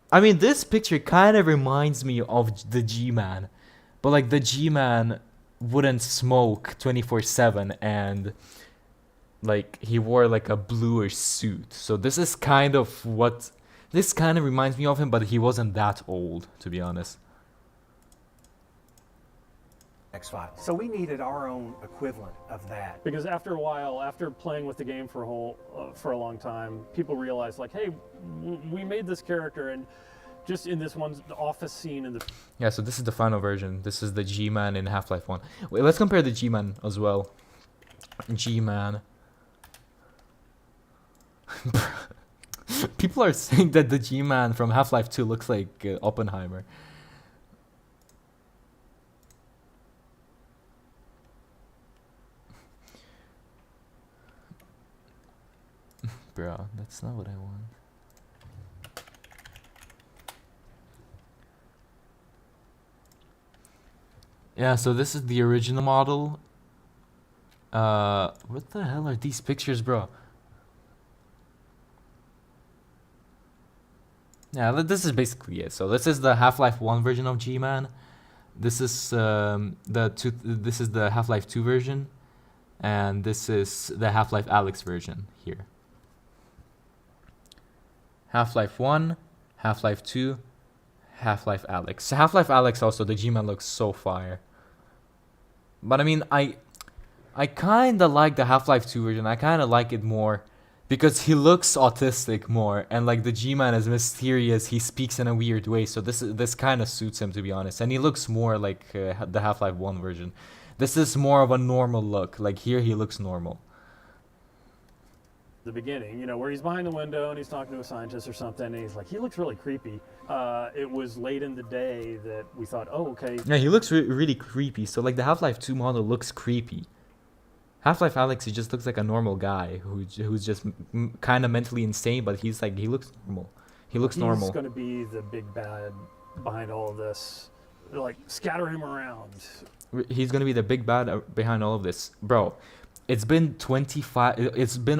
I mean, this picture kind of reminds me of the G-Man. But like the G-Man wouldn't smoke 24/7 and like he wore like a bluish suit. So this is kind of what... This kind of reminds me of him, but he wasn't that old, to be honest. X-Files. So we needed our own equivalent of that. Because after a while, after playing with the game for a long time, people realized like, hey, we made this character, and just in this one office scene in the... Yeah, so this is the final version. This is the G-Man in Half-Life 1. Wait, let's compare the G-Man as well. G-Man. People are saying that the G-Man from Half-Life 2 looks like Oppenheimer. Bro, that's not what I want. Yeah, so this is the original model. What the hell are these pictures, bro? Yeah, this is basically it. So this is the Half-Life 1 version of G-Man. This is this is the Half-Life 2 version, and this is the Half-Life Alyx version here. Half-Life 1, Half-Life 2, Half-Life Alyx. So Half-Life Alyx also, the G-Man looks so fire. But I mean, I kind of like the Half-Life 2 version. I kind of like it more because he looks autistic more, and like the G-Man is mysterious. He speaks in a weird way, so this kind of suits him, to be honest. And he looks more like the Half-Life 1 version. This is more of a normal look. Like here, he looks normal. The beginning, you know, where he's behind the window and he's talking to a scientist or something, and he's like, he looks really creepy. It was late in the day that we thought, oh, okay. Yeah, he looks really creepy. So like the Half-Life 2 model looks creepy. Half-Life Alyx, he just looks like a normal guy who's just kind of mentally insane, but he looks normal. He looks normal. He's going to be the big bad behind all of this. They're like, scatter him around. He's going to be the big bad behind all of this. Bro, it's been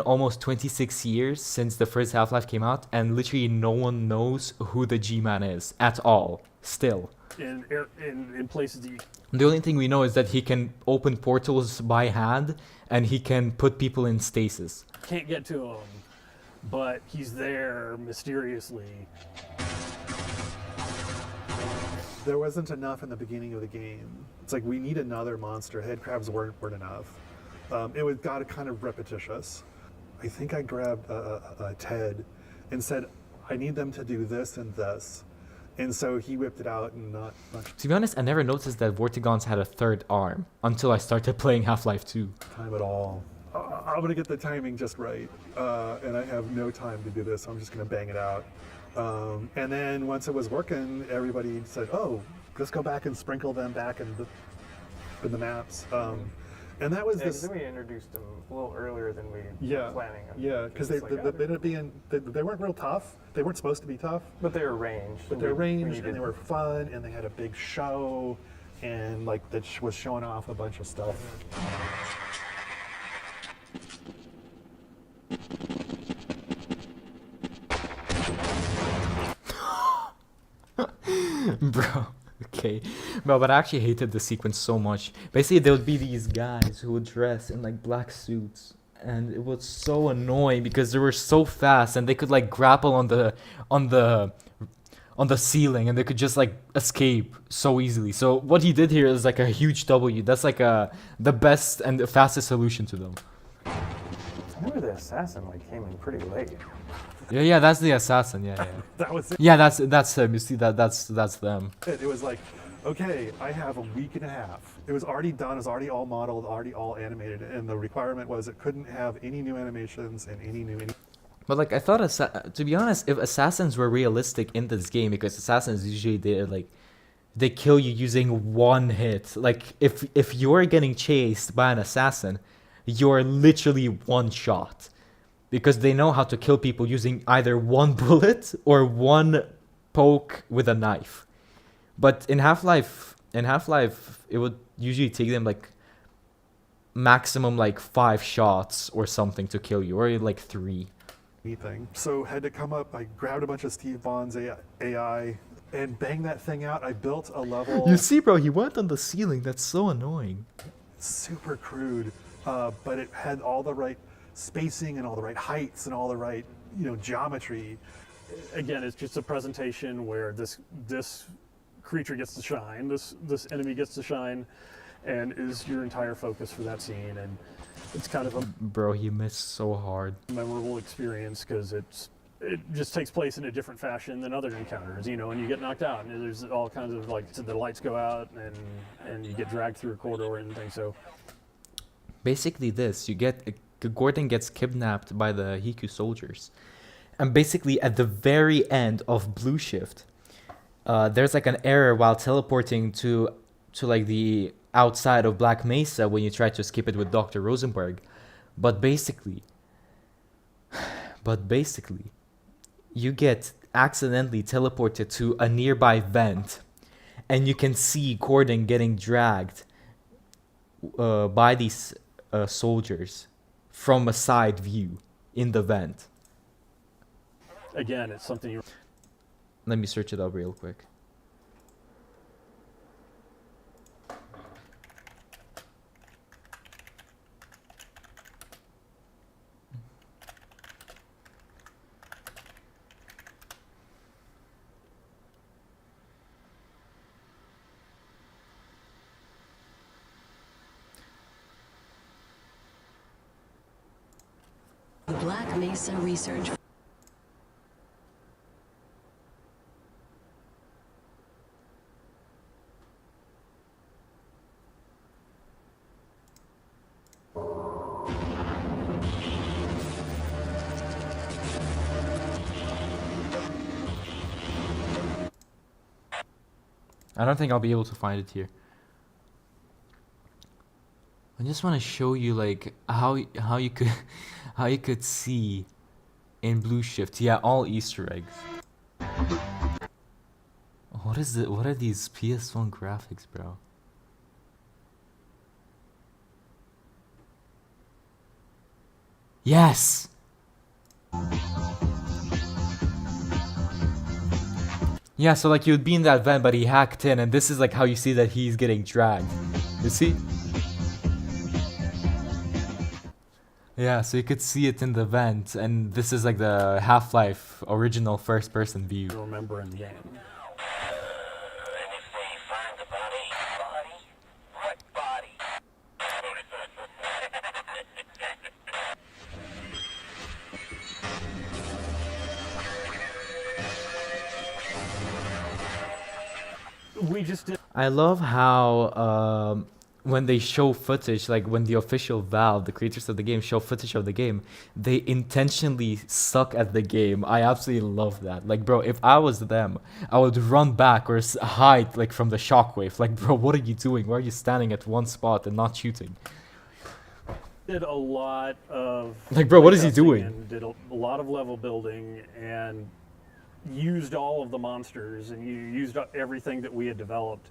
almost 26 years since the first Half-Life came out, and literally no one knows who the G-Man is at all, still. in places that you The only thing we know is that he can open portals by hand, and he can put people in stasis. can't get to him, but he's there mysteriously. There wasn't enough in the beginning of the game. It's like, we need another monster. Head crabs weren't enough. It got kind of repetitious. I think I grabbed Ted and said, I need them to do this and this. And so he whipped it out and not much To be honest, I never noticed that Vortigons had a third arm until I started playing Half-Life 2. time at all. I'm gonna get the timing just right, and I have no time to do this, so I'm just gonna bang it out. And then once it was working, everybody said, "Oh, let's go back and sprinkle them back in the maps." And that was this. Then we introduced them a little earlier than we Yeah, were planning on. yeah, because they ended up being they weren't real tough. They weren't supposed to be tough, But they were ranged. but they're ranged and they were fun, and they had a big show, and like that was showing off a bunch of stuff. Bro, okay. Bro, but I actually hated the sequence so much. Basically, there would be these guys who would dress in like black suits, and it was so annoying because they were so fast and they could like grapple on the ceiling, and they could just like escape so easily. So what he did here is like a huge W. That's like the best and the fastest solution to them. I remember the assassin came in pretty late. Yeah, that's the assassin. Yeah. That was it. Yeah, that's him. You see that's them. It was like, okay, I have a week and a half. It was already done. It was already all modeled, already all animated, and the requirement was it couldn't have any new animations and any new. But like I thought, to be honest, if assassins were realistic in this game, because assassins usually they kill you using one hit. Like if you're getting chased by an assassin, you're literally one shot, because they know how to kill people using either one bullet or one poke with a knife. But in Half-Life, it would usually take them like maximum like 5 shots or something to kill you, or like 3. Anything. So had to come up. I grabbed a bunch of Steve Bond's AI and banged that thing out. I built a level. You see, bro, he went on the ceiling. That's so annoying. Super crude, but it had all the right spacing and all the right heights and all the right geometry. Again, it's just a presentation where this creature gets to shine, this enemy gets to shine, and is your entire focus for that scene. And it's kind of a Bro, he missed so hard. memorable experience because it just takes place in a different fashion than other encounters, and you get knocked out, and there's all kinds of the lights go out, and you get dragged through a corridor and things. So basically, Gordon gets kidnapped by the Hiku soldiers, and basically at the very end of Blue Shift, there's like an error while teleporting to like the outside of Black Mesa when you try to skip it with Dr. Rosenberg. But basically, you get accidentally teleported to a nearby vent, and you can see Gordon getting dragged by these soldiers from a side view in the vent. again, it's something you. Let me search it up real quick. The Black Mesa Research. I don't think I'll be able to find it here. I just want to show you like how you could see in Blue Shift. Yeah, all Easter eggs. What is it? What are these PS1 graphics, bro? Yes. Yeah, so like you'd be in that vent, but he hacked in, and this is like how you see that he's getting dragged. You see? Yeah, so you could see it in the vent, and this is like the Half-Life original first-person view. Remember in the game. We just did. I love how when they show footage, like when the official Valve, the creators of the game, show footage of the game, they intentionally suck at the game. I absolutely love that. Like, bro, if I was them, I would run back or hide like from the shockwave. Like, bro, what are you doing? Why are you standing at one spot and not shooting? Did a lot of like, bro, what is he playtesting doing? and did a lot of level building and used all of the monsters and you used up everything that we had developed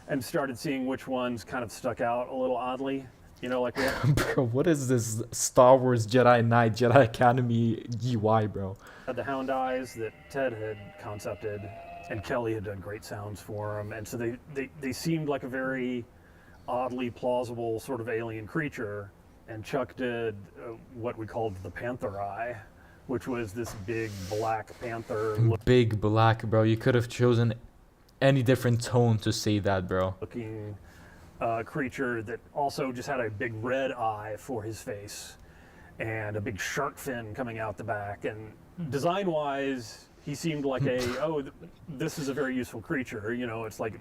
and started seeing which ones kind of stuck out a little oddly. You know, like we had, Bro, what is this Star Wars Jedi Knight, Jedi Academy UI, bro? had the hound eyes that Ted had concepted and Kelly had done great sounds for them. And so they seemed like a very oddly plausible sort of alien creature. And Chuck did what we called the Panther Eye, which was this big black panther Big black, bro. You could have chosen any different tone to say that, bro. looking creature that also just had a big red eye for his face and a big shark fin coming out the back. And design-wise, he seemed like this is a very useful creature. You know, it's like...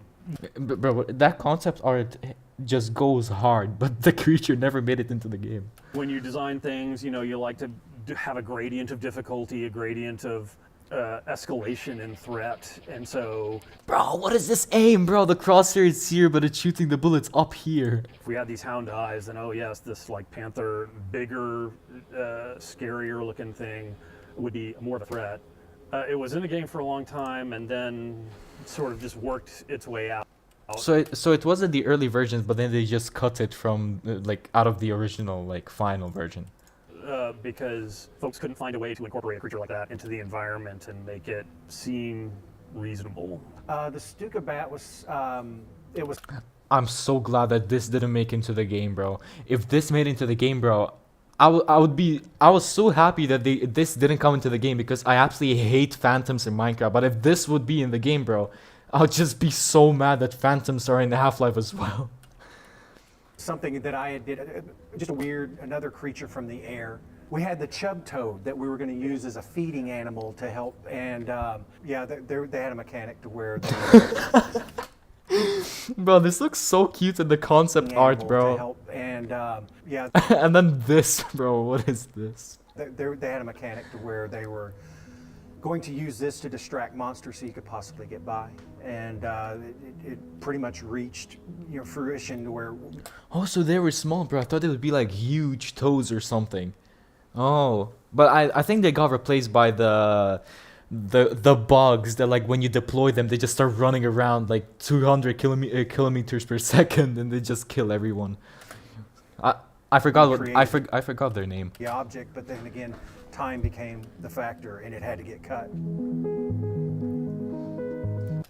Bro, that concept art just goes hard, but the creature never made it into the game. When you design things, you know, you like to have a gradient of difficulty, a gradient of escalation and threat, and so... Bro, what is this aim, bro? The crosshair is here, but it's shooting the bullets up here. If we had these hound eyes, then oh yes, this like panther, bigger, scarier looking thing would be more of a threat. It was in the game for a long time, and then sort of just worked its way out. So it wasn't the early versions, but then they just cut it from like out of the original like final version. Because folks couldn't find a way to incorporate a creature like that into the environment and make it seem reasonable. The Stuka Bat was, it was... I'm so glad that this didn't make into the game, bro. If this made into the game, bro, I was so happy that this didn't come into the game because I absolutely hate phantoms in Minecraft. But if this would be in the game, bro, I'll just be so mad that phantoms are in Half-Life as well. Something that I did, just a weird, another creature from the air. We had the chub toad that we were going to use as a feeding animal to help, and yeah, they had a mechanic to where they... Bro, this looks so cute in the concept art, bro. To help, and yeah. And then this, bro, what is this? They had a mechanic to where they were going to use this to distract monsters so you could possibly get by, and it pretty much reached fruition to where... Oh, so they were small, bro. I thought they would be like huge toes or something. Oh, but I think they got replaced by the bugs that, like, when you deploy them, they just start running around like 200 kilometers per second, and they just kill everyone. I forgot I forgot their name. The object, but then again, time became the factor, and it had to get cut.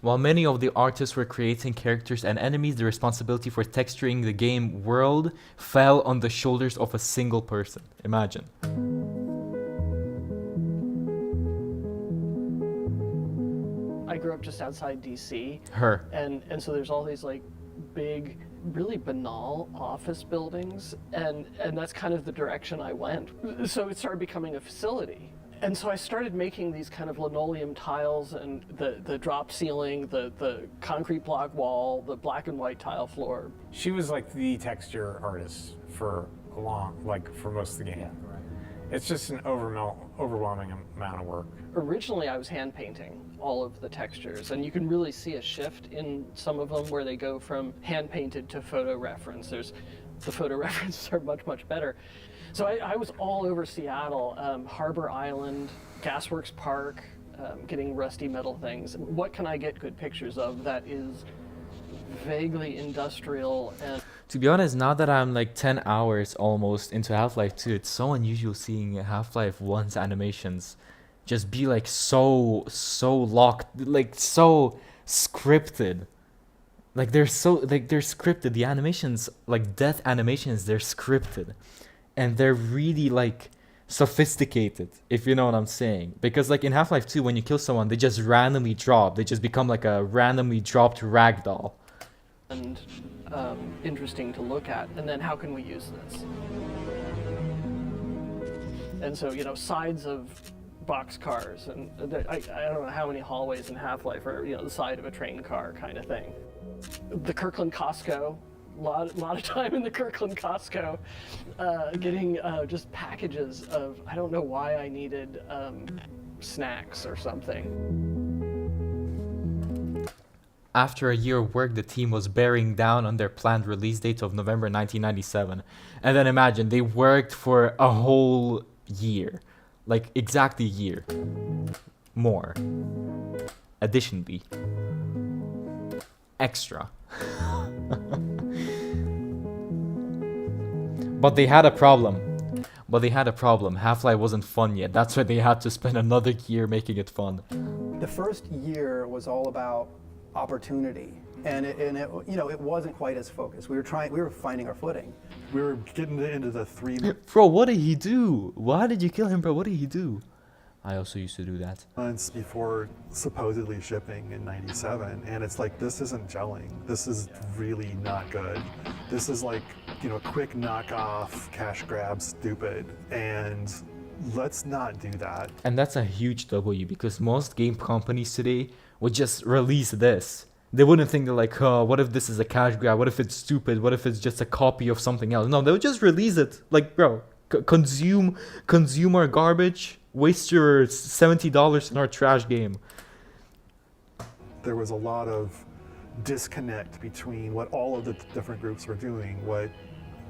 While many of the artists were creating characters and enemies, the responsibility for texturing the game world fell on the shoulders of a single person. Imagine. I grew up just outside DC. Her. And so there's all these like big, really banal office buildings, and that's kind of the direction I went. So it started becoming a facility. And so I started making these kind of linoleum tiles and the drop ceiling, the concrete block wall, the black and white tile floor. She was like the texture artist for for most of the game. Yeah, right. It's just an overwhelming amount of work. Originally, I was hand painting all of the textures, and you can really see a shift in some of them where they go from hand painted to photo reference. The photo references are much, much better. So I was all over Seattle, Harbor Island, Gasworks Park, getting rusty metal things. What can I get good pictures of that is vaguely industrial? And to be honest, now that I'm like 10 hours almost into Half-Life 2, it's so unusual seeing Half-Life 1's animations just be like so locked, like so scripted. Like they're scripted. The animations, like death animations, they're scripted, and they're really like sophisticated, if you know what I'm saying. Because like in Half-Life 2, when you kill someone, they just randomly drop. They just become like a randomly dropped ragdoll. And interesting to look at. And then how can we use this? And so, you know, sides of boxcars, and I don't know how many hallways in Half-Life are, you know, the side of a train car kind of thing. The Kirkland Costco, lot of time in the Kirkland Costco, getting just packages of, I don't know why I needed snacks or something. After a year of work, the team was bearing down on their planned release date of November 1997. And then imagine, they worked for a whole year. Like, exactly a year. More. Additionally. Extra. But they had a problem. Half-Life wasn't fun yet. That's why they had to spend another year making it fun. The first year was all about opportunity, and it you know, it wasn't quite as focused. We were finding our footing. We were getting into the 3 Bro, what did he do? Why did you kill him, bro? What did he do? I also used to do that. months before supposedly shipping in 97, and it's like, this isn't gelling. This is really not good. This is like, you know, quick knockoff, cash grab, stupid, and let's not do that. And that's a huge W, because most game companies today would just release this. They wouldn't think, they're like, oh, what if this is a cash grab? What if it's stupid? What if it's just a copy of something else? No, they would just release it. Like, bro, consume our garbage, waste your $70 in our trash game. There was a lot of disconnect between what all of the different groups were doing, what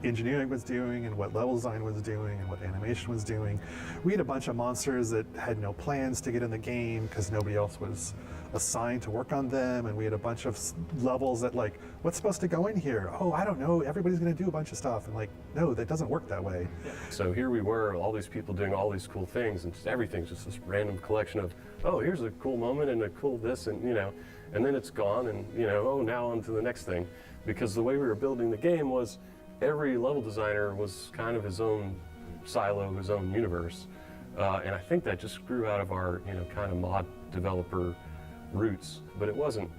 engineering was doing and what level design was doing and what animation was doing. We had a bunch of monsters that had no plans to get in the game because nobody else was assigned to work on them, and we had a bunch of levels that, like, what's supposed to go in here? Oh, I don't know, everybody's gonna do a bunch of stuff, and like, no, that doesn't work that way. So here we were, all these people doing all these cool things, and just everything's just this random collection of, oh, here's a cool moment and a cool this, and you know, and then it's gone, and you know, oh, now on to the next thing. Because the way we were building the game was, every level designer was kind of his own silo, his own universe. And I think that just grew out of our, you know, kind of mod developer roots, but it wasn't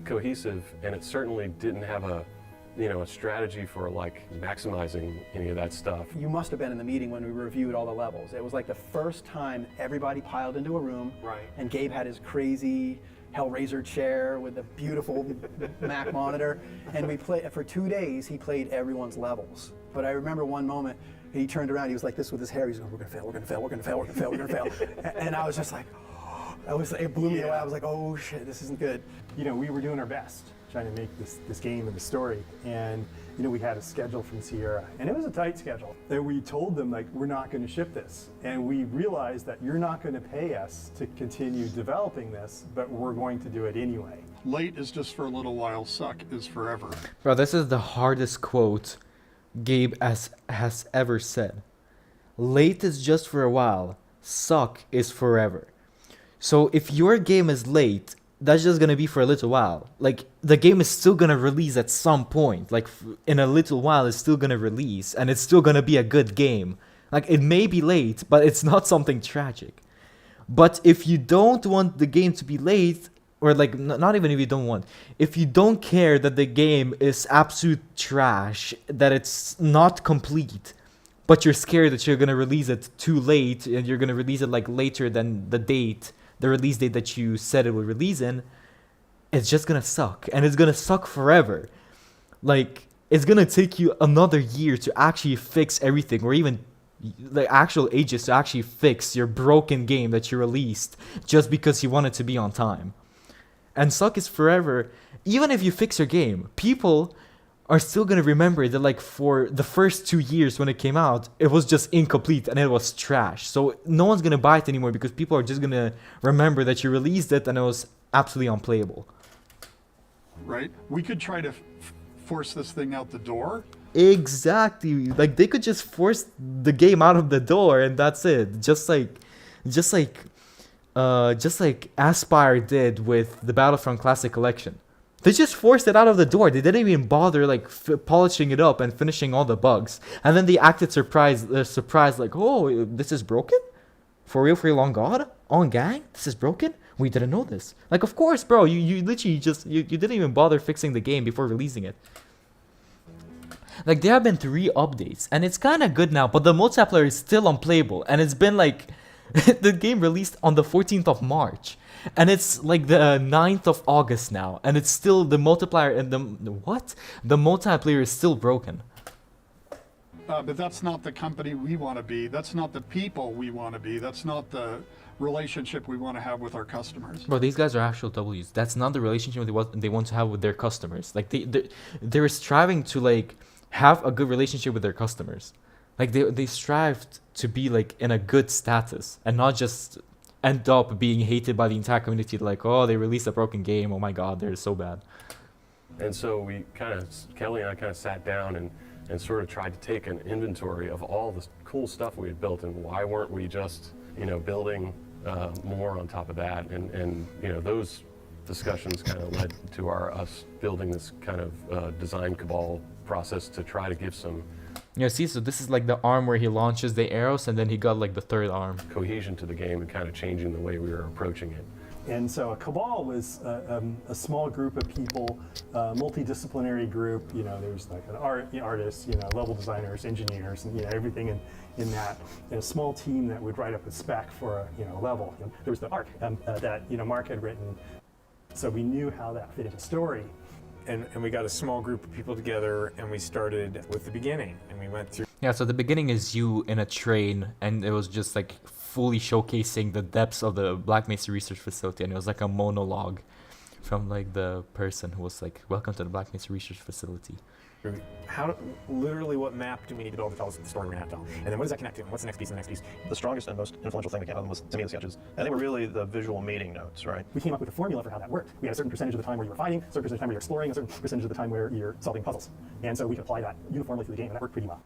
cohesive, and it certainly didn't have a, you know, a strategy for like maximizing any of that stuff. You must have been in the meeting when we reviewed all the levels. It was like the first time everybody piled into a room, right, and Gabe had his crazy Hellraiser chair with the beautiful Mac monitor, and we played for 2 days. He played everyone's levels. But I remember one moment, he turned around, he was like this with his hair, he's going, we're gonna fail, we're gonna fail, we're gonna fail, we're gonna fail, we're gonna fail. And I was just like, it blew me away. I was like, oh shit, this isn't good. You know, we were doing our best trying to make this game and the story, and you know, we had a schedule from Sierra, and it was a tight schedule. And we told them, like, we're not going to ship this, and we realized that you're not going to pay us to continue developing this, but we're going to do it anyway. Late is just for a little while, suck is forever. Bro, this is the hardest quote Gabe has ever said. Late is just for a while, suck is forever. So if your game is late, that's just gonna be for a little while. Like, the game is still gonna release at some point. Like, in a little while, it's still gonna release, and it's still gonna be a good game. Like, it may be late, but it's not something tragic. But if you don't want the game to be late, or like, not even if you don't want, if you don't care that the game is absolute trash, that it's not complete, but you're scared that you're gonna release it too late, and you're gonna release it like later than the release date that you said it would release in, it's just gonna suck, and it's gonna suck forever. Like, it's gonna take you another year to actually fix everything, or even like actual ages to actually fix your broken game that you released just because you want it to be on time. And suck is forever. Even if you fix your game, people are still gonna remember that, like, for the first 2 years when it came out, it was just incomplete and it was trash. So no one's gonna buy it anymore because people are just gonna remember that you released it and it was absolutely unplayable. Right? We could try to force this thing out the door. Exactly. Like, they could just force the game out of the door and that's it. Just like just like Aspire did with the Battlefront Classic Collection. They just forced it out of the door. They didn't even bother like polishing it up and finishing all the bugs. And then they acted surprised, like, oh, this is broken? For real, on God? On gang? This is broken? We didn't know this. Like, of course, bro. You literally just, you didn't even bother fixing the game before releasing it. Like, there have been 3 updates, and it's kind of good now, but the multiplayer is still unplayable. And it's been like, the game released on the 14th of March. And it's like the 9th of August now. And it's still the multiplayer, and the multiplayer is still broken. But that's not the company we want to be. That's not the people we want to be. That's not the relationship we want to have with our customers. Bro, these guys are actual W's. That's not the relationship they want to have with their customers. Like they're striving to like have a good relationship with their customers. Like they strived to be like in a good status and not just end up being hated by the entire community. Like, oh, they released a broken game. Oh my God, they're so bad. And so Kelly and I kind of sat down and sort of tried to take an inventory of all the cool stuff we had built and why weren't we just, building more on top of that. And those discussions kind of led to us building this kind of design cabal process to try to give some... Yeah, see, so this is like the arm where he launches the arrows and then he got like the 3rd arm. Cohesion to the game and kind of changing the way we were approaching it. And so a cabal was a small group of people, multidisciplinary group. There's like an artists, level designers, engineers, and everything in that. And a small team that would write up a spec for a level. There was the arc that Mark had written, so we knew how that fit into the story. And we got a small group of people together, and we started with the beginning, and we went through. Yeah, so the beginning is you in a train, and it was just like fully showcasing the depths of the Black Mesa Research Facility, and it was like a monologue from like the person who was like, "Welcome to the Black Mesa Research Facility." Literally, what map do we need to build to tell us the story we're gonna have to tell? And then what does that connect to? And what's the next piece and the next piece? The strongest and most influential thing that came out of them was to me the sketches. And they were really the visual meeting notes, right? We came up with a formula for how that worked. We had a certain percentage of the time where you were fighting, a certain percentage of the time where you're exploring, a certain percentage of the time where you're solving puzzles. And so we could apply that uniformly to the game, and that worked pretty well.